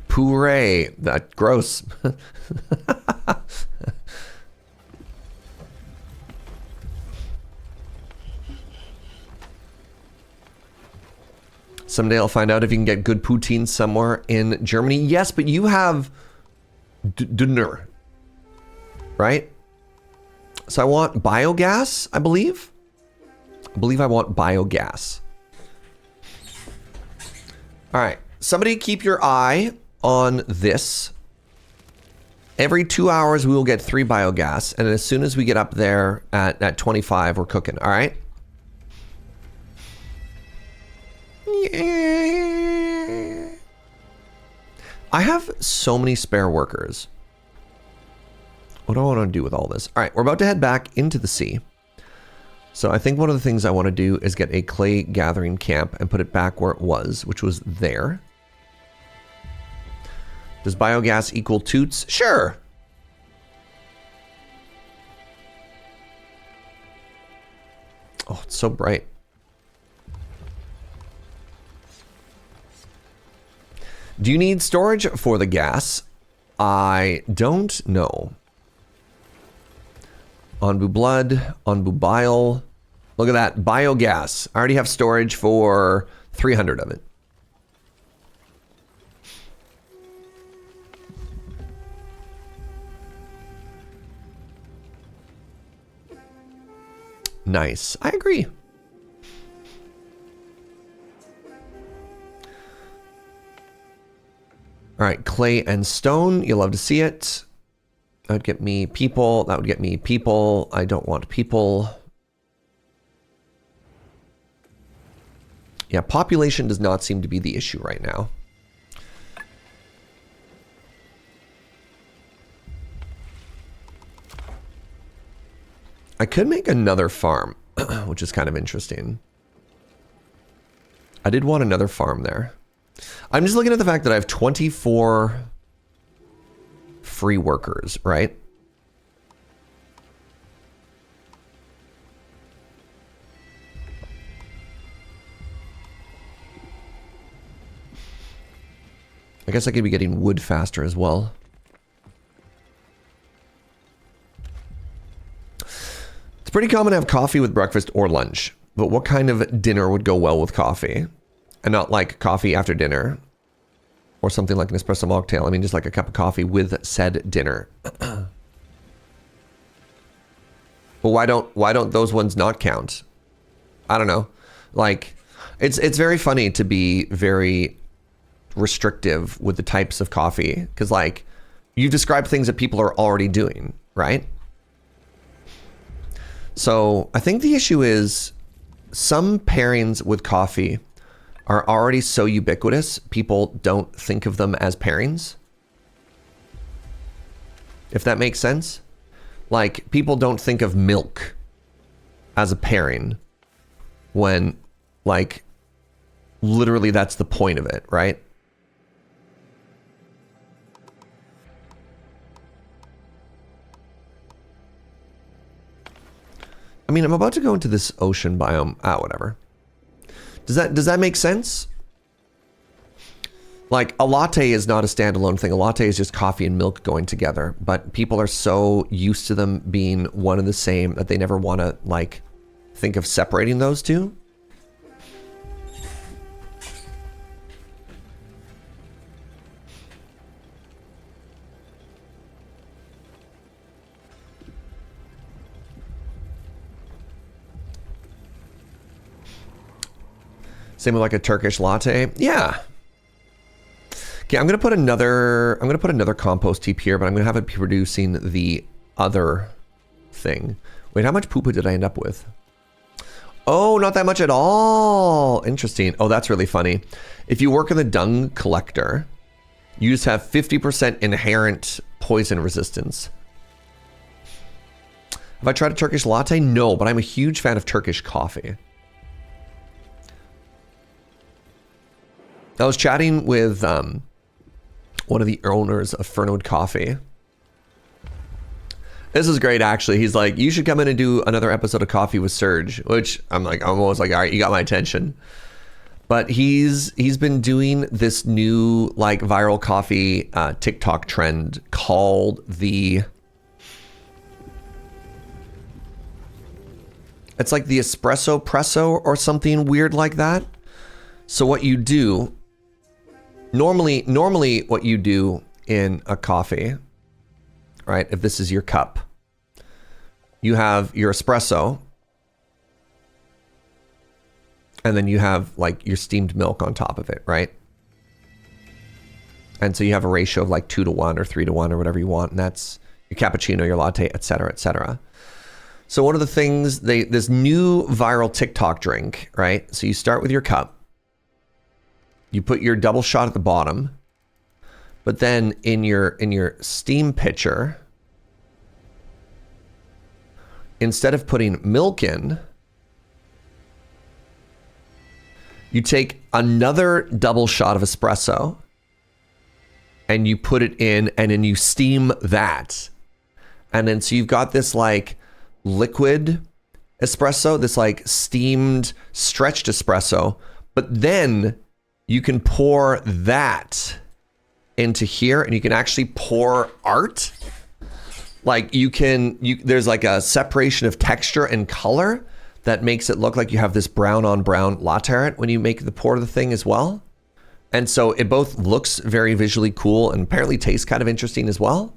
Puree. That gross. Someday I'll find out if you can get good poutine somewhere in Germany. Yes, but you have dinner, right? So I want biogas, I believe. I believe I want biogas. All right, somebody keep your eye on this. Every 2 hours, we will get 3 biogas. And as soon as we get up there at 25, we're cooking, all right? Yeah. I have so many spare workers. What do I want to do with all this? All right, we're about to head back into the sea. So I think one of the things I want to do is get a clay gathering camp and put it back where it was, which was there. Does biogas equal toots? Sure. Oh, it's so bright. Do you need storage for the gas? I don't know. Onbu blood, Onbu bile. Look at that, biogas. I already have storage for 300 of it. Nice, I agree. All right, clay and stone. You'll love to see it. That would get me people. That would get me people. I don't want people. Yeah, population does not seem to be the issue right now. I could make another farm, which is kind of interesting. I did want another farm there. I'm just looking at the fact that I have 24 free workers, right? I guess I could be getting wood faster as well. It's pretty common to have coffee with breakfast or lunch, but what kind of dinner would go well with coffee? And not like coffee after dinner or something like an espresso mocktail. I mean, just like a cup of coffee with said dinner. But why don't those ones not count? I don't know. Like, it's very funny to be very restrictive with the types of coffee, because like you've described things that people are already doing, right? So I think the issue is some pairings with coffee are already so ubiquitous, people don't think of them as pairings. If that makes sense. Like, people don't think of milk as a pairing when, like, literally that's the point of it, right? I mean, I'm about to go into this ocean biome. Ah, whatever. Does that make sense? Like, a latte is not a standalone thing. A latte is just coffee and milk going together. But people are so used to them being one and the same that they never want to, like, think of separating those two. Same with like a Turkish latte. Yeah. Okay, I'm gonna put another compost heap here, but I'm gonna have it be producing the other thing. Wait, how much poo-poo did I end up with? Oh, not that much at all. Interesting. Oh, that's really funny. If you work in the dung collector, you just have 50% inherent poison resistance. Have I tried a Turkish latte? No, but I'm a huge fan of Turkish coffee. I was chatting with one of the owners of Fernwood Coffee. This is great, actually. He's like, you should come in and do another episode of Coffee with Serge, which I'm almost like, all right, you got my attention. But he's been doing this new like viral coffee TikTok trend called it's like the espresso presso or something weird like that. So what you do, normally what you do in a coffee, right? If this is your cup, you have your espresso, and then you have like your steamed milk on top of it, right? And so you have a ratio of like 2-to-1 or 3-to-1 or whatever you want, and that's your cappuccino, your latte, etc., etc. So one of the things, this new viral TikTok drink, right? So you start with your cup, you put your double shot at the bottom, but then in your steam pitcher, instead of putting milk in, you take another double shot of espresso and you put it in, and then you steam that. And then so you've got this like liquid espresso, this like steamed stretched espresso, but then you can pour that into here and you can actually pour art. Like there's like a separation of texture and color that makes it look like you have this brown on brown latte art when you make the pour of the thing as well. And so it both looks very visually cool and apparently tastes kind of interesting as well.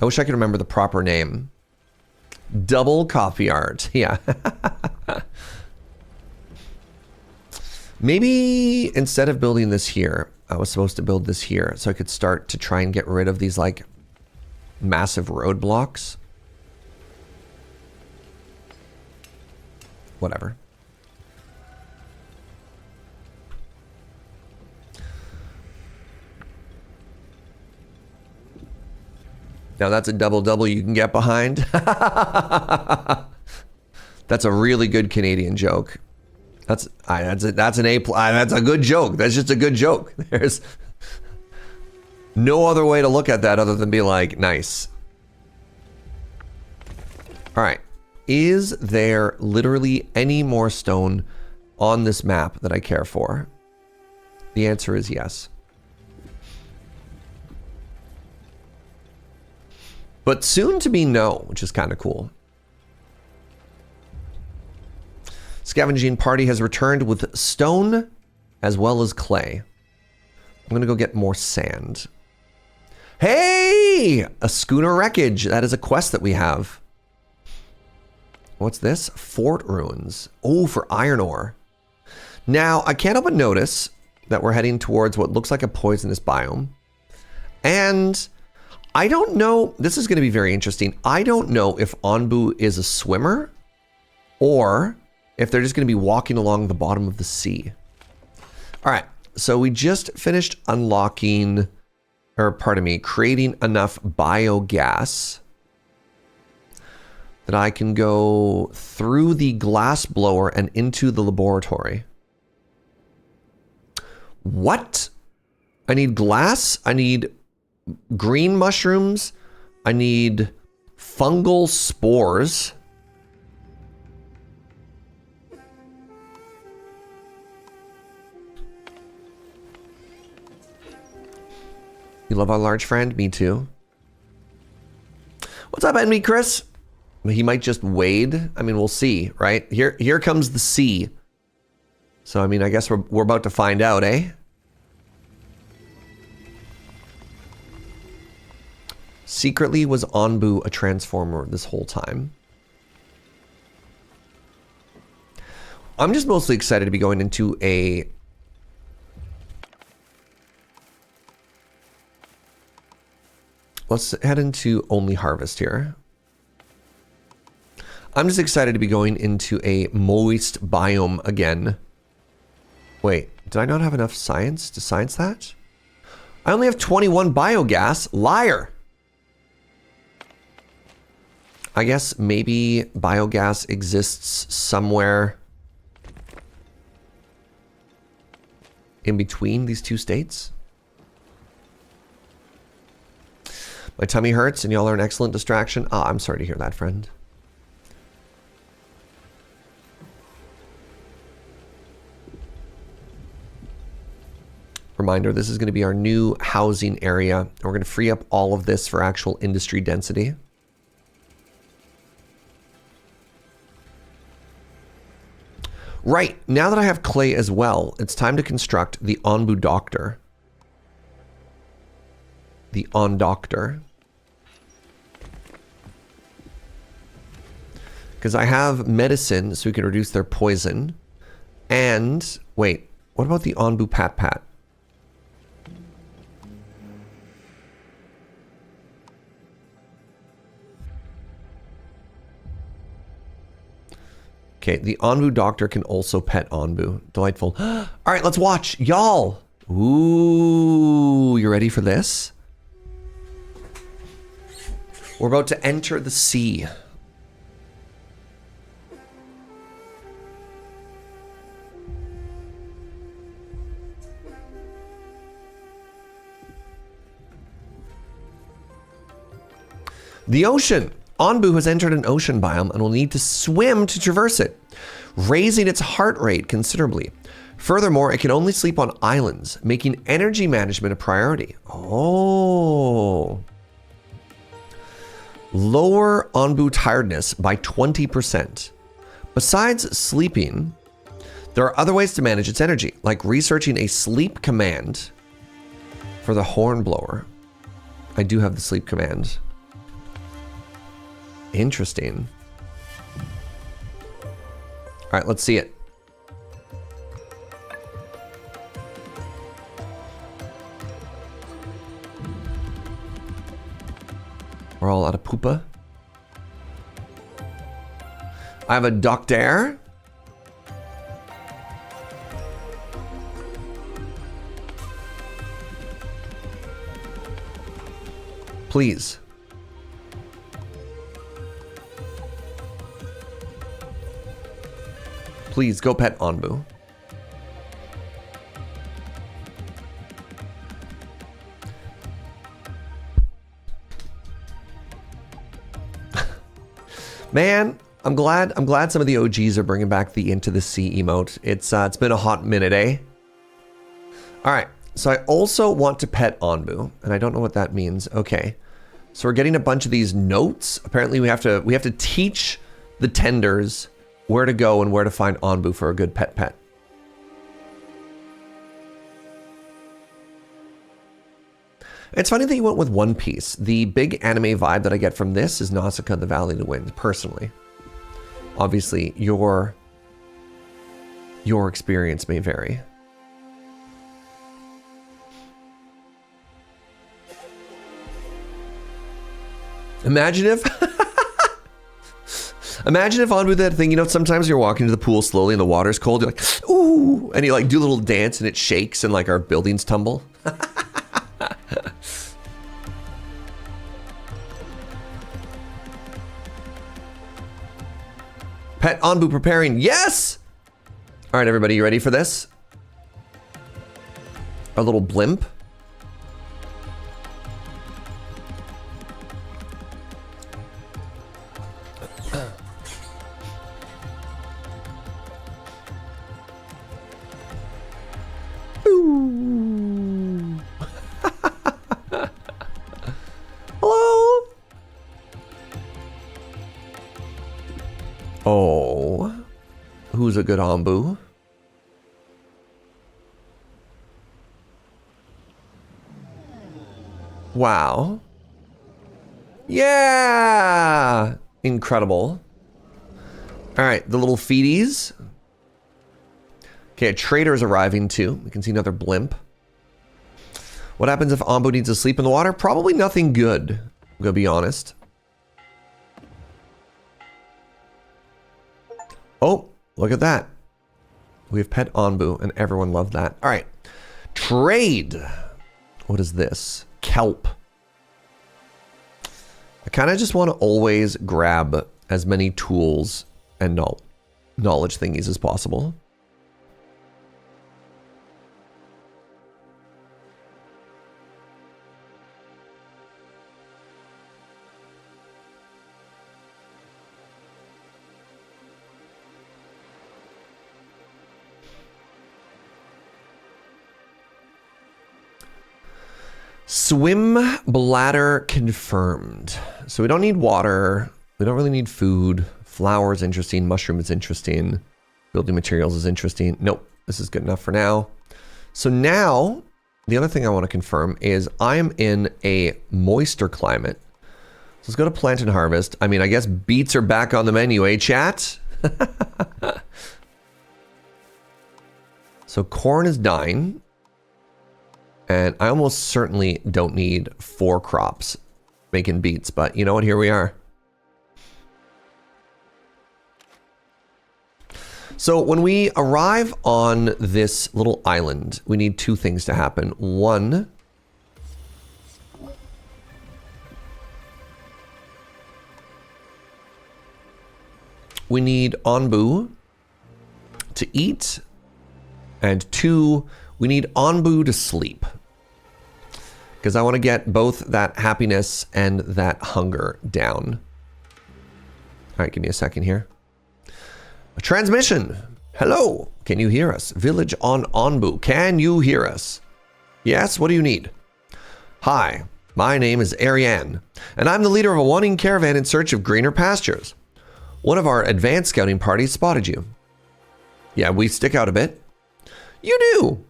I wish I could remember the proper name. Double coffee art. Yeah. Maybe instead of building this here, I was supposed to build this here so I could start to try and get rid of these like massive roadblocks. Whatever. Now that's a double you can get behind. That's a really good Canadian joke. That's a good joke. That's just a good joke. There's no other way to look at that other than be like, nice. All right. Is there literally any more stone on this map that I care for? The answer is yes. But soon to be no, which is kind of cool. Scavenging party has returned with stone as well as clay. I'm going to go get more sand. Hey! A schooner wreckage. That is a quest that we have. What's this? Fort ruins. Oh, for iron ore. Now, I can't help but notice that we're heading towards what looks like a poisonous biome. And I don't know, this is going to be very interesting. I don't know if Onbu is a swimmer or if they're just going to be walking along the bottom of the sea. All right, so we just finished unlocking, or pardon me, creating enough biogas that I can go through the glass blower and into the laboratory. What? I need glass, I need green mushrooms, I need fungal spores. You love our large friend? Me too. What's up, enemy Chris? He might just wade. I mean, we'll see, right? Here comes the sea. So, I mean, I guess we're about to find out, eh? Secretly, was Onbu a transformer this whole time? I'm just mostly excited to be going into a... Let's head into only harvest here. I'm just excited to be going into a moist biome again. Wait, did I not have enough science to science that? I only have 21 biogas. Liar! I guess maybe biogas exists somewhere in between these two states. My tummy hurts and y'all are an excellent distraction. Ah, I'm sorry to hear that, friend. Reminder, this is going to be our new housing area. We're going to free up all of this for actual industry density. Right, now that I have clay as well, it's time to construct the Onbu Doctor. The On-Doctor. Because I have medicine, so we can reduce their poison. And, wait, what about the Onbu Pat? Okay, the Onbu Doctor can also pet Onbu. Delightful. All right, let's watch. Y'all. Ooh, you ready for this? We're about to enter the sea. The ocean. Onbu has entered an ocean biome and will need to swim to traverse it, raising its heart rate considerably. Furthermore, it can only sleep on islands, making energy management a priority. Oh. Lower Onbu tiredness by 20%. Besides sleeping, there are other ways to manage its energy, like researching a sleep command for the hornblower. I do have the sleep command. Interesting. All right, let's see it. We're all out of poopa. I have a doctor. Please. Please go pet Onbu. Man, I'm glad some of the OGs are bringing back the Into the Sea emote. It's been a hot minute, eh? All right, so I also want to pet Onbu, and I don't know what that means. Okay, so we're getting a bunch of these notes. Apparently, we have to teach the tenders where to go and where to find Onbu for a good pet. It's funny that you went with One Piece. The big anime vibe that I get from this is Nausicaa, the Valley of the Wind, personally. Obviously, your experience may vary. Imagine if Onbu did that thing, you know, sometimes you're walking to the pool slowly and the water's cold, you're like, ooh, and you like do a little dance and it shakes and like our buildings tumble. Pet Onbu preparing, yes! All right, everybody, you ready for this? Our little blimp. Onbu's a good Onbu. Wow. Yeah! Incredible. All right, the little feedies. Okay, a trader's arriving too. We can see another blimp. What happens if Onbu needs to sleep in the water? Probably nothing good, I'm gonna be honest. Oh, look at that. We have pet Onbu, and everyone loved that. All right, trade. What is this? Kelp. I kind of just want to always grab as many tools and knowledge thingies as possible. Swim bladder confirmed. So we don't need water. We don't really need food. Flour is interesting. Mushroom is interesting. Building materials is interesting. Nope, this is good enough for now. So now, the other thing I want to confirm is I am in a moister climate. So let's go to plant and harvest. I mean, I guess beets are back on the menu, eh, chat? So corn is dying. And I almost certainly don't need 4 crops making beets, but you know what? Here we are. So when we arrive on this little island, we need 2 things to happen. One, we need Onbu to eat, and 2, we need Onbu to sleep. Because I want to get both that happiness and that hunger down. All right, give me a second here. A transmission. Hello. Can you hear us? Village on Onbu. Can you hear us? Yes, what do you need? Hi, my name is Ariane, and I'm the leader of a wandering caravan in search of greener pastures. One of our advanced scouting parties spotted you. Yeah, we stick out a bit. You do.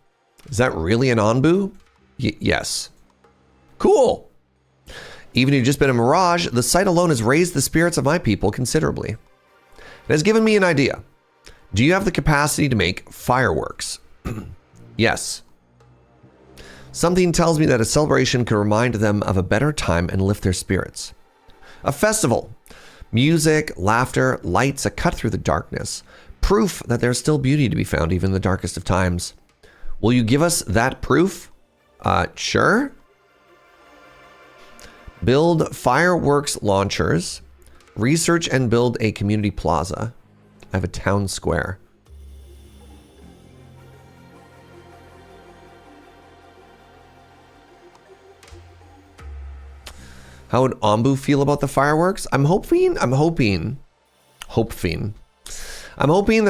Is that really an Onbu? Yes. Cool. Even if you've just been a mirage, the sight alone has raised the spirits of my people considerably. It has given me an idea. Do you have the capacity to make fireworks? Yes. Something tells me that a celebration could remind them of a better time and lift their spirits. A festival. Music, laughter, lights, a cut through the darkness. Proof that there's still beauty to be found even in the darkest of times. Will you give us that proof? Sure. Build fireworks launchers. Research and build a community plaza. I have a town square. How would Onbu feel about the fireworks? I'm hoping that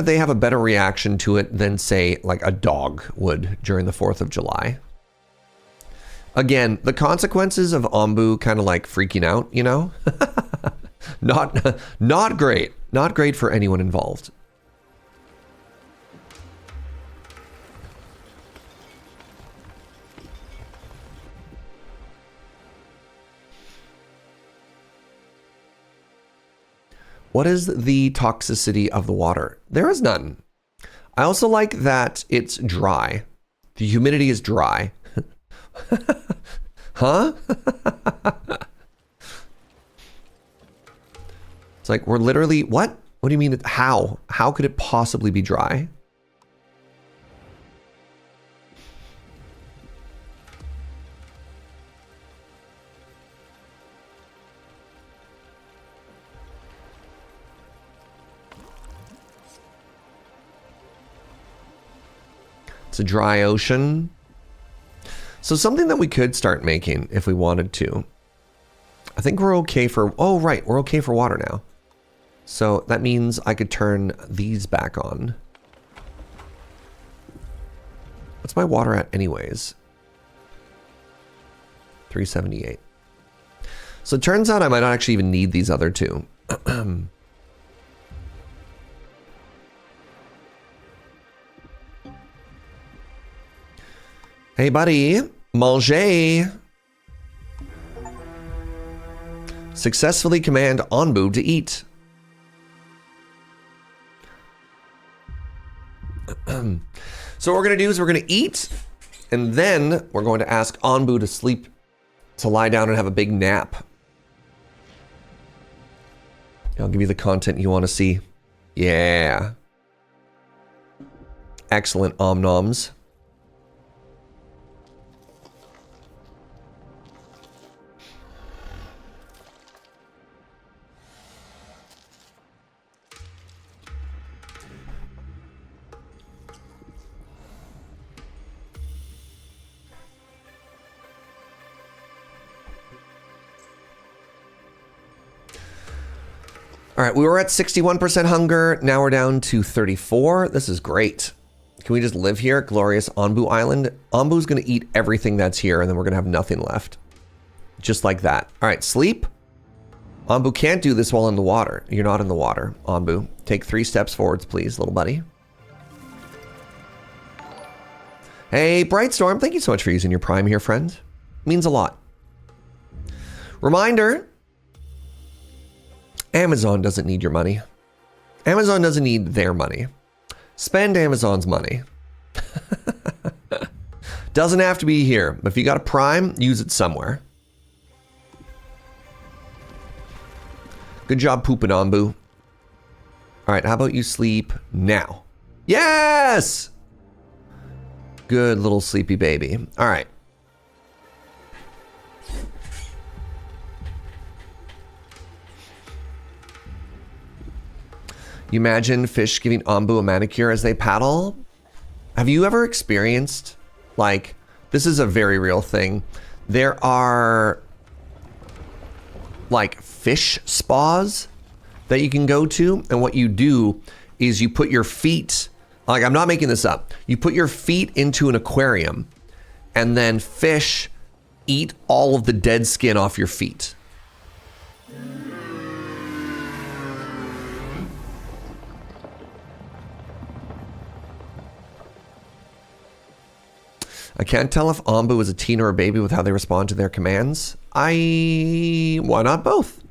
they have a better reaction to it than, say, like a dog would during the 4th of July. Again, the consequences of Onbu kind of like freaking out, you know? Not great. Not great for anyone involved. What is the toxicity of the water? There is none. I also like that it's dry. The humidity is dry. Huh? It's like we're literally, what? What do you mean? How? How could it possibly be dry? It's a dry ocean. So something that we could start making if we wanted to. I think we're okay for, oh right, we're okay for water now. So that means I could turn these back on. What's my water at anyways? 378. So it turns out I might not actually even need these other two. Hey, buddy. Manger. Successfully command Onbu to eat. So what we're going to do is we're going to eat, and then we're going to ask Onbu to sleep, to lie down and have a big nap. I'll give you the content you want to see. Yeah. Excellent, Omnoms. All right, we were at 61% hunger. Now we're down to 34. This is great. Can we just live here? Glorious Onbu Island. Onbu's going to eat everything that's here, and then we're going to have nothing left. Just like that. All right, sleep. Onbu can't do this while in the water. You're not in the water, Onbu. Take 3 steps forwards, please, little buddy. Hey, Brightstorm, thank you so much for using your Prime here, friend. Means a lot. Reminder. Amazon doesn't need your money. Amazon doesn't need their money. Spend Amazon's money. Doesn't have to be here. If you got a Prime, use it somewhere. Good job pooping, Onbu. All right, how about you sleep now? Yes! Good little sleepy baby. All right. You imagine fish giving Onbu a manicure as they paddle? Have you ever experienced, like, this is a very real thing. There are, like, fish spas that you can go to. And what you do is you put your feet, like, I'm not making this up. You put your feet into an aquarium and then fish eat all of the dead skin off your feet. I can't tell if Onbu is a teen or a baby with how they respond to their commands. Why not both?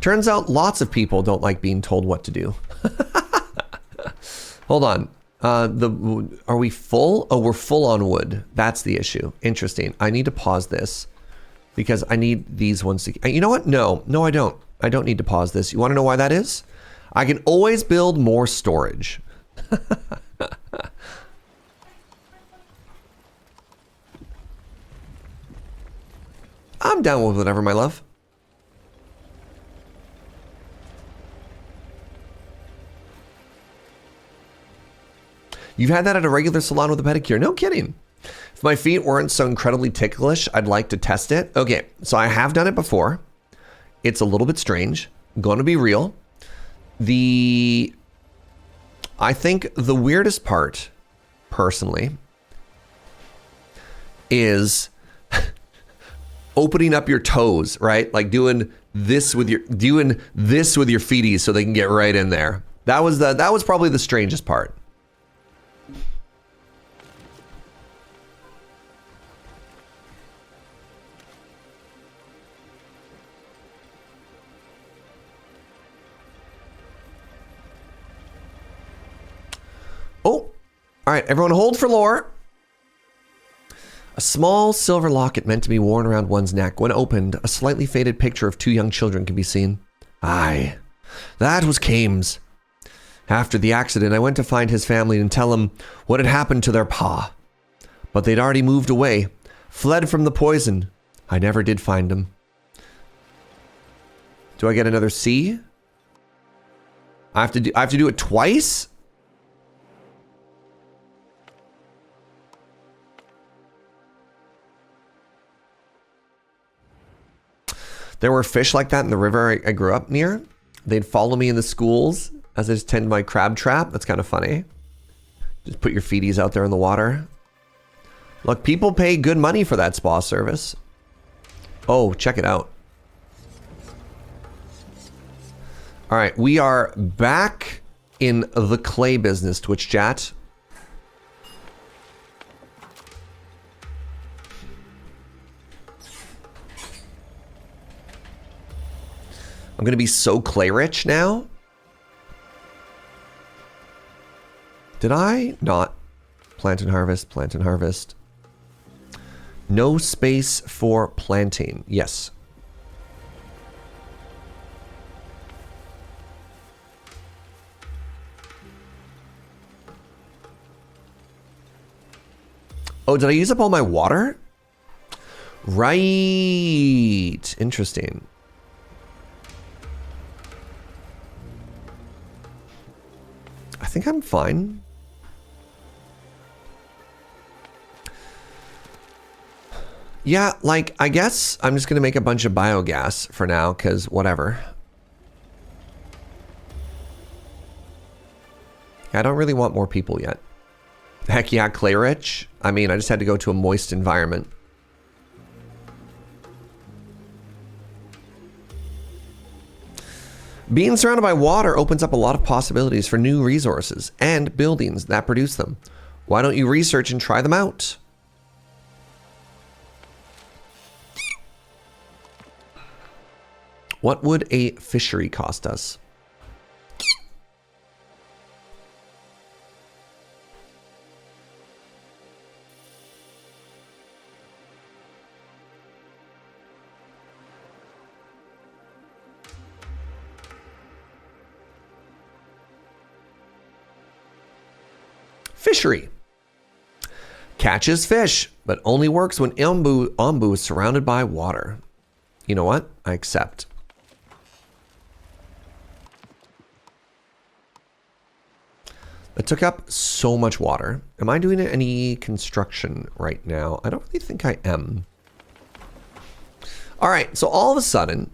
Turns out lots of people don't like being told what to do. Hold on. Are we full? Oh, we're full on wood. That's the issue. Interesting. I need to pause this because I need these ones to... You know what? No, I don't. I don't need to pause this. You want to know why that is? I can always build more storage. I'm down with whatever, my love. You've had that at a regular salon with a pedicure. No kidding. If my feet weren't so incredibly ticklish, I'd like to test it. Okay, so I have done it before. It's a little bit strange. I'm going to be real. I think the weirdest part, personally, is opening up your toes, right? Like doing this with your feeties so they can get right in there. That was probably the strangest part. Oh, all right, everyone hold for lore. A small silver locket meant to be worn around one's neck. When opened, a slightly faded picture of 2 young children can be seen. Aye, that was Kames. After the accident, I went to find his family and tell them what had happened to their pa. But they'd already moved away, fled from the poison. I never did find them. Do I get another C? I have to do it twice? There were fish like that in the river I grew up near. They'd follow me in the schools as I just tend my crab trap. That's kind of funny. Just put your feeties out there in the water. Look, people pay good money for that spa service. Oh, check it out. All right, we are back in the clay business, Twitch chat. I'm gonna be so clay rich now. Did I not plant and harvest, plant and harvest? No space for planting. Yes. Oh, did I use up all my water? Right. Interesting. I think I'm fine. Yeah, like, I guess I'm just going to make a bunch of biogas for now, because whatever. I don't really want more people yet. Heck yeah, clay rich. I mean, I just had to go to a moist environment. Being surrounded by water opens up a lot of possibilities for new resources and buildings that produce them. Why don't you research and try them out? What would a fishery cost us? Fishery. Catches fish, but only works when Onbu is surrounded by water. You know what? I accept. It took up so much water. Am I doing any construction right now? I don't really think I am. All right, so all of a sudden,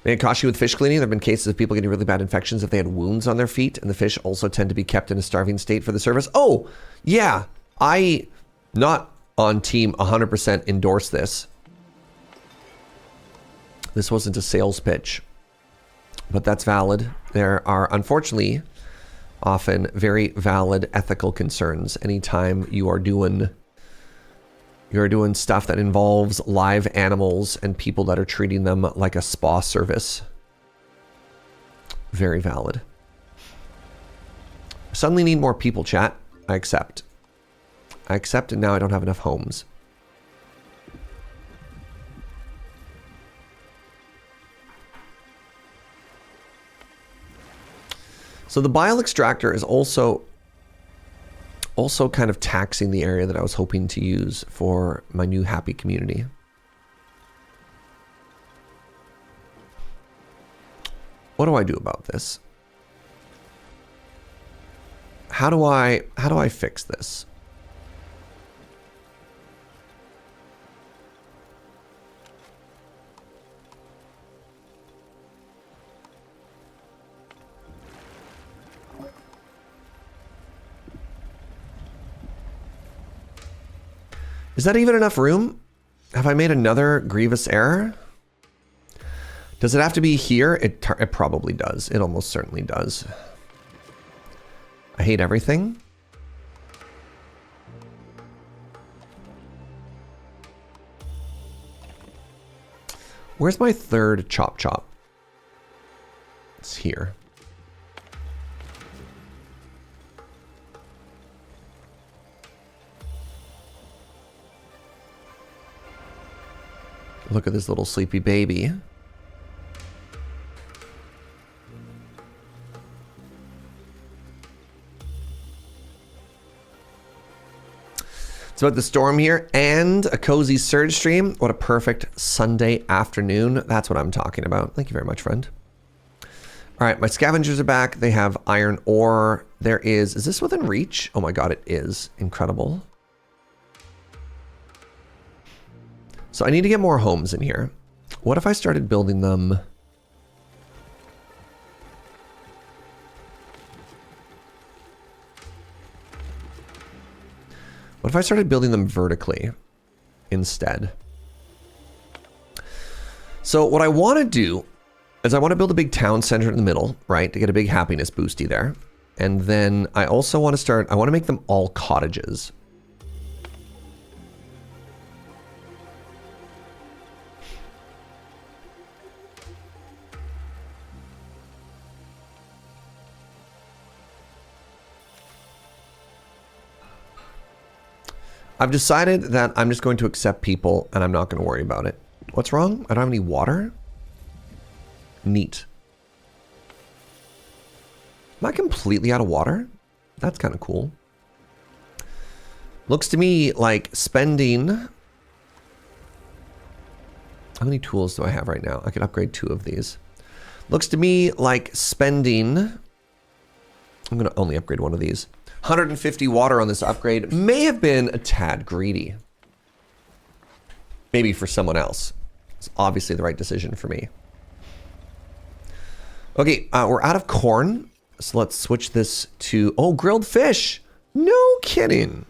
may it cost you with fish cleaning? There have been cases of people getting really bad infections if they had wounds on their feet, and the fish also tend to be kept in a starving state for the service. Oh, yeah, I not on team 100% endorse this. This wasn't a sales pitch. But that's valid. There are, unfortunately, often very valid ethical concerns anytime you are doing stuff that involves live animals and people that are treating them like a spa service. Very valid. Suddenly need more people, chat. I accept. I accept, and now I don't have enough homes. So the bile extractor is also kind of taxing the area that I was hoping to use for my new happy community. What do I do about this? How do I fix this? Is that even enough room? Have I made another grievous error? Does it have to be here? It probably does. It almost certainly does. I hate everything. Where's my third chop chop? It's here. Look at this little sleepy baby. It's about the storm here and a cozy surge stream. What a perfect Sunday afternoon. That's what I'm talking about. Thank you very much, friend. All right, my scavengers are back. They have iron ore. There is this within reach? Oh my God, it is. Incredible. So I need to get more homes in here. What if I started building them? What if I started building them vertically instead? So what I want to do is I want to build a big town center in the middle, right? To get a big happiness boosty there. And then I also want to I want to make them all cottages. I've decided that I'm just going to accept people and I'm not going to worry about it. What's wrong? I don't have any water? Neat. Am I completely out of water? That's kind of cool. Looks to me like spending... How many tools do I have right now? I could upgrade 2 of these. Looks to me like spending... I'm going to only upgrade 1 of these. 150 water on this upgrade may have been a tad greedy. Maybe for someone else. It's obviously the right decision for me. Okay, we're out of corn. So let's switch this to... Oh, grilled fish! No kidding!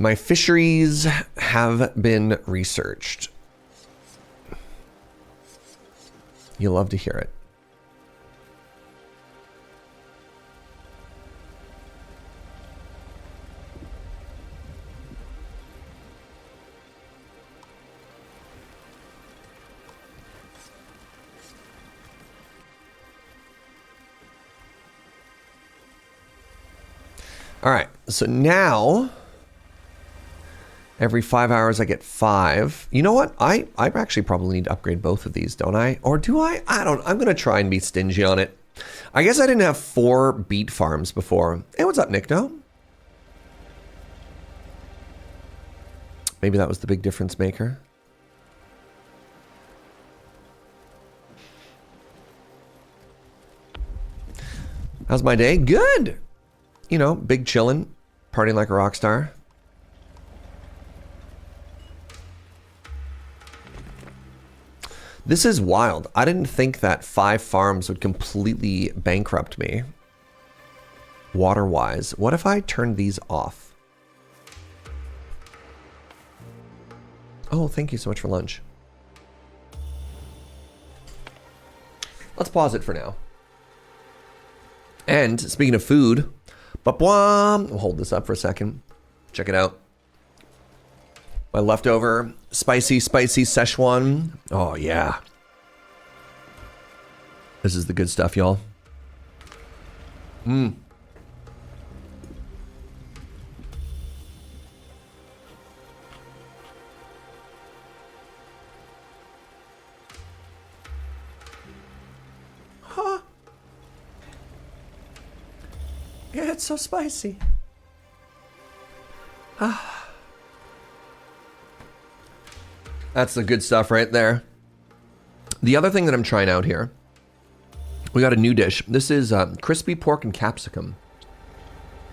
My fisheries have been researched. You'll love to hear it. All right, so now... Every 5 hours I get 5. You know what? I actually probably need to upgrade both of these, don't I? Or do I? I don't. I'm going to try and be stingy on it. I guess I didn't have 4 beet farms before. Hey, what's up, Nickno? Maybe that was the big difference maker. How's my day? Good. You know, big chillin', partying like a rock star. This is wild. I didn't think that 5 farms would completely bankrupt me. Water-wise. What if I turned these off? Oh, thank you so much for lunch. Let's pause it for now. And speaking of food, we'll hold this up for a second. Check it out. My leftover spicy Szechuan. Oh, yeah. This is the good stuff, y'all. Mmm. Huh. Yeah, it's so spicy. Ah. That's the good stuff right there. The other thing that I'm trying out here, we got a new dish. This is crispy pork and capsicum.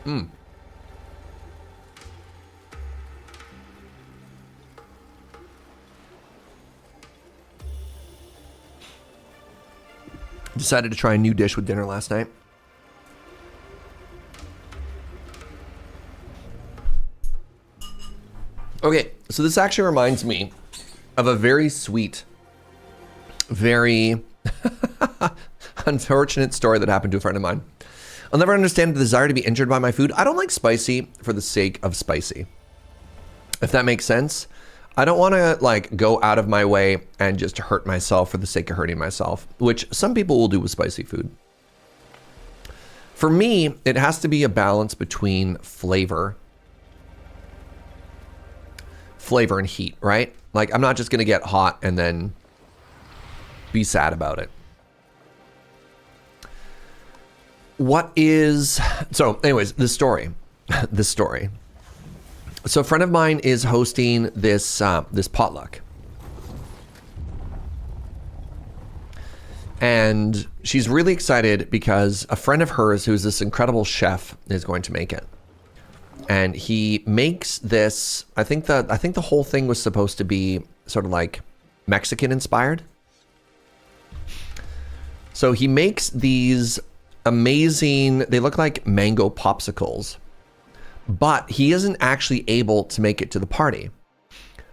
Mmm. Decided to try a new dish with dinner last night. Okay, so this actually reminds me of a very sweet, very unfortunate story that happened to a friend of mine. I'll never understand the desire to be injured by my food. I don't like spicy for the sake of spicy. If that makes sense. I don't want to like go out of my way and just hurt myself for the sake of hurting myself, which some people will do with spicy food. For me, it has to be a balance between flavor and heat, right? Like, I'm not just going to get hot and then be sad about it. So anyways, this story. So a friend of mine is hosting this potluck. And she's really excited because a friend of hers who's this incredible chef is going to make it. And he makes this, I think the whole thing was supposed to be sort of like Mexican inspired. So he makes these amazing, they look like mango popsicles, but he isn't actually able to make it to the party.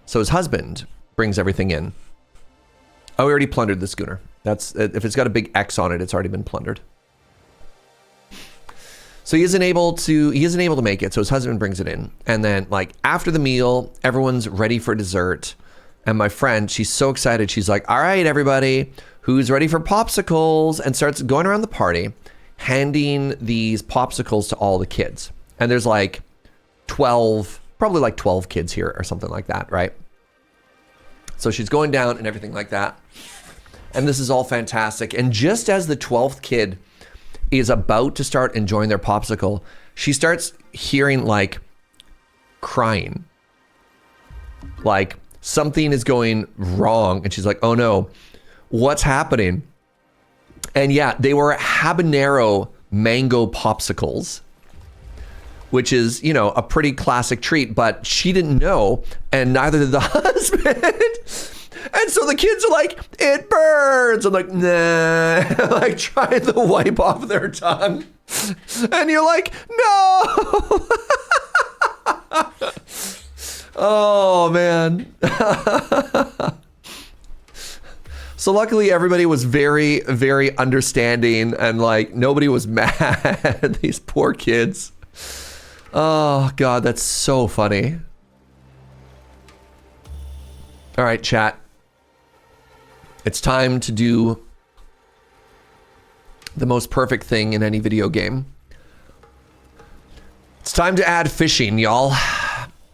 So his husband brings everything in. Oh, we already plundered the schooner. That's if it's got a big X on it, it's already been plundered. So he isn't able to make it. So his husband brings it in. And then like after the meal, everyone's ready for dessert. And my friend, she's so excited. She's like, all right, everybody, who's ready for popsicles? And starts going around the party, handing these popsicles to all the kids. And there's like 12, probably like 12 kids here or something like that, right? So she's going down and everything like that. And this is all fantastic. And just as the 12th kid is about to start enjoying their popsicle, she starts hearing like crying. Like something is going wrong. And she's like, oh no, what's happening? And yeah, they were habanero mango popsicles, which is, you know, a pretty classic treat, but she didn't know, and neither did the husband. And so the kids are like, it burns. I'm like, nah, like trying to wipe off their tongue. And you're like, no. Oh, man. So luckily everybody was very, very understanding and like nobody was mad. These poor kids. Oh, God, that's so funny. All right, chat. It's time to do the most perfect thing in any video game. It's time to add fishing, y'all.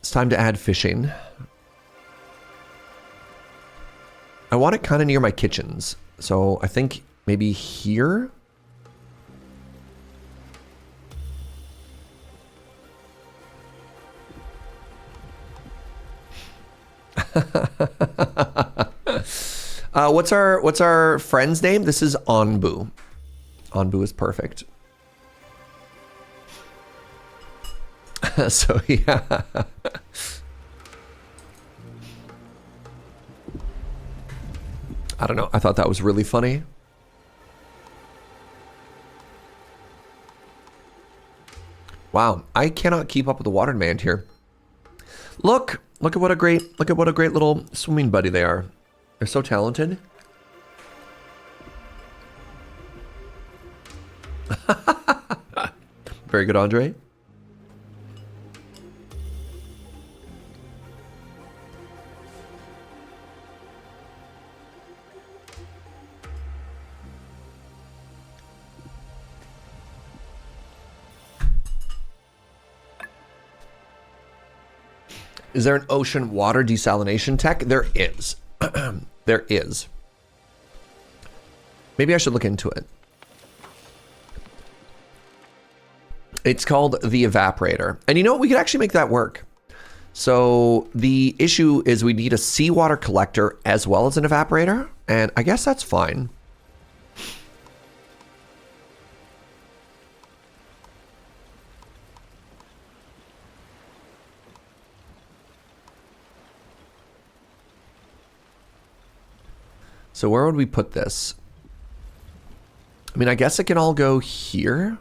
It's time to add fishing. I want it kind of near my kitchens. So I think maybe here. What's our friend's name? This is Onbu. Onbu is perfect. So yeah. I don't know. I thought that was really funny. Wow, I cannot keep up with the water demand here. Look at what a great little swimming buddy they are. They're so talented. Very good, Andre. Is there an ocean water desalination tech? There is. There is. Maybe I should look into it. It's called the evaporator. And you know what? We could actually make that work. So the issue is we need a seawater collector as well as an evaporator. And I guess that's fine. So where would we put this? I mean, I guess it can all go here.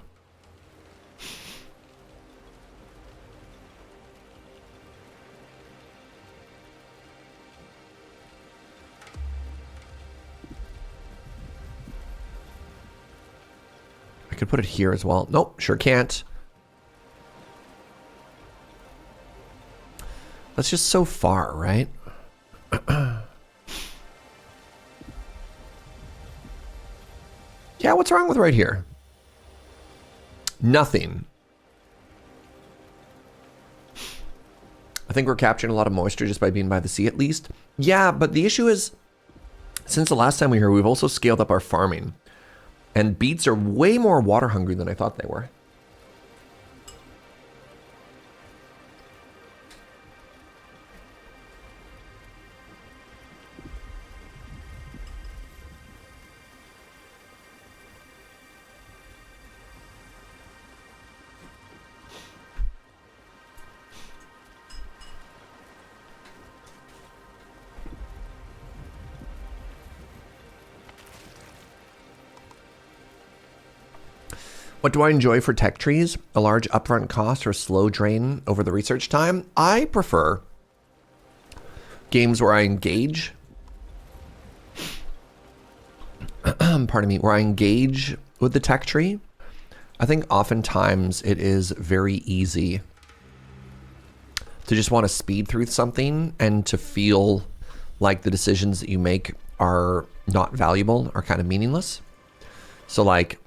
I could put it here as well. Nope, sure can't. That's just so far, right? Yeah, what's wrong with right here? Nothing. I think we're capturing a lot of moisture just by being by the sea at least. Yeah, but the issue is, since the last time we were here, we've also scaled up our farming. And beets are way more water hungry than I thought they were. What do I enjoy for tech trees? A large upfront cost or slow drain over the research time? I prefer games where I engage pardon me, where I engage with the tech tree, I think oftentimes it is very easy to just want to speed through something and to feel like the decisions that you make are not valuable, are kind of meaningless. So like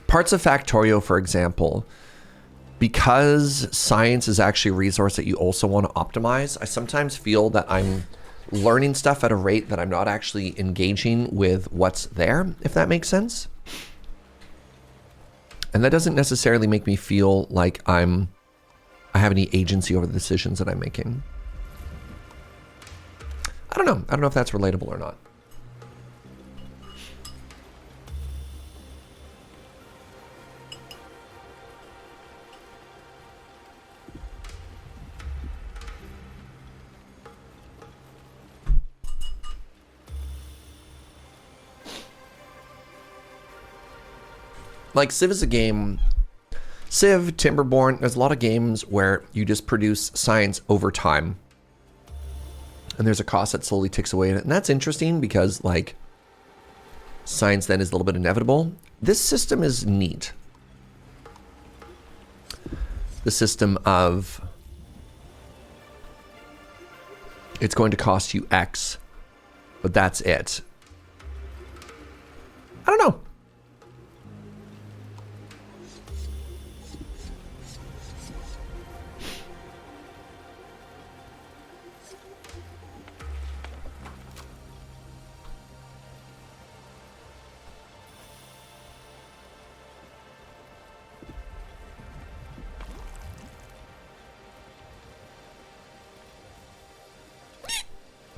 parts of Factorio, for example, because science is actually a resource that you also want to optimize, I sometimes feel that I'm learning stuff at a rate that I'm not actually engaging with what's there, if that makes sense. And that doesn't necessarily make me feel like I have any agency over the decisions that I'm making. I don't know. I don't know if that's relatable or not. Like Civ is a game, Civ, Timberborn, there's a lot of games where you just produce science over time. And there's a cost that slowly ticks away at it. And that's interesting because like science then is a little bit inevitable. This system is neat. The system of it's going to cost you X, but that's it. I don't know.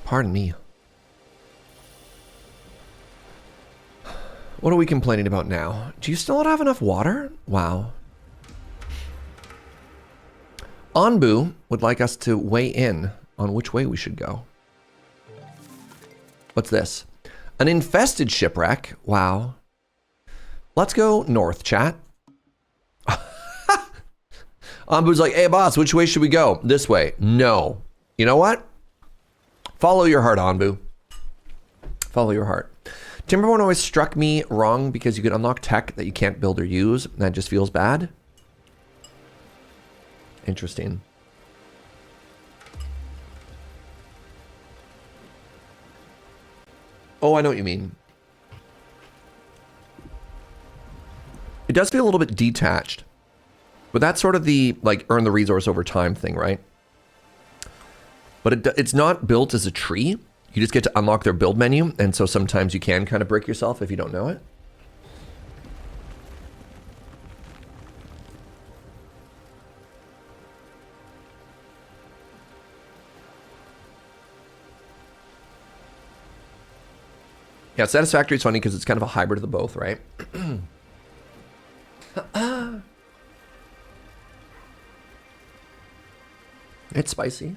Pardon me. What are we complaining about now? Do you still not have enough water? Wow. Onbu would like us to weigh in on which way we should go. What's this? An infested shipwreck. Wow. Let's go north, chat. Onbu's like, hey boss, which way should we go? This way. No. You know what? Follow your heart, Onbu. Follow your heart. Timberborn always struck me wrong because you can unlock tech that you can't build or use, and that just feels bad. Interesting. Oh, I know what you mean. It does feel a little bit detached, but that's sort of the like earn the resource over time thing, right? But it's not built as a tree. You just get to unlock their build menu. And so sometimes you can kind of break yourself if you don't know it. Yeah, Satisfactory is funny because it's kind of a hybrid of the both, right? It's spicy.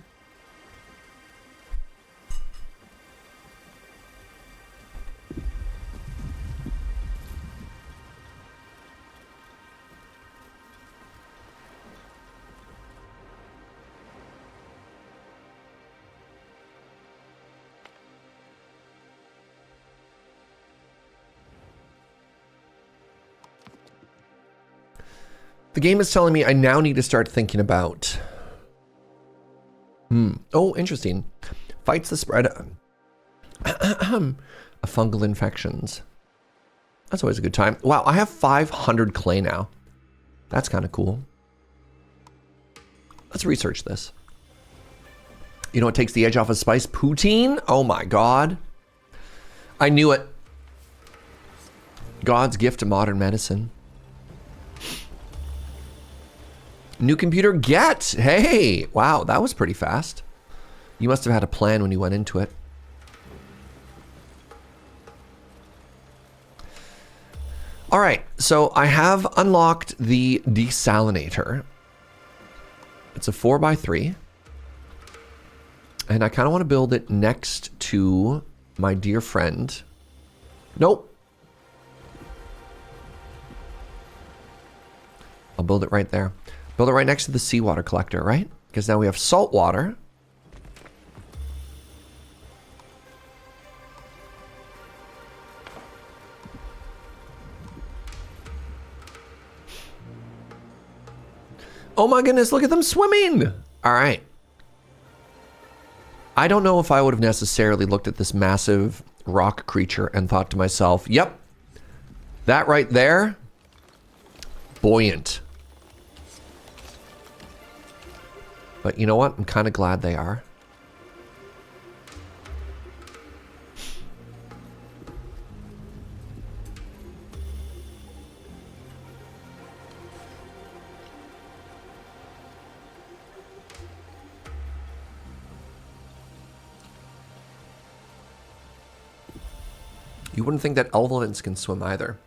The game is telling me I now need to start thinking about... Oh, interesting. Fights the spread of fungal infections. That's always a good time. Wow, I have 500 clay now. That's kind of cool. Let's research this. You know what takes the edge off of spice? Poutine? Oh my god. I knew it. God's gift to modern medicine. New computer get. Hey, wow, that was pretty fast. You must have had a plan when you went into it. All right, so I have unlocked the desalinator. It's a 4x3. And I kind of want to build it next to my dear friend. Nope. I'll build it right there. Build it right next to the seawater collector, right? Because now we have salt water. Oh my goodness, look at them swimming. All right. I don't know if I would have necessarily looked at this massive rock creature and thought to myself, yep, that right there, buoyant. But you know what? I'm kind of glad they are. You wouldn't think that elephants can swim either.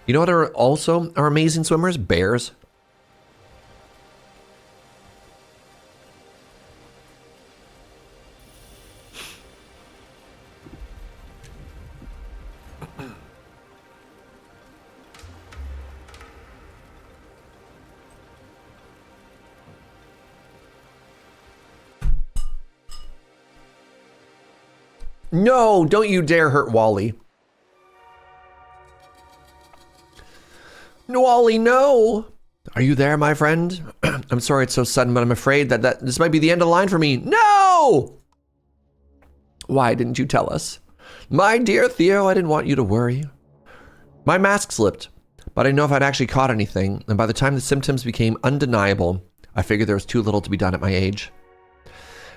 You know what are also are amazing swimmers? Bears. No, don't you dare hurt Wally. No, Wally, no. Are you there, my friend? I'm sorry it's so sudden, but I'm afraid that this might be the end of the line for me. No! Why didn't you tell us? My dear Theo, I didn't want you to worry. My mask slipped, but I didn't know if I'd actually caught anything, and by the time the symptoms became undeniable, I figured there was too little to be done at my age.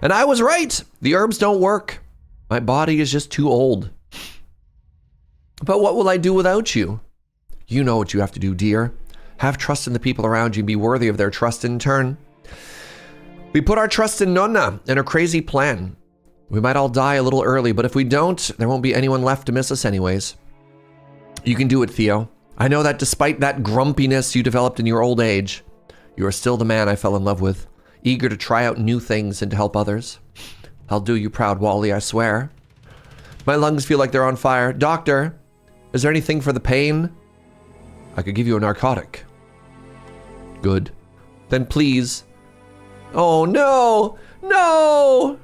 And I was right! The herbs don't work. My body is just too old. But what will I do without you? You know what you have to do, dear. Have trust in the people around you and be worthy of their trust in turn. We put our trust in Nonna and her crazy plan. We might all die a little early, but if we don't, there won't be anyone left to miss us anyways. You can do it, Theo. I know that despite that grumpiness you developed in your old age, you are still the man I fell in love with, eager to try out new things and to help others. I'll do you proud, Wally, I swear. My lungs feel like they're on fire. Doctor, is there anything for the pain? I could give you a narcotic. Good. Then please. Oh no! No!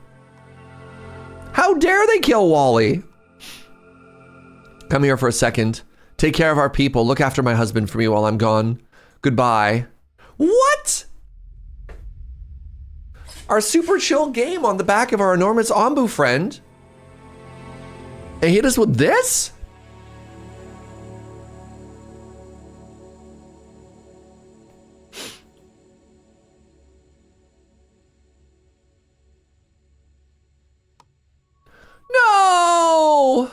How dare they kill Wally? Come here for a second. Take care of our people. Look after my husband for me while I'm gone. Goodbye. What? Our super chill game on the back of our enormous Onbu friend. They hit us with this? No!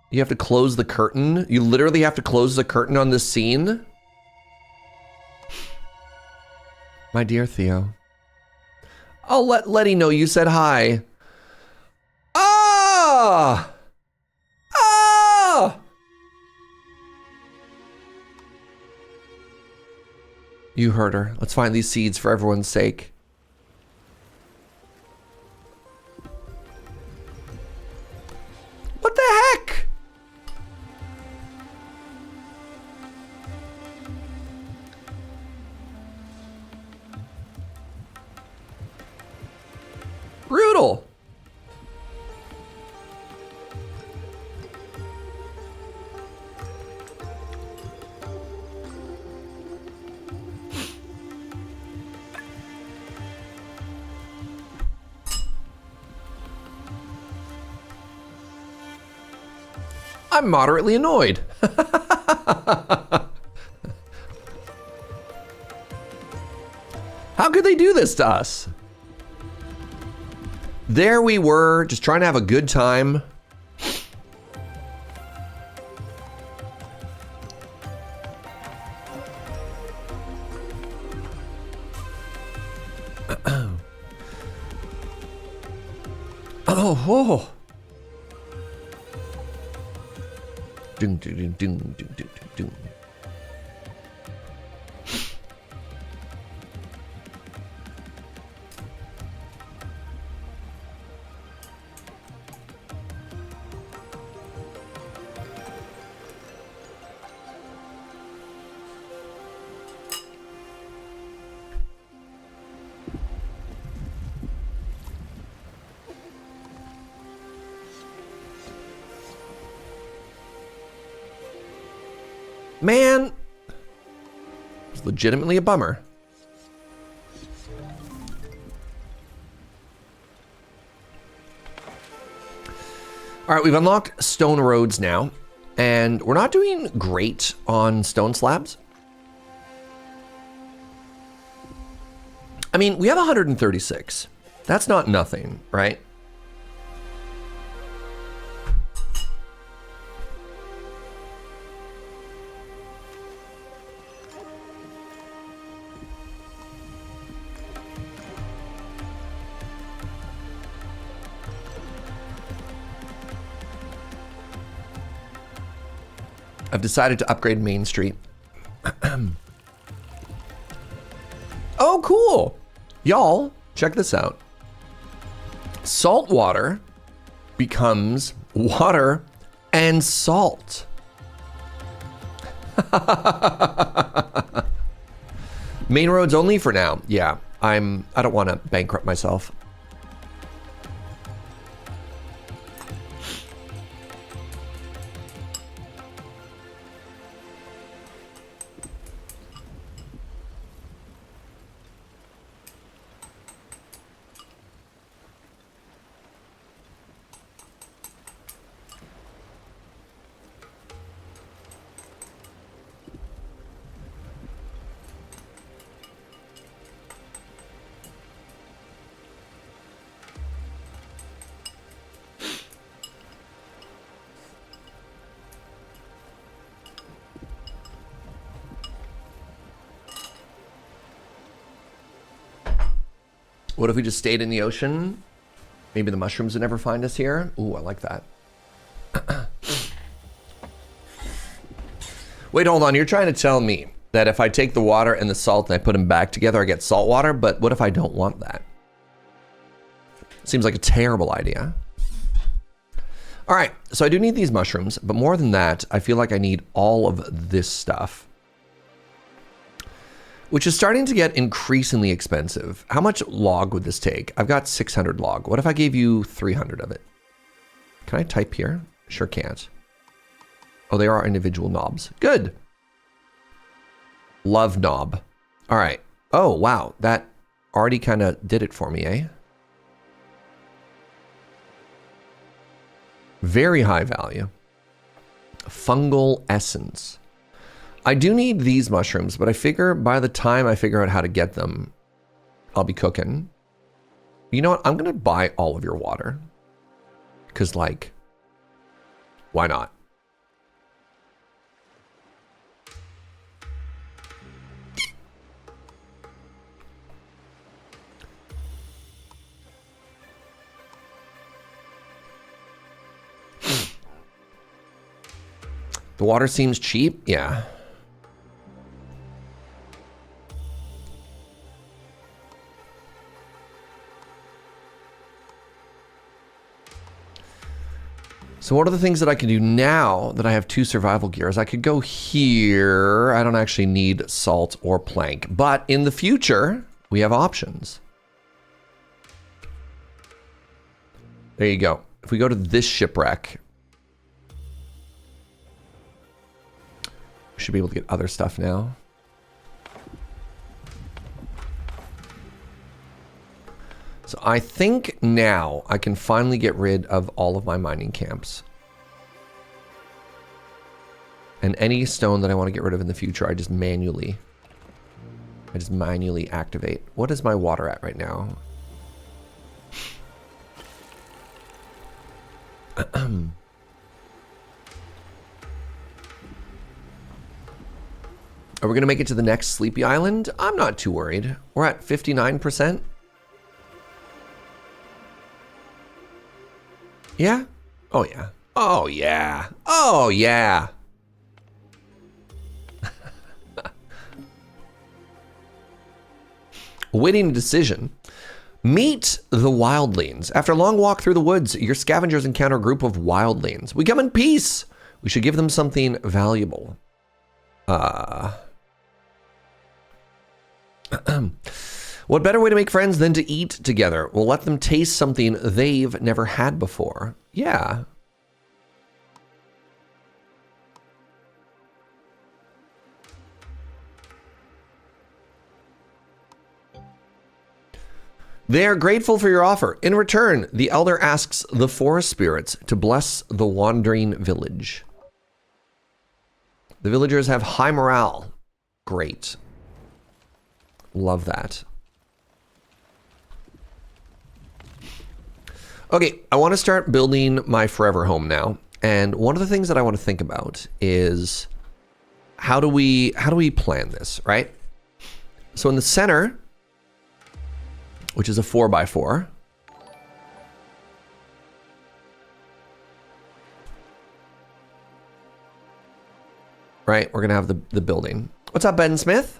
You have to close the curtain? You literally have to close the curtain on this scene? My dear Theo. I'll let Letty know you said hi. Ah! Ah! You heard her. Let's find these seeds for everyone's sake. What the heck? Brutal. I'm moderately annoyed. How could they do this to us? There we were, just trying to have a good time. Oh. Ding, ding, ding, ding, ding, ding, ding. Man, legitimately a bummer. All right, we've unlocked stone roads now, and we're not doing great on stone slabs. I mean, we have 136. That's not nothing, right? I've decided to upgrade Main Street. Oh, cool. Y'all, check this out. Salt water becomes water and salt. Main roads only for now. Yeah, I don't want to bankrupt myself. What if we just stayed in the ocean? Maybe the mushrooms would never find us here. Ooh, I like that. Wait, hold on. You're trying to tell me that if I take the water and the salt and I put them back together, I get salt water? But what if I don't want that? Seems like a terrible idea. All right, so I do need these mushrooms, but more than that, I feel like I need all of this stuff, which is starting to get increasingly expensive. How much log would this take? I've got 600 log. What if I gave you 300 of it? Can I type here? Sure can't. Oh, they are individual knobs. Good. Love knob. All right. Oh, wow. That already kind of did it for me, eh? Very high value. Fungal essence. I do need these mushrooms, but I figure by the time I figure out how to get them, I'll be cooking. You know what? I'm going to buy all of your water. Because, like, why not? The water seems cheap. Yeah. So what are the things that I can do now that I have 2 survival gears? I could go here. I don't actually need salt or plank, but in the future, we have options. There you go. If we go to this shipwreck, we should be able to get other stuff now. So I think now I can finally get rid of all of my mining camps. And any stone that I want to get rid of in the future, I just manually activate. What is my water at right now? Are we going to make it to the next Sleepy Island? I'm not too worried. We're at 59%. Yeah? Oh, yeah. Oh, yeah. Oh, yeah. Waiting a decision. Meet the wildlings. After a long walk through the woods, your scavengers encounter a group of wildlings. We come in peace. We should give them something valuable. What better way to make friends than to eat together? We'll let them taste something they've never had before. Yeah. They are grateful for your offer. In return, the elder asks the forest spirits to bless the wandering village. The villagers have high morale. Great. Love that. Okay, I want to start building my forever home now. And one of the things that I want to think about is how do we plan this, right? So in the center, which is a 4x4. Right, we're gonna have the building. What's up, Ben Smith?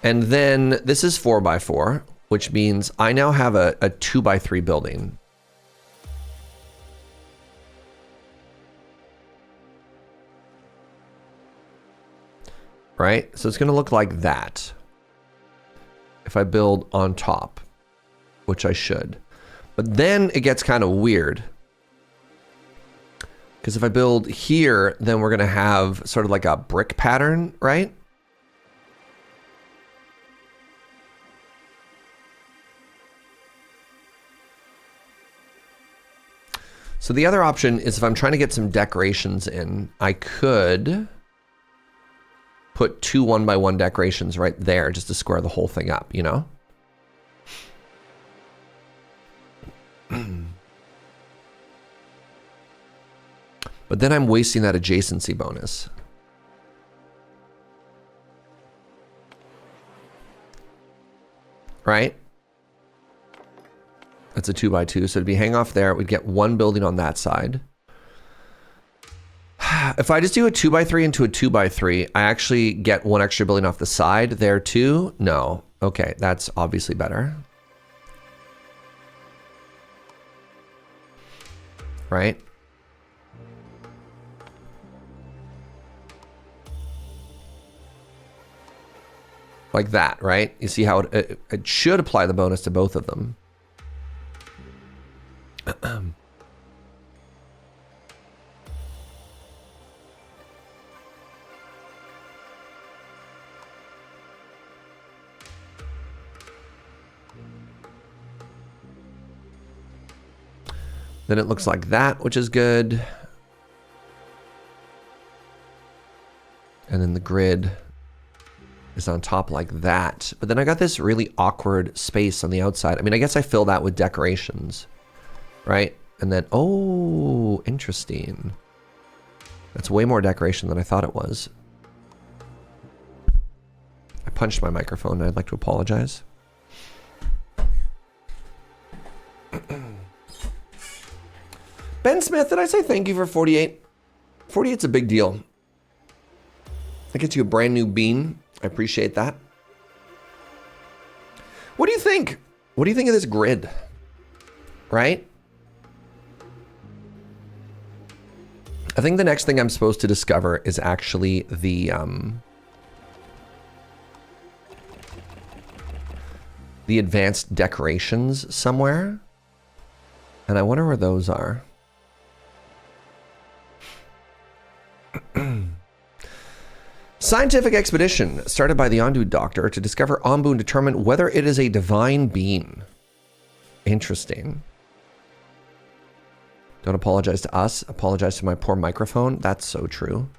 And then this is 4x4, which means I now have a 2x3 building. Right, so it's gonna look like that. If I build on top, which I should. But then it gets kind of weird. Because if I build here, then we're going to have sort of like a brick pattern, right? So the other option is if I'm trying to get some decorations in, I could put 2 1x1 decorations right there just to square the whole thing up, you know? But then I'm wasting that adjacency bonus. Right? That's a 2x2, so it'd be hang off there. We'd get 1 building on that side. If I just do a 2x3 into a 2x3, I actually get 1 extra building off the side there too. No. Okay, that's obviously better. Right? Like that, right? You see how it should apply the bonus to both of them. Then it looks like that, which is good. And then the grid is on top like that. But then I got this really awkward space on the outside. I mean, I guess I fill that with decorations, right? And then, oh, interesting. That's way more decoration than I thought it was. I punched my microphone and I'd like to apologize. Ben Smith, did I say thank you for 48? 48's a big deal. That gets you a brand new bean. I appreciate that. What do you think? What do you think of this grid? Right? I think the next thing I'm supposed to discover is actually the advanced decorations somewhere. And I wonder where those are. Scientific expedition started by the Onbu doctor to discover Onbu and determine whether it is a divine being. Interesting. Don't apologize to us. Apologize to my poor microphone. That's so true.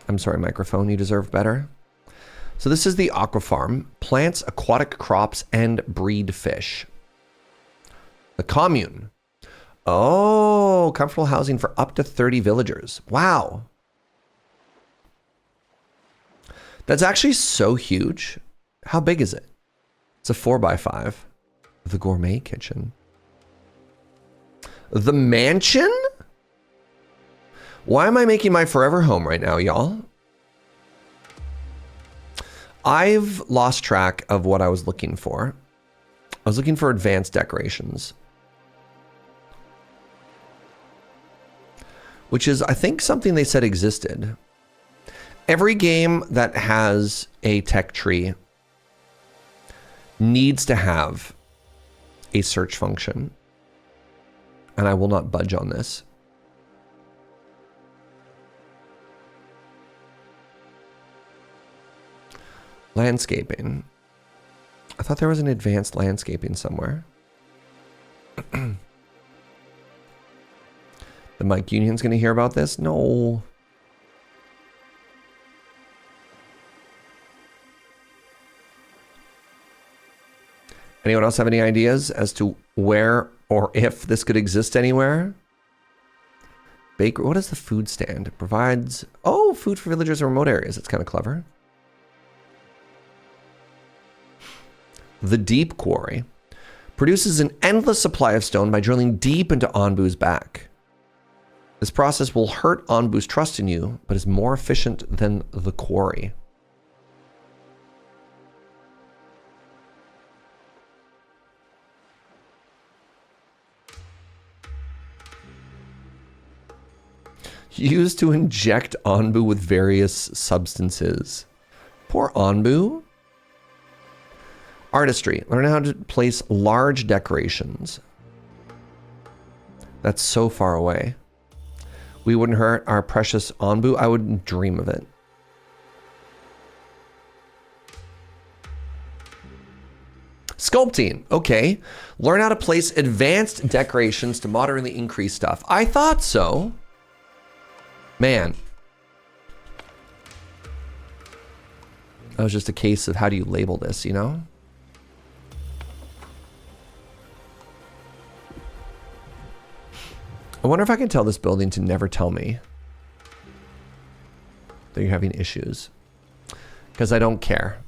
I'm sorry, microphone. You deserve better. So this is the aqua farm. Plants, aquatic crops, and breed fish. The commune. Oh, comfortable housing for up to 30 villagers. Wow. That's actually so huge. How big is it? It's a 4x5. The gourmet kitchen. The mansion? Why am I making my forever home right now, y'all? I've lost track of what I was looking for. I was looking for advanced decorations. Which is, I think, something they said existed. Every game that has a tech tree needs to have a search function. And I will not budge on this. Landscaping. thought there was an advanced landscaping somewhere. The Mike Union's gonna hear about this? No. Anyone else have any ideas as to where or if this could exist anywhere? Baker, what is the food stand? It provides, oh, food for villagers in remote areas. That's kind of clever. The Deep Quarry produces an endless supply of stone by drilling deep into Onbu's back. This process will hurt Onbu's trust in you, but is more efficient than the quarry. Used to inject Onbu with various substances. Poor Onbu. Artistry. Learn how to place large decorations. That's so far away. We wouldn't hurt our precious Onbu. I wouldn't dream of it. Sculpting. Okay. Learn how to place advanced decorations to moderately increase stuff. I thought so. Man. That was just a case of how do you label this, you know? I wonder if I can tell this building to never tell me that you're having issues. Because I don't care.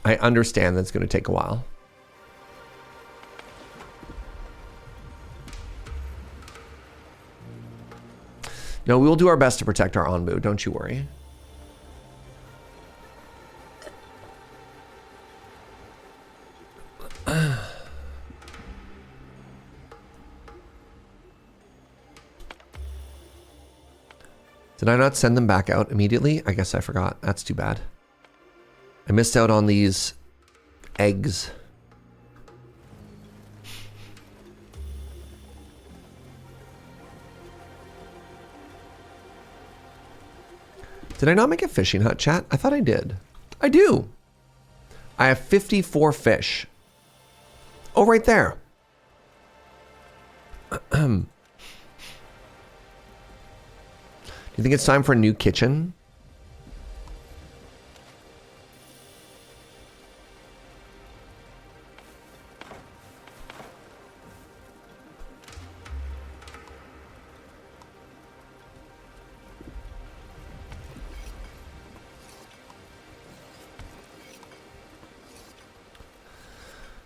I understand that it's going to take a while. No, we will do our best to protect our Onbu. Don't you worry. Did I not send them back out immediately? I guess I forgot. That's too bad. I missed out on these eggs. Did I not make a fishing hut, chat? I thought I did. I do. I have 54 fish. Oh, right there. Do you think it's time for a new kitchen?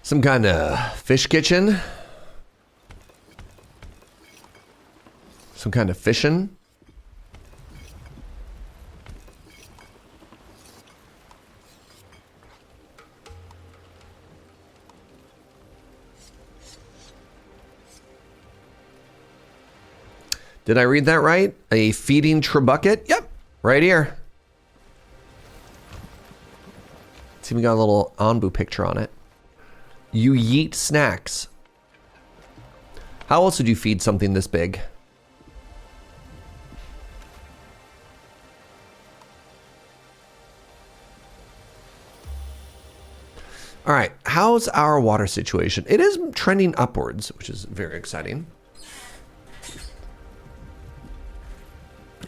Some kind of fish kitchen. Some kind of fishing. Did I read that right? A feeding trebucket? Yep, right here. See, we got a little Onbu picture on it. You yeet snacks. How else would you feed something this big? All right, how's our water situation? It is trending upwards, which is very exciting.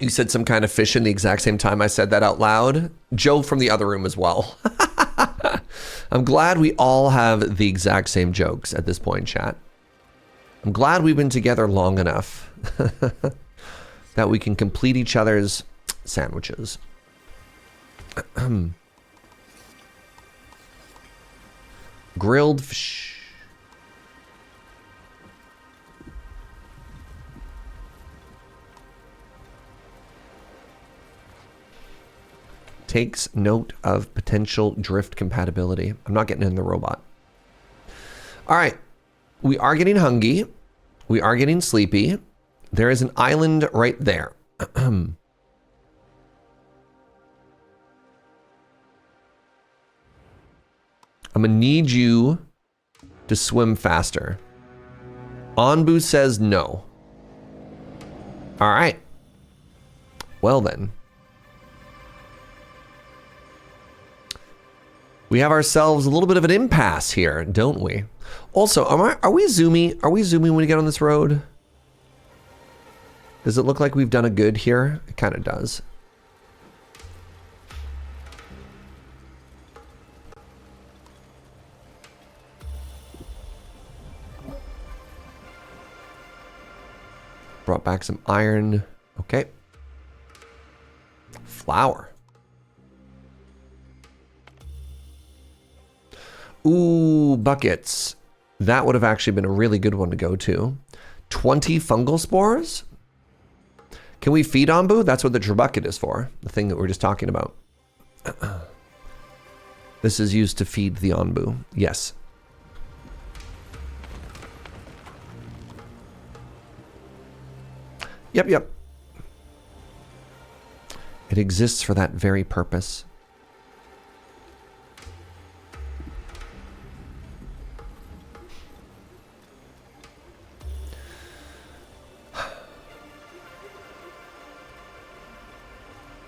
You said some kind of fish in the exact same time I said that out loud. Joe from the other room as well. I'm glad we all have the exact same jokes at this point, chat. I'm glad we've been together long enough that we can complete each other's sandwiches. Grilled fish. Takes note of potential drift compatibility. I'm not getting in the robot. All right. We are getting hungry. We are getting sleepy. There is an island right there. I'm going to need you to swim faster. Onbu says no. All right. Well then. We have ourselves a little bit of an impasse here, don't we? Also, are we zoomy? Are we zooming when we get on this road? Does it look like we've done a good here? It kind of does. Brought back some iron. Okay. Flour. Ooh, buckets. That would have actually been a really good one to go to. 20 fungal spores? Can we feed Onbu? That's what the bucket is for. The thing that we we're just talking about. This is used to feed the Onbu. Yes. Yep, yep. It exists for that very purpose.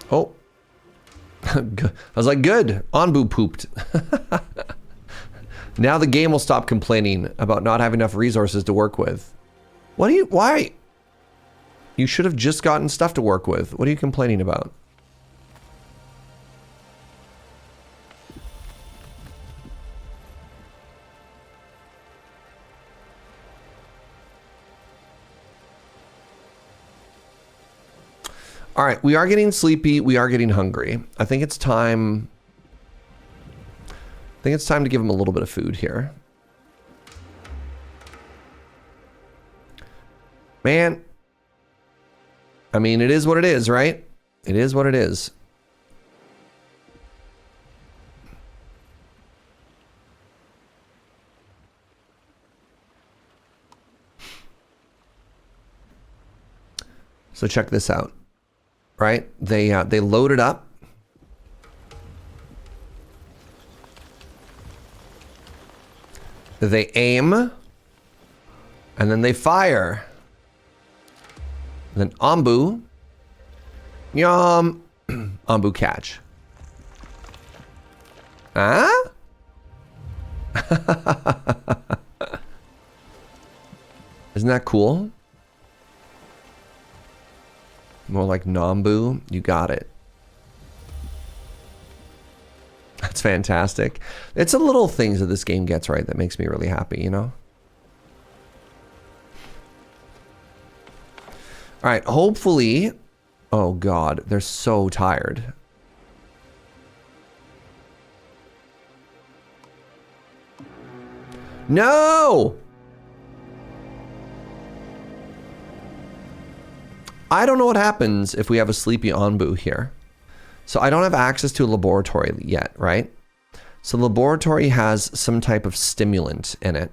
Oh. I was like, good. Onbu pooped. Now the game will stop complaining about not having enough resources to work with. Why? You should have just gotten stuff to work with. What are you complaining about? All right, we are getting sleepy. We are getting hungry. I think it's time. I think it's time to give him a little bit of food here. Man. I mean, it is what it is, right? It is what it is. So check this out. Right? They load it up. They aim. And then they fire. And then Onbu. Yum. Onbu catch. Huh? Isn't that cool? More like Nambu. You got it. That's fantastic. It's the little things that this game gets right that makes me really happy, you know? All right, hopefully... Oh, God. They're so tired. No! I don't know what happens if we have a sleepy Onbu here. So I don't have access to a laboratory yet, right? So the laboratory has some type of stimulant in it.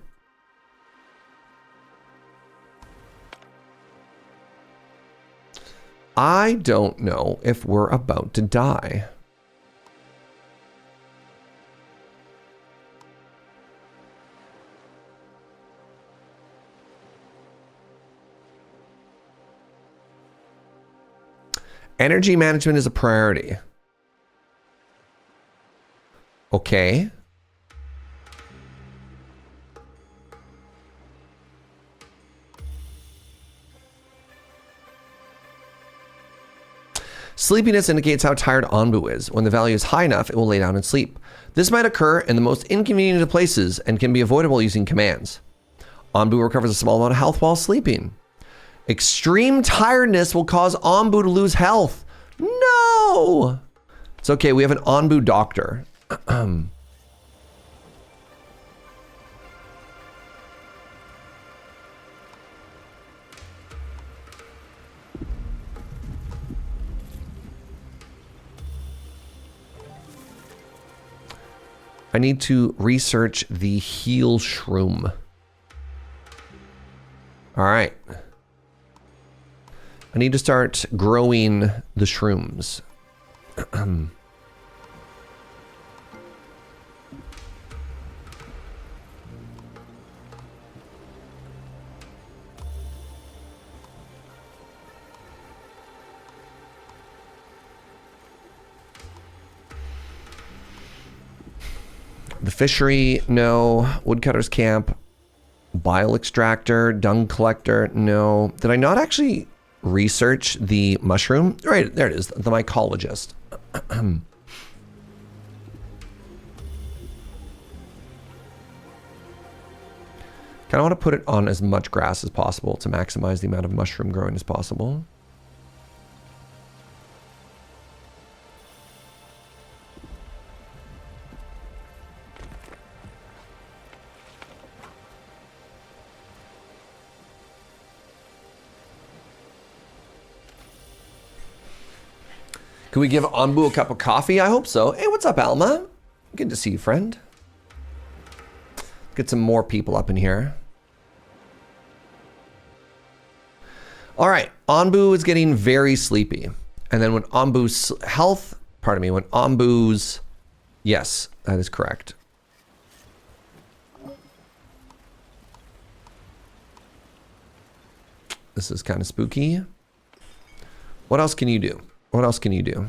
I don't know if we're about to die. Energy management is a priority. Okay. Sleepiness indicates how tired Onbu is. When the value is high enough, it will lay down and sleep. This might occur in the most inconvenient of places and can be avoidable using commands. Onbu recovers a small amount of health while sleeping. Extreme tiredness will cause Onbu to lose health. No! It's okay, we have an Onbu doctor. I need to research the heal shroom. All right. I need to start growing the shrooms. fishery, no. Woodcutter's camp. Bile extractor, dung collector, no. Did I not actually research the mushroom? Right, there it is, the mycologist. Kind of want to put it on as much grass as possible to maximize the amount of mushroom growing as possible. Can we give Onbu a cup of coffee? I hope so. Hey, what's up, Alma? Good to see you, friend. Get some more people up in here. All right, Onbu is getting very sleepy. And then when Onbu's health, pardon me, when Onbu's, yes, that is correct. This is kind of spooky. What else can you do? What else can you do?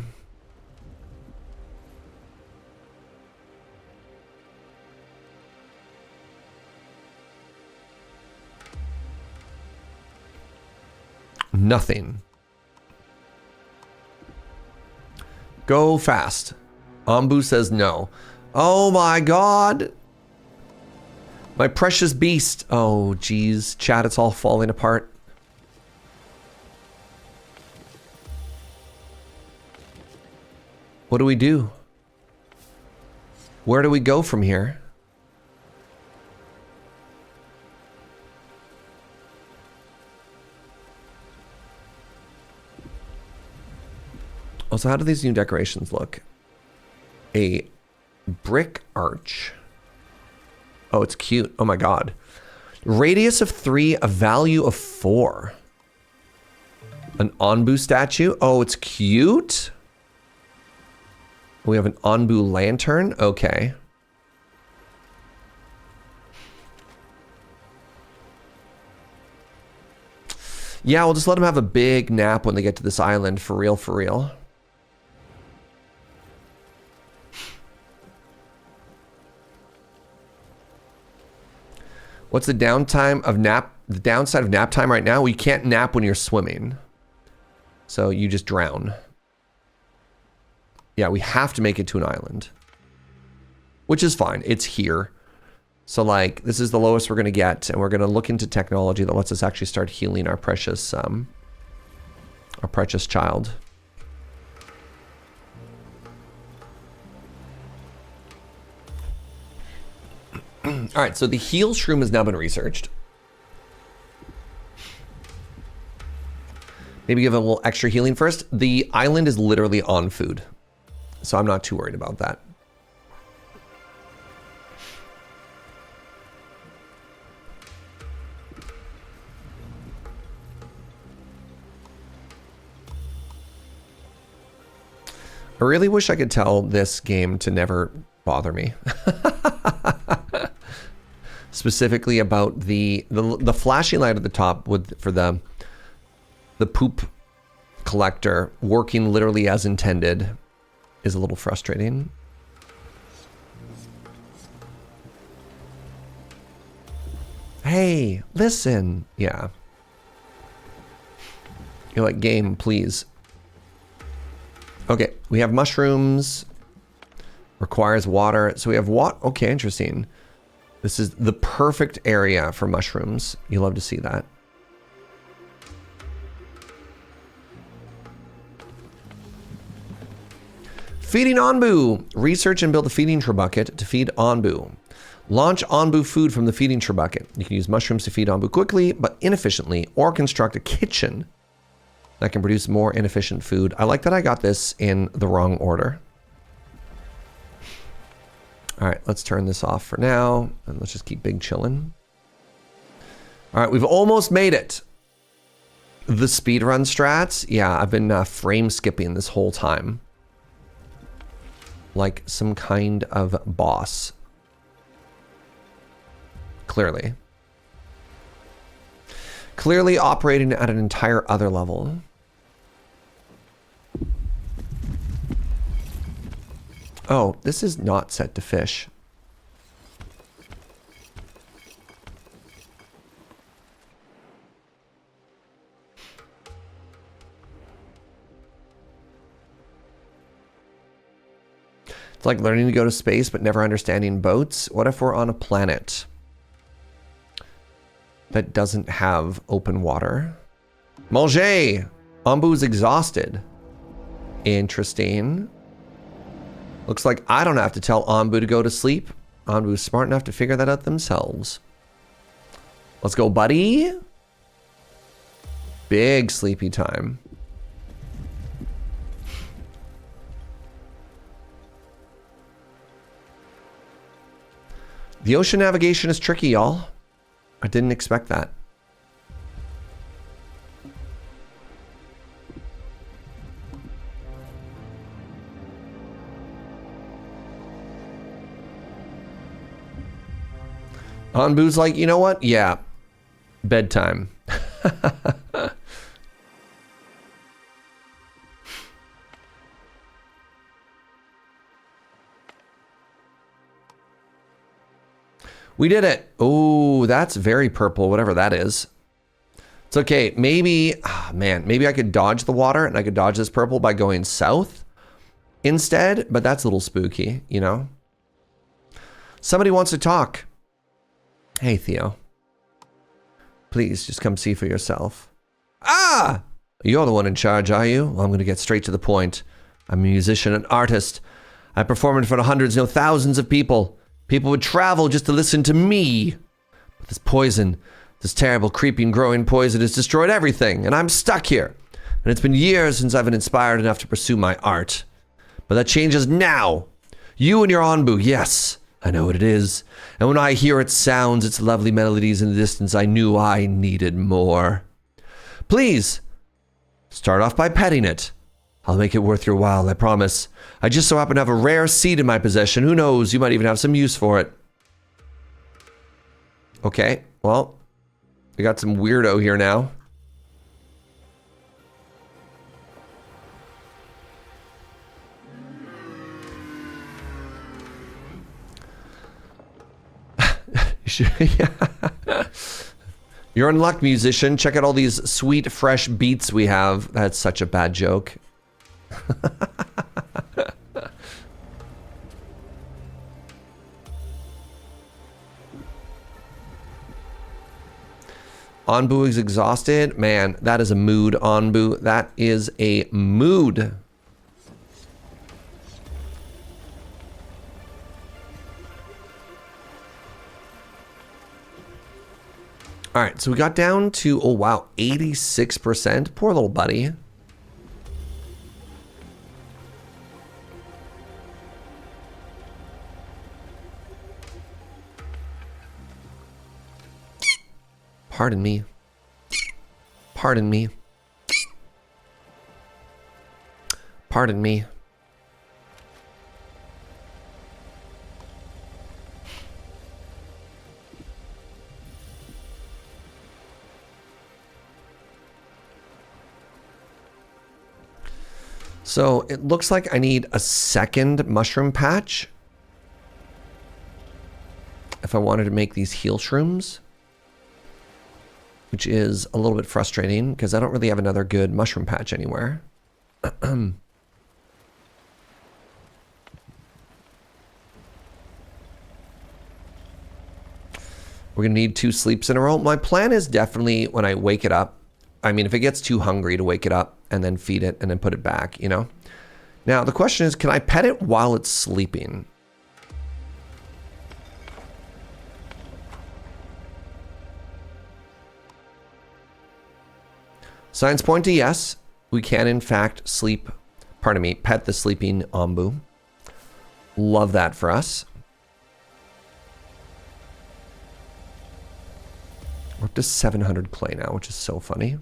Nothing. Go fast. Onbu says no. Oh my god. My precious beast. Oh geez. Chat, it's all falling apart. What do we do? Where do we go from here? Also, how do these new decorations look? A brick arch. Oh, it's cute. Oh my god. Radius of 3, a value of 4. An Onbu statue. Oh, it's cute. We have an Onbu lantern. Okay. Yeah, we'll just let them have a big nap when they get to this island. For real, for real. What's the downtime of nap? The downside of nap time right now? Well, you can't nap when you're swimming. So you just drown. Yeah, we have to make it to an island. Which is fine. It's here. So like, this is the lowest we're going to get. And we're going to look into technology that lets us actually start healing our precious child. All right, so the heal shroom has now been researched. Maybe give a little extra healing first. The island is literally on food. So I'm not too worried about that. I really wish I could tell this game to never bother me. Specifically about the flashing light at the top for the poop collector working literally as intended is a little frustrating. Hey, listen. Yeah. You're like, game, please. Okay, we have mushrooms. Requires water. So we have what? Okay, interesting. This is the perfect area for mushrooms. You love to see that. Feeding Onbu. Research and build a feeding tray bucket to feed Onbu. Launch Onbu food from the feeding tray bucket. You can use mushrooms to feed Onbu quickly but inefficiently, or construct a kitchen that can produce more inefficient food. I like that I got this in the wrong order. All right, let's turn this off for now, and let's just keep big chillin'. All right, we've almost made it. The speedrun strats. Yeah, I've been frame skipping this whole time. Like some kind of boss. Clearly. Clearly operating at an entire other level. Oh, this is not set to fish. It's like learning to go to space but never understanding boats. What if we're on a planet that doesn't have open water? Manger! Onbu's exhausted. Interesting. Looks like I don't have to tell Onbu to go to sleep. Onbu's smart enough to figure that out themselves. Let's go, buddy. Big sleepy time. The ocean navigation is tricky, y'all. I didn't expect that. Onbu's like, you know what? Yeah. Bedtime. We did it. Oh, that's very purple, whatever that is. It's okay. Maybe, man, maybe I could dodge the water and I could dodge this purple by going south instead, but that's a little spooky, you know? Somebody wants to talk. Hey, Theo. Please, just come see for yourself. Ah! You're the one in charge, are you? Well, I'm going to get straight to the point. I'm a musician, an artist. I perform in front of hundreds, no, thousands of people. People would travel just to listen to me. But this poison, this terrible, creeping, growing poison has destroyed everything, and I'm stuck here. And it's been years since I've been inspired enough to pursue my art. But that changes now. You and your Onbu, yes, I know what it is. And when I hear its sounds, its lovely melodies in the distance, I knew I needed more. Please, start off by petting it. I'll make it worth your while, I promise. I just so happen to have a rare seed in my possession. Who knows, you might even have some use for it. Okay, well, we got some weirdo here now. You're in luck, musician. Check out all these sweet, fresh beats we have. That's such a bad joke. Onbu is exhausted. Man, that is a mood, Onbu. That is a mood. All right, so we got down to, oh wow, 86%. Poor little buddy. Pardon me. Pardon me. Pardon me. So it looks like I need a second mushroom patch if I wanted to make these heal shrooms, which is a little bit frustrating because I don't really have another good mushroom patch anywhere. We're gonna need 2 sleeps in a row. My plan is definitely when I wake it up, I mean, if it gets too hungry to wake it up and then feed it and then put it back, you know? Now, the question is, can I pet it while it's sleeping? Signs point to yes. We can, in fact, pet the sleeping Onbu. Love that for us. We're up to 700 clay now, which is so funny.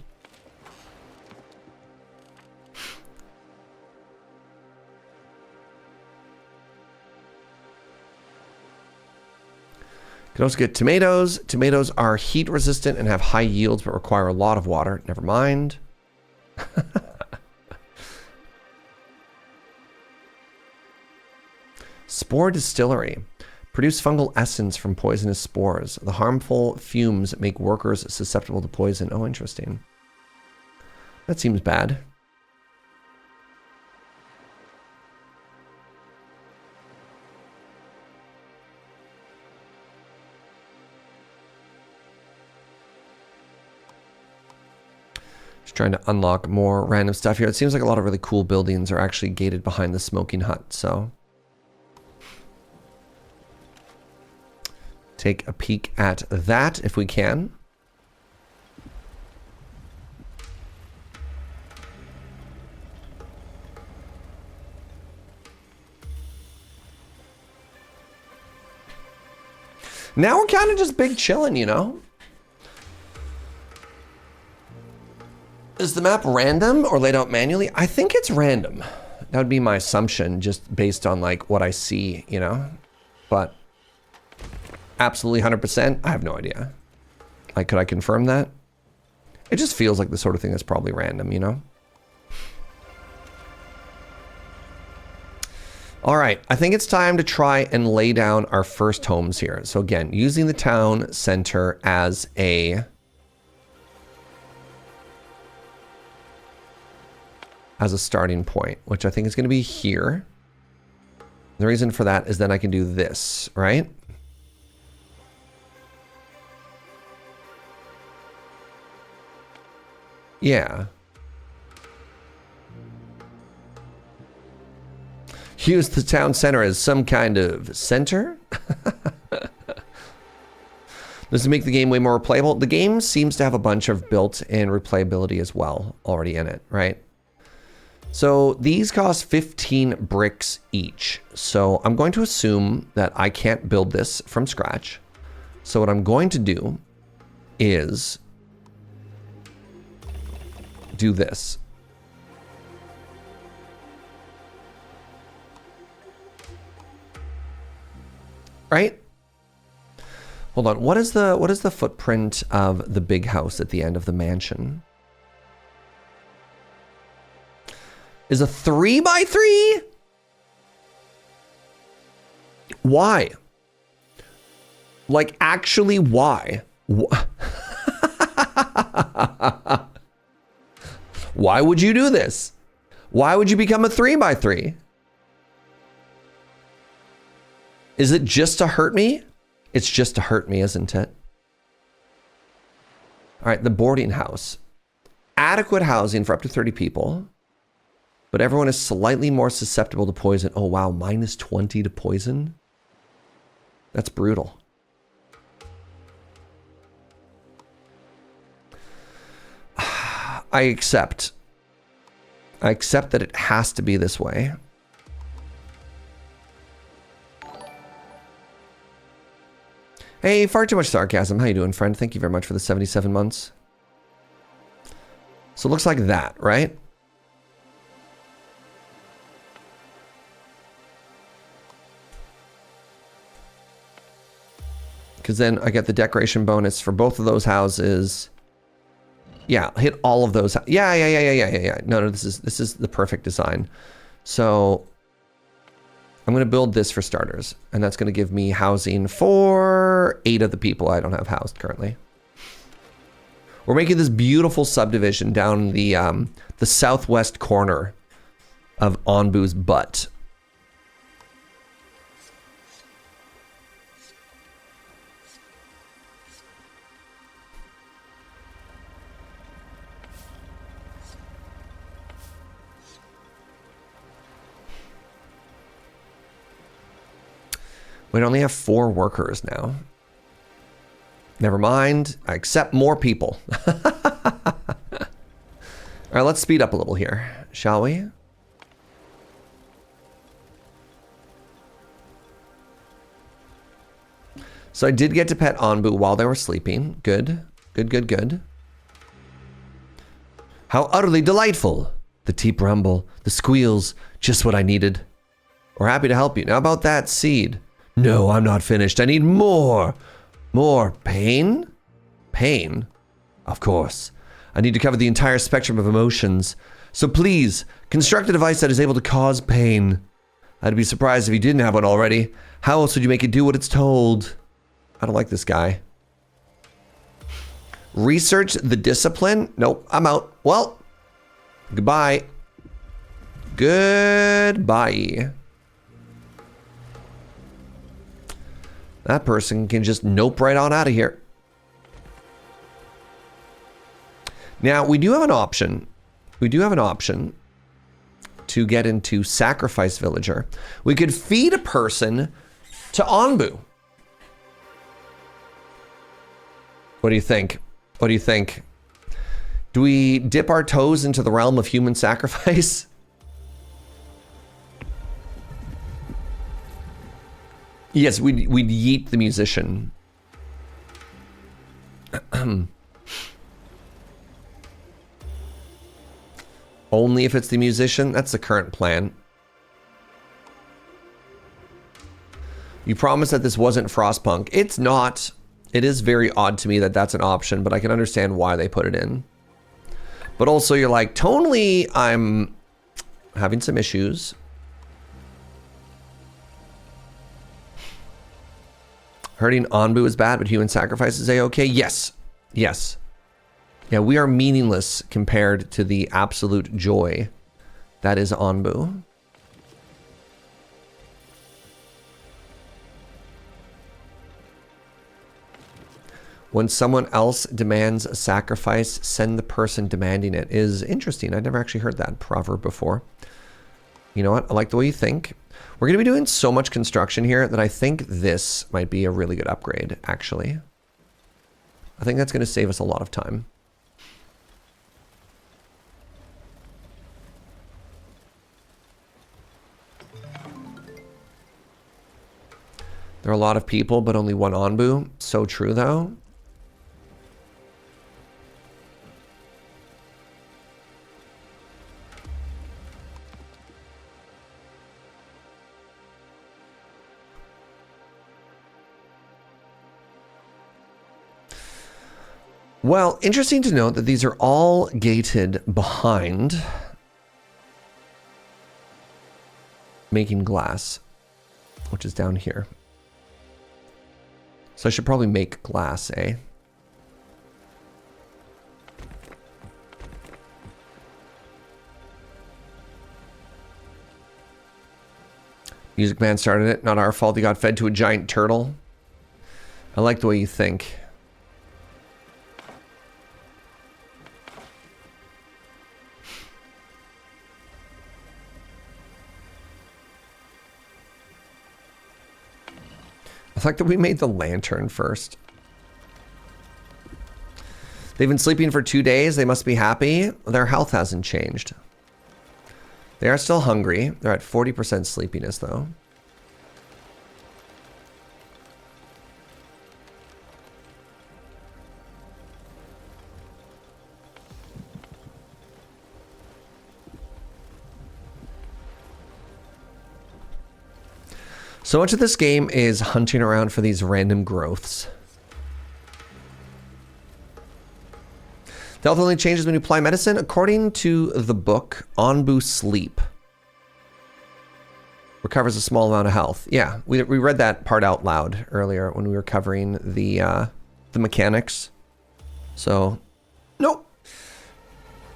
Can also get tomatoes. Tomatoes are heat resistant and have high yields but require a lot of water. Never mind. Spore distillery. Produce fungal essence from poisonous spores. The harmful fumes make workers susceptible to poison. Oh, interesting. That seems bad. Just trying to unlock more random stuff here. It seems like a lot of really cool buildings are actually gated behind the smoking hut, so. Take a peek at that if we can. Now we're kind of just big chilling, you know? Is the map random or laid out manually? I think it's random. That would be my assumption, just based on like what I see, you know? But absolutely 100%, I have no idea. Like, could I confirm that? It just feels like the sort of thing that's probably random, you know? All right, I think it's time to try and lay down our first homes here. So again, using the town center as a starting point, which I think is going to be here. The reason for that is then I can do this, right? Yeah. Use the town center as some kind of center. Does it make the game way more replayable? The game seems to have a bunch of built-in replayability as well already in it, right? So these cost 15 bricks each. So I'm going to assume that I can't build this from scratch. So what I'm going to do is do this. Right? Hold on. What is the footprint of the big house at the end of the mansion? Is a 3x3? Why? Like, actually, why? Why would you do this? Why would you become a 3x3? Is it just to hurt me? It's just to hurt me, isn't it? All right, the boarding house. Adequate housing for up to 30 people. But everyone is slightly more susceptible to poison. Oh, wow, minus 20 to poison? That's brutal. I accept. I accept that it has to be this way. Hey, far too much sarcasm. How you doing, friend? Thank you very much for the 77 months. So it looks like that, right? Because then I get the decoration bonus for both of those houses. Yeah, hit all of those. Yeah. No, this is the perfect design. So I'm going to build this for starters, and that's going to give me housing for 8 of the people I don't have housed currently. We're making this beautiful subdivision down the southwest corner of Onbu's Butt. We only have 4 workers now. Never mind. I accept more people. All right, let's speed up a little here, shall we? So I did get to pet Onbu while they were sleeping. Good. Good. How utterly delightful. The deep rumble, the squeals, just what I needed. We're happy to help you. Now about that seed. No, I'm not finished. I need more. More pain? Pain? Of course. I need to cover the entire spectrum of emotions. So please, construct a device that is able to cause pain. I'd be surprised if you didn't have one already. How else would you make it do what it's told? I don't like this guy. Research the discipline? Nope, I'm out. Well, goodbye. Goodbye. That person can just nope right on out of here. Now, we do have an option. We do have an option to get into Sacrifice Villager. We could feed a person to Onbu. What do you think? What do you think? Do we dip our toes into the realm of human sacrifice? Yes, we'd yeet the musician. Only if it's the musician? That's the current plan. You promised that this wasn't Frostpunk. It's not. It is very odd to me that that's an option, but I can understand why they put it in. But also you're like, tonally, I'm having some issues. Hurting Onbu is bad, but human sacrifice is a-okay? Yes. Yes. Yeah, we are meaningless compared to the absolute joy that is Onbu. When someone else demands a sacrifice, send the person demanding it is interesting. I'd never actually heard that proverb before. You know what? I like the way you think. We're going to be doing so much construction here that I think this might be a really good upgrade, actually. I think that's going to save us a lot of time. There are a lot of people, but only one Onbu. So true, though. Well, interesting to note that these are all gated behind making glass, which is down here. So I should probably make glass, eh? Music Man started it. Not our fault he got fed to a giant turtle. I like the way you think. I like that we made the lantern first. They've been sleeping for 2 days. They must be happy. Their health hasn't changed. They are still hungry. They're at 40% sleepiness, though. So much of this game is hunting around for these random growths. The health only changes when you apply medicine. According to the book, Onbu Sleep recovers a small amount of health. Yeah, we read that part out loud earlier when we were covering the mechanics. So, nope.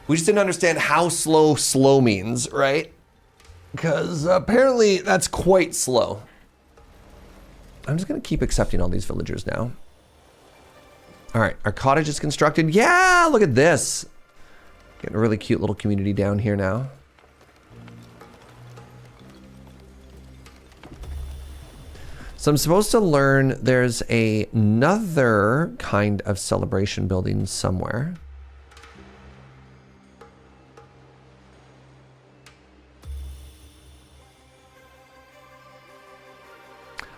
We just didn't understand how slow means, right? Because apparently that's quite slow. I'm just going to keep accepting all these villagers now. All right, our cottage is constructed. Yeah, look at this. Getting a really cute little community down here now. So I'm supposed to learn there's another kind of celebration building somewhere.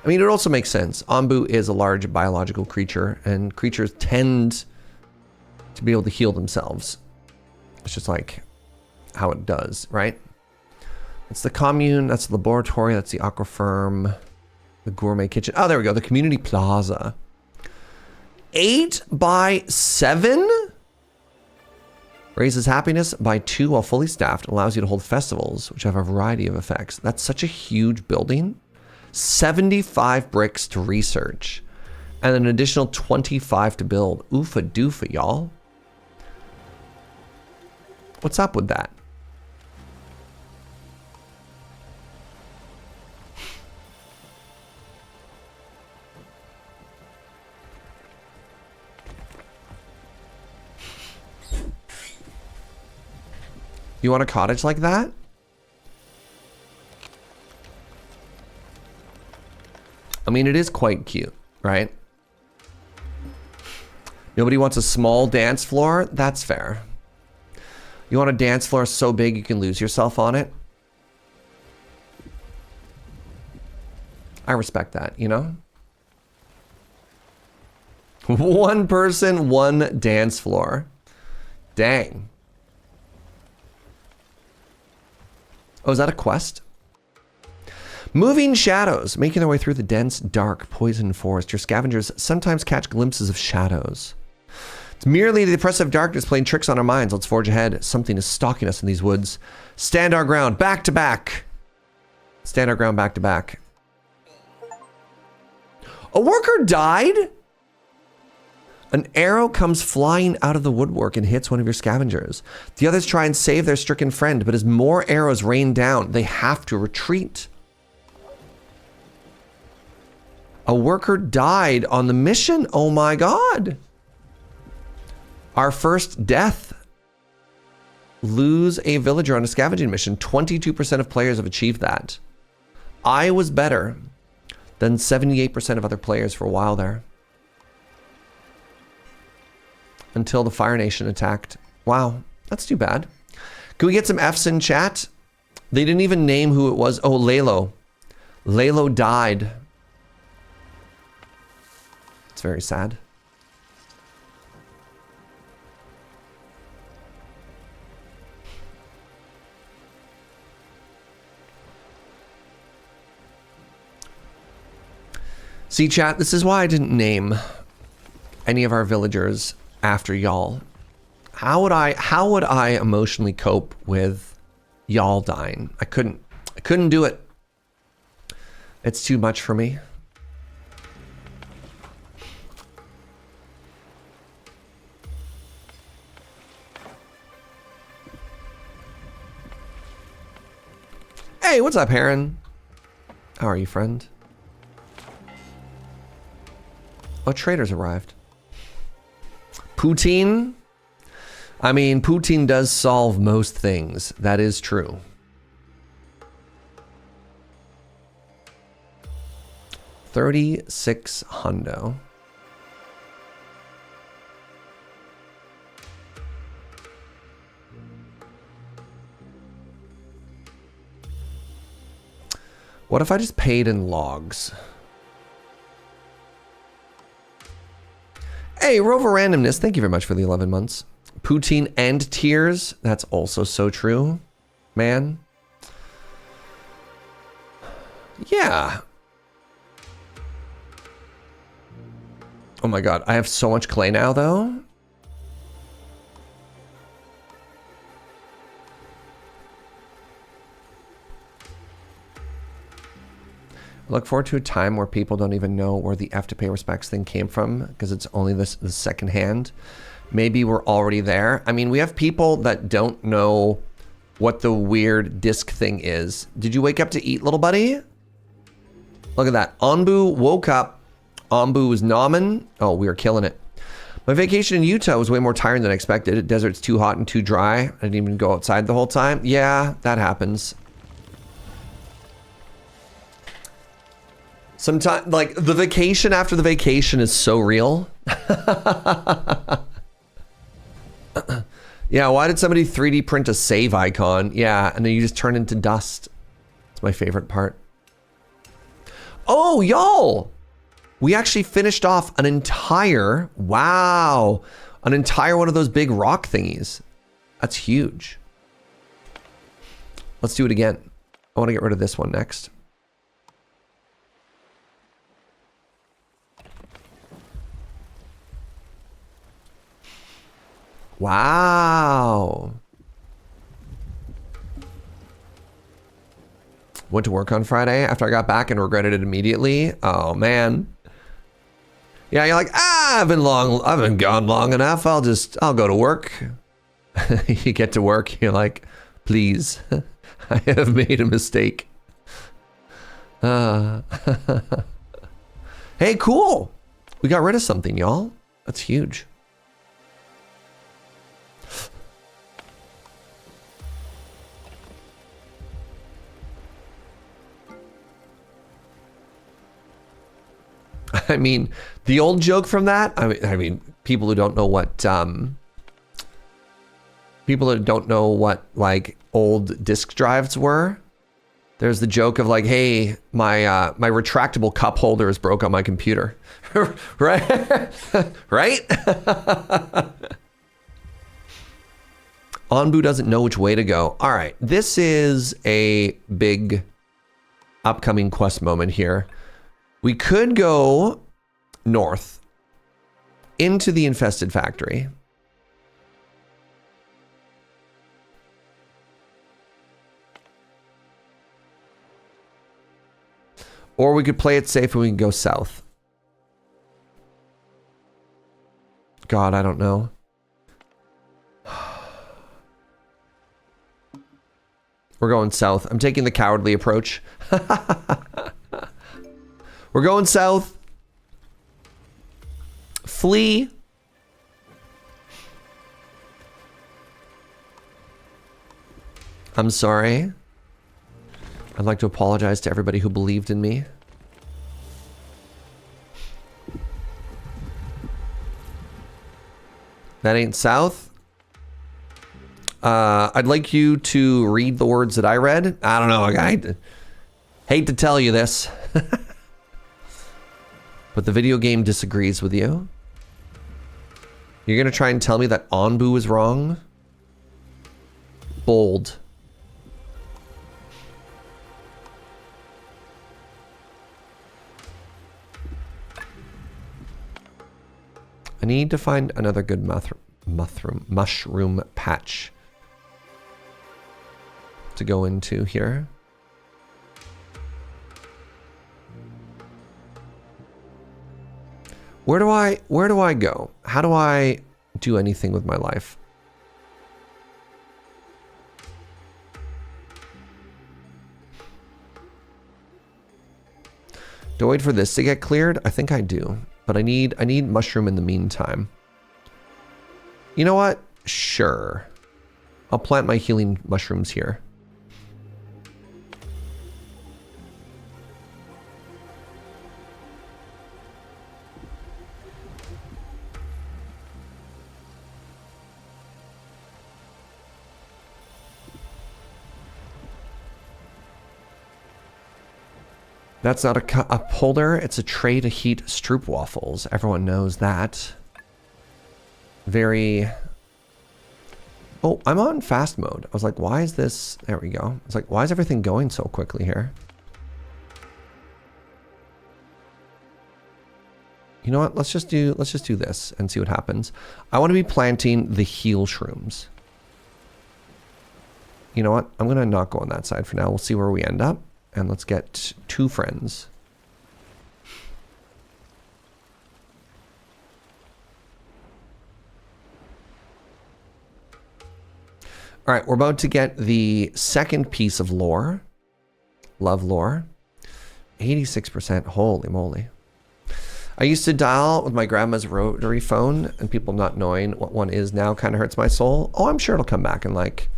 I mean, it also makes sense. Onbu is a large biological creature, and creatures tend to be able to heal themselves. It's just like how it does, right? It's the commune, that's the laboratory, that's the aquafirm, the gourmet kitchen. Oh, there we go, the community plaza. 8 by 7? Raises happiness by 2 while fully staffed. Allows you to hold festivals, which have a variety of effects. That's such a huge building. 75 bricks to research and an additional 25 to build. Oofa doofa, y'all. What's up with that? You want a cottage like that? I mean, it is quite cute, right? Nobody wants a small dance floor? That's fair. You want a dance floor so big you can lose yourself on it? I respect that, you know? One person, one dance floor. Dang. Oh, is that a quest? Moving shadows, making their way through the dense, dark, poison forest. Your scavengers sometimes catch glimpses of shadows. It's merely the oppressive darkness playing tricks on our minds. Let's forge ahead. Something is stalking us in these woods. Stand our ground, back to back. Stand our ground, back to back. A worker died? An arrow comes flying out of the woodwork and hits one of your scavengers. The others try and save their stricken friend, but as more arrows rain down, they have to retreat. A worker died on the mission. Oh my God. Our first death. Lose a villager on a scavenging mission. 22% of players have achieved that. I was better than 78% of other players for a while there. Until the Fire Nation attacked. Wow, that's too bad. Can we get some Fs in chat? They didn't even name who it was. Oh, Lalo. Lalo died. It's very sad. See, chat, this is why I didn't name any of our villagers after y'all. How would I emotionally cope with y'all dying? I couldn't do it. It's too much for me. Hey, what's up, Heron? How are you, friend? Oh, traders arrived. Poutine? I mean, poutine does solve most things. That is true. $36 hundo. What if I just paid in logs? Hey, Rover Randomness, thank you very much for the 11 months. Poutine and tears, that's also so true, man. Yeah. Oh my God, I have so much clay now though. I look forward to a time where people don't even know where the F to pay respects thing came from because it's only the second hand. Maybe we're already there. I mean, we have people that don't know what the weird disc thing is. Did you wake up to eat, little buddy? Look at that. Onbu woke up. Onbu was nomming. Oh, we are killing it. My vacation in Utah was way more tiring than I expected. The desert's too hot and too dry. I didn't even go outside the whole time. Yeah, that happens. Sometimes, like, the vacation after the vacation is so real. Yeah, why did somebody 3D print a save icon? Yeah, and then you just turn into dust. It's my favorite part. Oh, y'all! We actually finished off an entire, wow, an entire one of those big rock thingies. That's huge. Let's do it again. I want to get rid of this one next. Wow. Went to work on Friday after I got back and regretted it immediately. Oh man. Yeah, you're like, I've been gone long enough. I'll go to work. You get to work, you're like, please, I have made a mistake. Hey, cool. We got rid of something, y'all. That's huge. I mean, the old joke from that, I mean, people who don't know what like old disk drives were, there's the joke of like, hey, my retractable cup holder is broke on my computer. Right? Right? Onbu doesn't know which way to go. All right, this is a big upcoming quest moment here. We could go north into the infested factory. Or we could play it safe and we can go south. God, I don't know. We're going south. I'm taking the cowardly approach. We're going south. Flee. I'm sorry. I'd like to apologize to everybody who believed in me. That ain't south. I'd like you to read the words that I read. I don't know. I hate to tell you this. But the video game disagrees with you. You're going to try and tell me that Onbu is wrong? Bold. I need to find another good mushroom patch to go into here. Where do I go? How do I do anything with my life? Do I wait for this to get cleared? I think I do, but I need mushroom in the meantime. You know what? Sure. I'll plant my healing mushrooms here. That's not a cup holder, it's a tray to heat stroopwafels. Everyone knows that. Very... Oh, I'm on fast mode. I was like, why is this... There we go. I was like, why is everything going so quickly here? You know what? Let's just do this and see what happens. I want to be planting the heal shrooms. You know what? I'm going to not go on that side for now. We'll see where we end up. And let's get 2 friends. All right, we're about to get the second piece of lore. Love lore. 86%, holy moly. I used to dial with my grandma's rotary phone, and people not knowing what one is now kind of hurts my soul. Oh, I'm sure it'll come back in like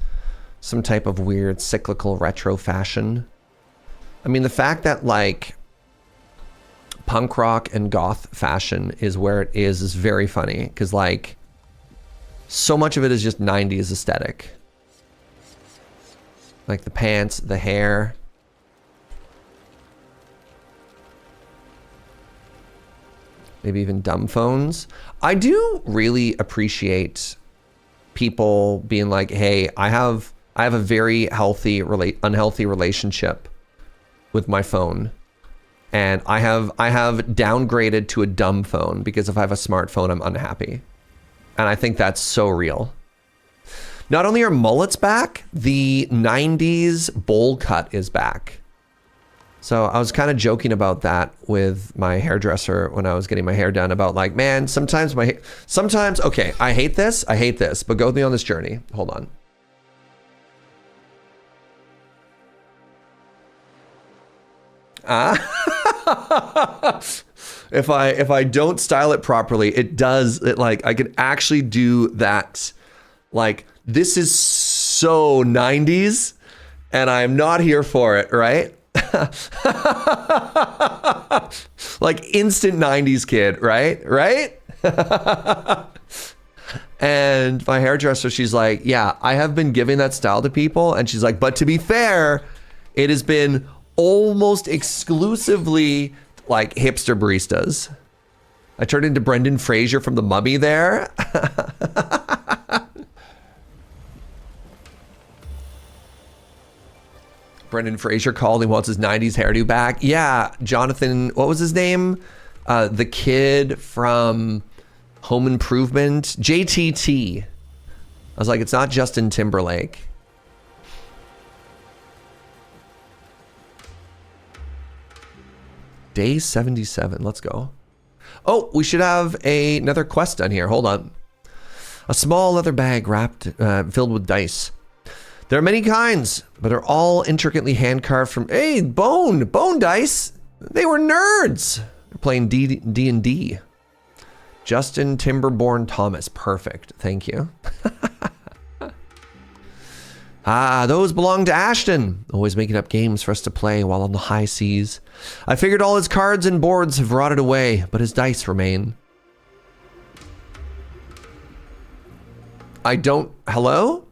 some type of weird cyclical retro fashion. I mean, the fact that like punk rock and goth fashion is where it is very funny, because like so much of it is just 90s aesthetic. Like the pants, the hair. Maybe even dumb phones. I do really appreciate people being like, hey, I have a very unhealthy relationship with my phone, and I have downgraded to a dumb phone because if I have a smartphone, I'm unhappy. And I think that's so real. Not only are mullets back, the 90s bowl cut is back. So I was kind of joking about that with my hairdresser when I was getting my hair done, about like, man, sometimes okay, I hate this, but go with me on this journey. Hold on. If I don't style it properly, like I could actually do that. Like, this is so 90s and I'm not here for it, right? Like instant 90s kid, right? Right? And my hairdresser, she's like, yeah, I have been giving that style to people. And she's like, but to be fair, it has been almost exclusively like hipster baristas. I turned into Brendan Fraser from The Mummy there. Brendan Fraser called. He wants his 90s hairdo back. Yeah, Jonathan, what was his name? The kid from Home Improvement. JTT. I was like, it's not Justin Timberlake. Day 77. Let's go. Oh, we should have another quest done here. Hold on. A small leather bag wrapped, filled with dice. There are many kinds, but they're all intricately hand-carved from... Hey, Bone dice. They were nerds. They're playing D&D. Justin Timberborn Thomas. Perfect. Thank you. Ah, those belong to Ashton. Always making up games for us to play while on the high seas. I figured all his cards and boards have rotted away, but his dice remain. I don't... Hello?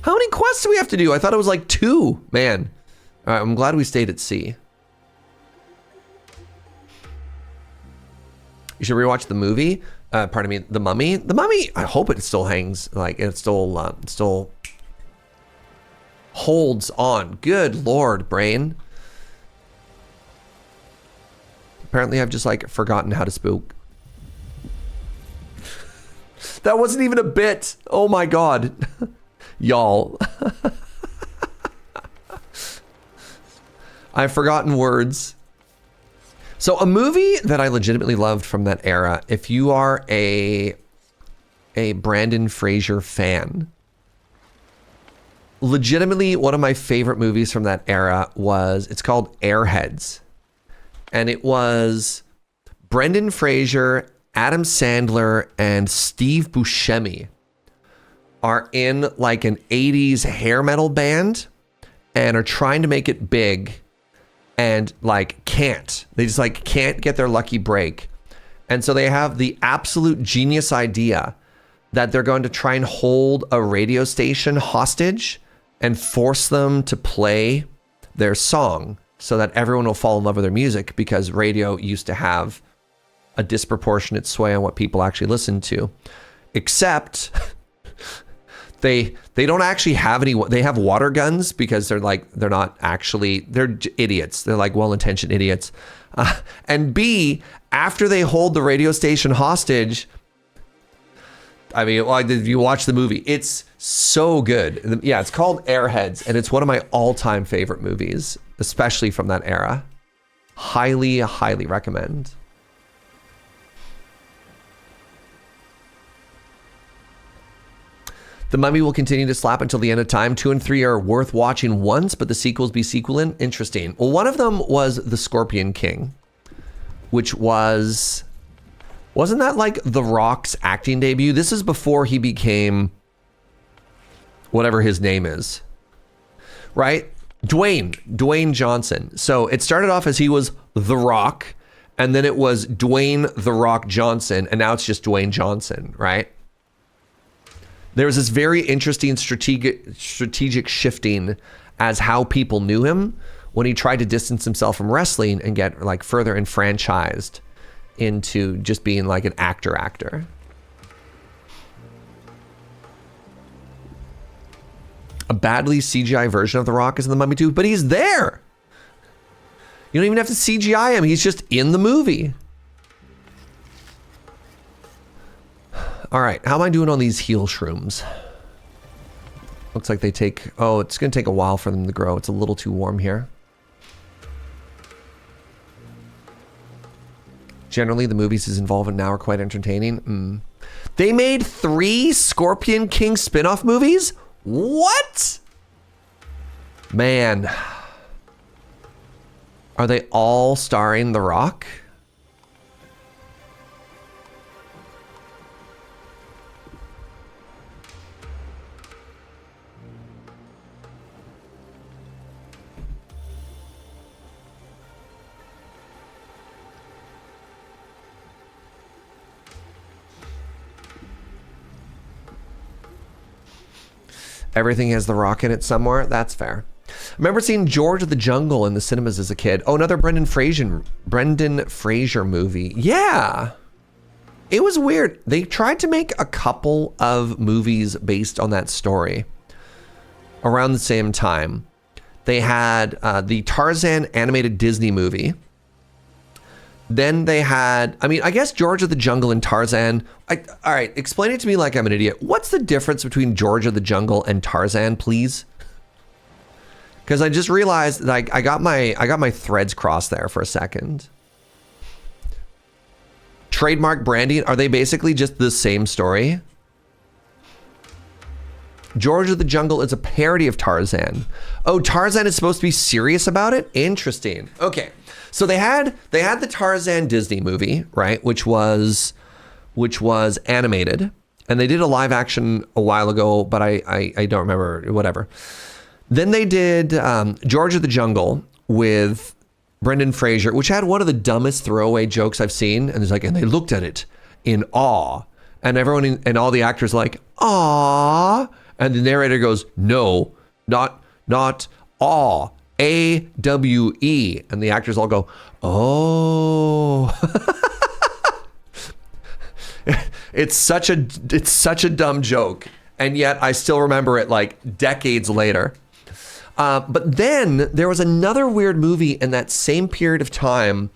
How many quests do we have to do? I thought it was like 2. Man. All right, I'm glad we stayed at sea. You should rewatch the movie. Pardon me, The Mummy. The Mummy, I hope it still hangs. Like, it still holds on. Good Lord, brain. Apparently I've just like forgotten how to spook. That wasn't even a bit. Oh my God. Y'all. I've forgotten words. So a movie that I legitimately loved from that era, if you are a Brendan Fraser fan, legitimately one of my favorite movies from that era was, it's called Airheads. And it was Brendan Fraser, Adam Sandler, and Steve Buscemi are in like an 80s hair metal band and are trying to make it big and like can't. They just like can't get their lucky break. And so they have the absolute genius idea that they're going to try and hold a radio station hostage and force them to play their song so that everyone will fall in love with their music, because radio used to have a disproportionate sway on what people actually listened to. Except they don't actually have any, they have water guns because they're not actually, they're idiots. They're like well-intentioned idiots. And B, after they hold the radio station hostage, I mean, if you watch the movie, it's so good. Yeah, it's called Airheads, and it's one of my all-time favorite movies, especially from that era. Highly, highly recommend. The Mummy will continue to slap until the end of time. 2 and 3 are worth watching once, but the sequels be sequeling. Interesting. Well, one of them was The Scorpion King, which wasn't that like The Rock's acting debut? This is before he became whatever his name is, right? Dwayne Johnson. So it started off as he was The Rock, and then it was Dwayne The Rock Johnson, and now it's just Dwayne Johnson, right? There was this very interesting strategic shifting as how people knew him when he tried to distance himself from wrestling and get like further enfranchised into just being like an actor. A badly CGI version of The Rock is in The Mummy 2, but he's there. You don't even have to CGI him. He's just in the movie. All right, how am I doing on these heal shrooms? Looks like they take, oh, it's gonna take a while for them to grow. It's a little too warm here. Generally, the movies he's involved in now are quite entertaining. They made 3 Scorpion King spin-off movies? What? Man. Are they all starring The Rock? Everything has The Rock in it somewhere. That's fair. I remember seeing George of the Jungle in the cinemas as a kid. Oh, another Brendan Fraser movie. Yeah. It was weird. They tried to make a couple of movies based on that story around the same time. They had the Tarzan animated Disney movie. Then they had, I mean, I guess George of the Jungle and Tarzan. All right, explain it to me like I'm an idiot. What's the difference between George of the Jungle and Tarzan, please? Because I just realized that I got my threads crossed there for a second. Trademark branding, are they basically just the same story? George of the Jungle is a parody of Tarzan. Oh, Tarzan is supposed to be serious about it? Interesting. Okay. So they had the Tarzan Disney movie, right, which was animated, and they did a live action a while ago, but I don't remember, whatever. Then they did George of the Jungle with Brendan Fraser, which had one of the dumbest throwaway jokes I've seen, and and they looked at it in awe, and everyone and all the actors like, aw, and the narrator goes, no, not aw. AWE, and the actors all go, oh. It's such a dumb joke, and yet I still remember it like decades later. But then there was another weird movie in that same period of time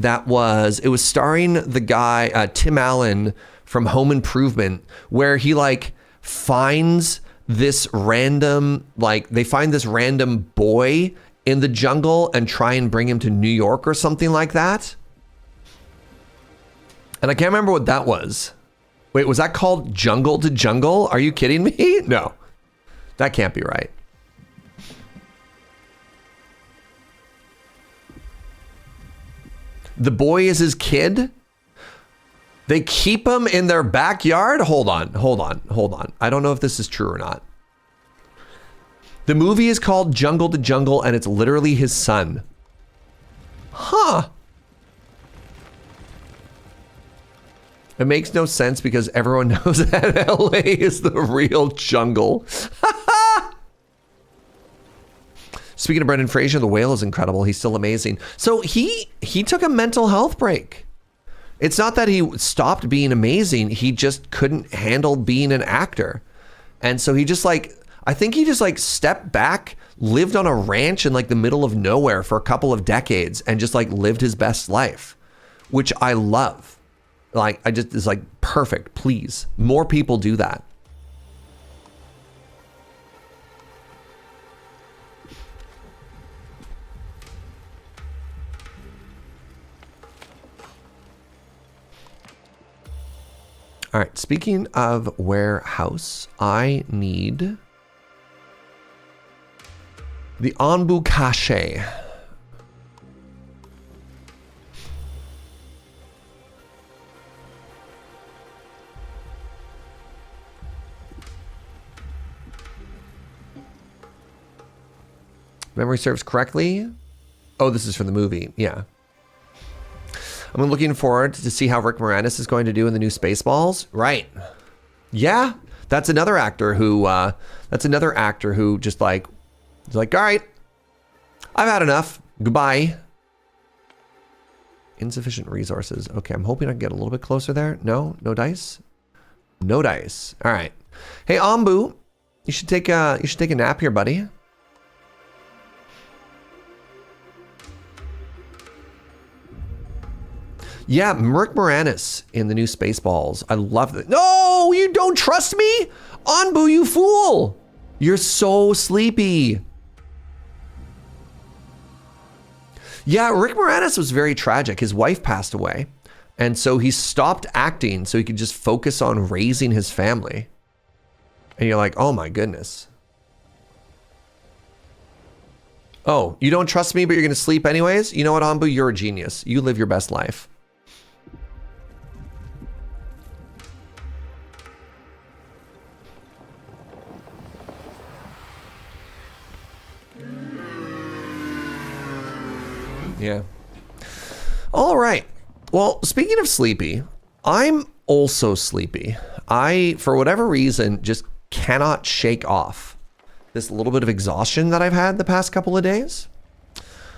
it was starring the guy Tim Allen from Home Improvement, where he finds this random boy in the jungle and try and bring him to New York or something like that. And I can't remember what that was. Wait, was that called Jungle to Jungle? Are you kidding me? No, that can't be right. The boy is his kid? They keep him in their backyard? Hold on. I don't know if this is true or not. The movie is called Jungle to Jungle, and it's literally his son. Huh. It makes no sense because everyone knows that LA is the real jungle. Speaking of Brendan Fraser, The Whale is incredible. He's still amazing. So he took a mental health break. It's not that he stopped being amazing. He just couldn't handle being an actor. And so he just I think he just stepped back, lived on a ranch in the middle of nowhere for a couple of decades and just lived his best life, which I love. It's perfect. Please, more people do that. All right, speaking of warehouse, I need the Onbu Cache. Memory serves correctly. Oh, this is for the movie. Yeah. I'm looking forward to see how Rick Moranis is going to do in the new Spaceballs. Right. Yeah. That's another actor who just he's all right, I've had enough. Goodbye. Insufficient resources. Okay, I'm hoping I can get a little bit closer there. No dice. No dice. All right. Hey, Onbu, you should take a nap here, buddy. Yeah, Rick Moranis in the new Spaceballs. I love it. No, you don't trust me? Onbu, you fool. You're so sleepy. Yeah, Rick Moranis was very tragic. His wife passed away. And so he stopped acting so he could just focus on raising his family. And you're like, oh my goodness. Oh, you don't trust me, but you're going to sleep anyways? You know what, Onbu? You're a genius. You live your best life. Yeah. All right. Well, speaking of sleepy, I'm also sleepy. I, for whatever reason, just cannot shake off this little bit of exhaustion that I've had the past couple of days.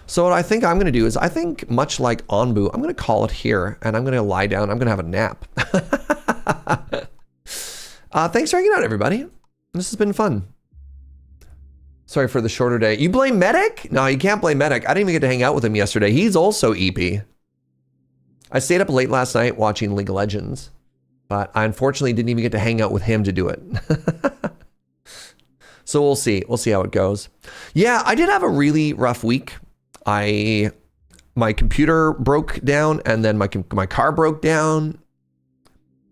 So what I think I'm going to do is, I think much like Onbu, I'm going to call it here, and I'm going to lie down. I'm going to have a nap. Thanks for hanging out, everybody. This has been fun. Sorry for the shorter day. You blame Medic? No, you can't blame Medic. I didn't even get to hang out with him yesterday. He's also EP. I stayed up late last night watching League of Legends, but I unfortunately didn't even get to hang out with him to do it. So we'll see. We'll see how it goes. Yeah, I did have a really rough week. My computer broke down, and then my car broke down.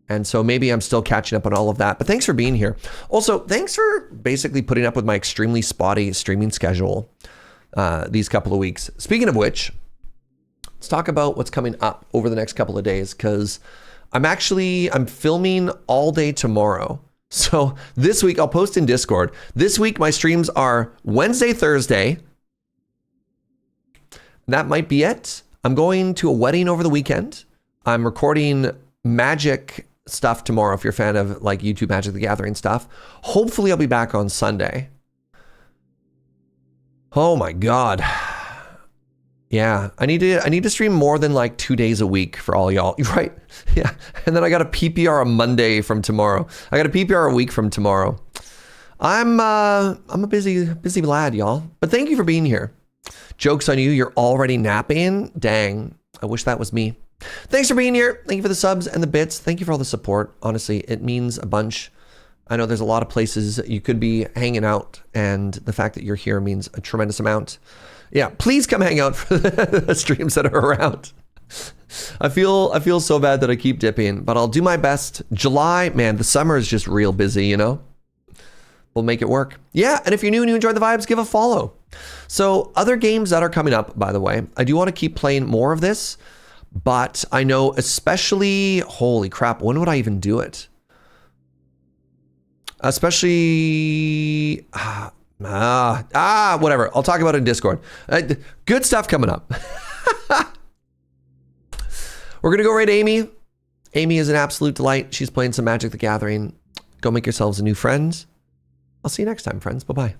And so maybe I'm still catching up on all of that. But thanks for being here. Also, thanks for basically putting up with my extremely spotty streaming schedule these couple of weeks. Speaking of which, let's talk about what's coming up over the next couple of days, because I'm filming all day tomorrow. So this week, I'll post in Discord. This week, my streams are Wednesday, Thursday. That might be it. I'm going to a wedding over the weekend. I'm recording Magic stuff tomorrow, if you're a fan of like YouTube Magic the Gathering stuff. Hopefully I'll be back on Sunday. Oh my God. Yeah, I need to stream more than like 2 days a week for all y'all, right? Yeah, and then I got a PPR a Monday from tomorrow. I got a PPR a week from tomorrow. I'm a busy lad, y'all. But thank you for being here. Joke's on you, you're already napping? Dang, I wish that was me. Thanks for being here. Thank you for the subs and the bits. Thank you for all the support. Honestly, it means a bunch. I know there's a lot of places you could be hanging out, and the fact that you're here means a tremendous amount. Yeah, please come hang out for the streams that are around. I feel so bad that I keep dipping, but I'll do my best. July, man, the summer is just real busy, you know? We'll make it work. Yeah, and if you're new and you enjoy the vibes, give a follow. So other games that are coming up, by the way, I do want to keep playing more of this, but I know especially, holy crap, when would I even do it? Especially, whatever. I'll talk about it in Discord. Good stuff coming up. We're going to go right to Amy. Amy is an absolute delight. She's playing some Magic the Gathering. Go make yourselves a new friend. I'll see you next time, friends. Bye-bye.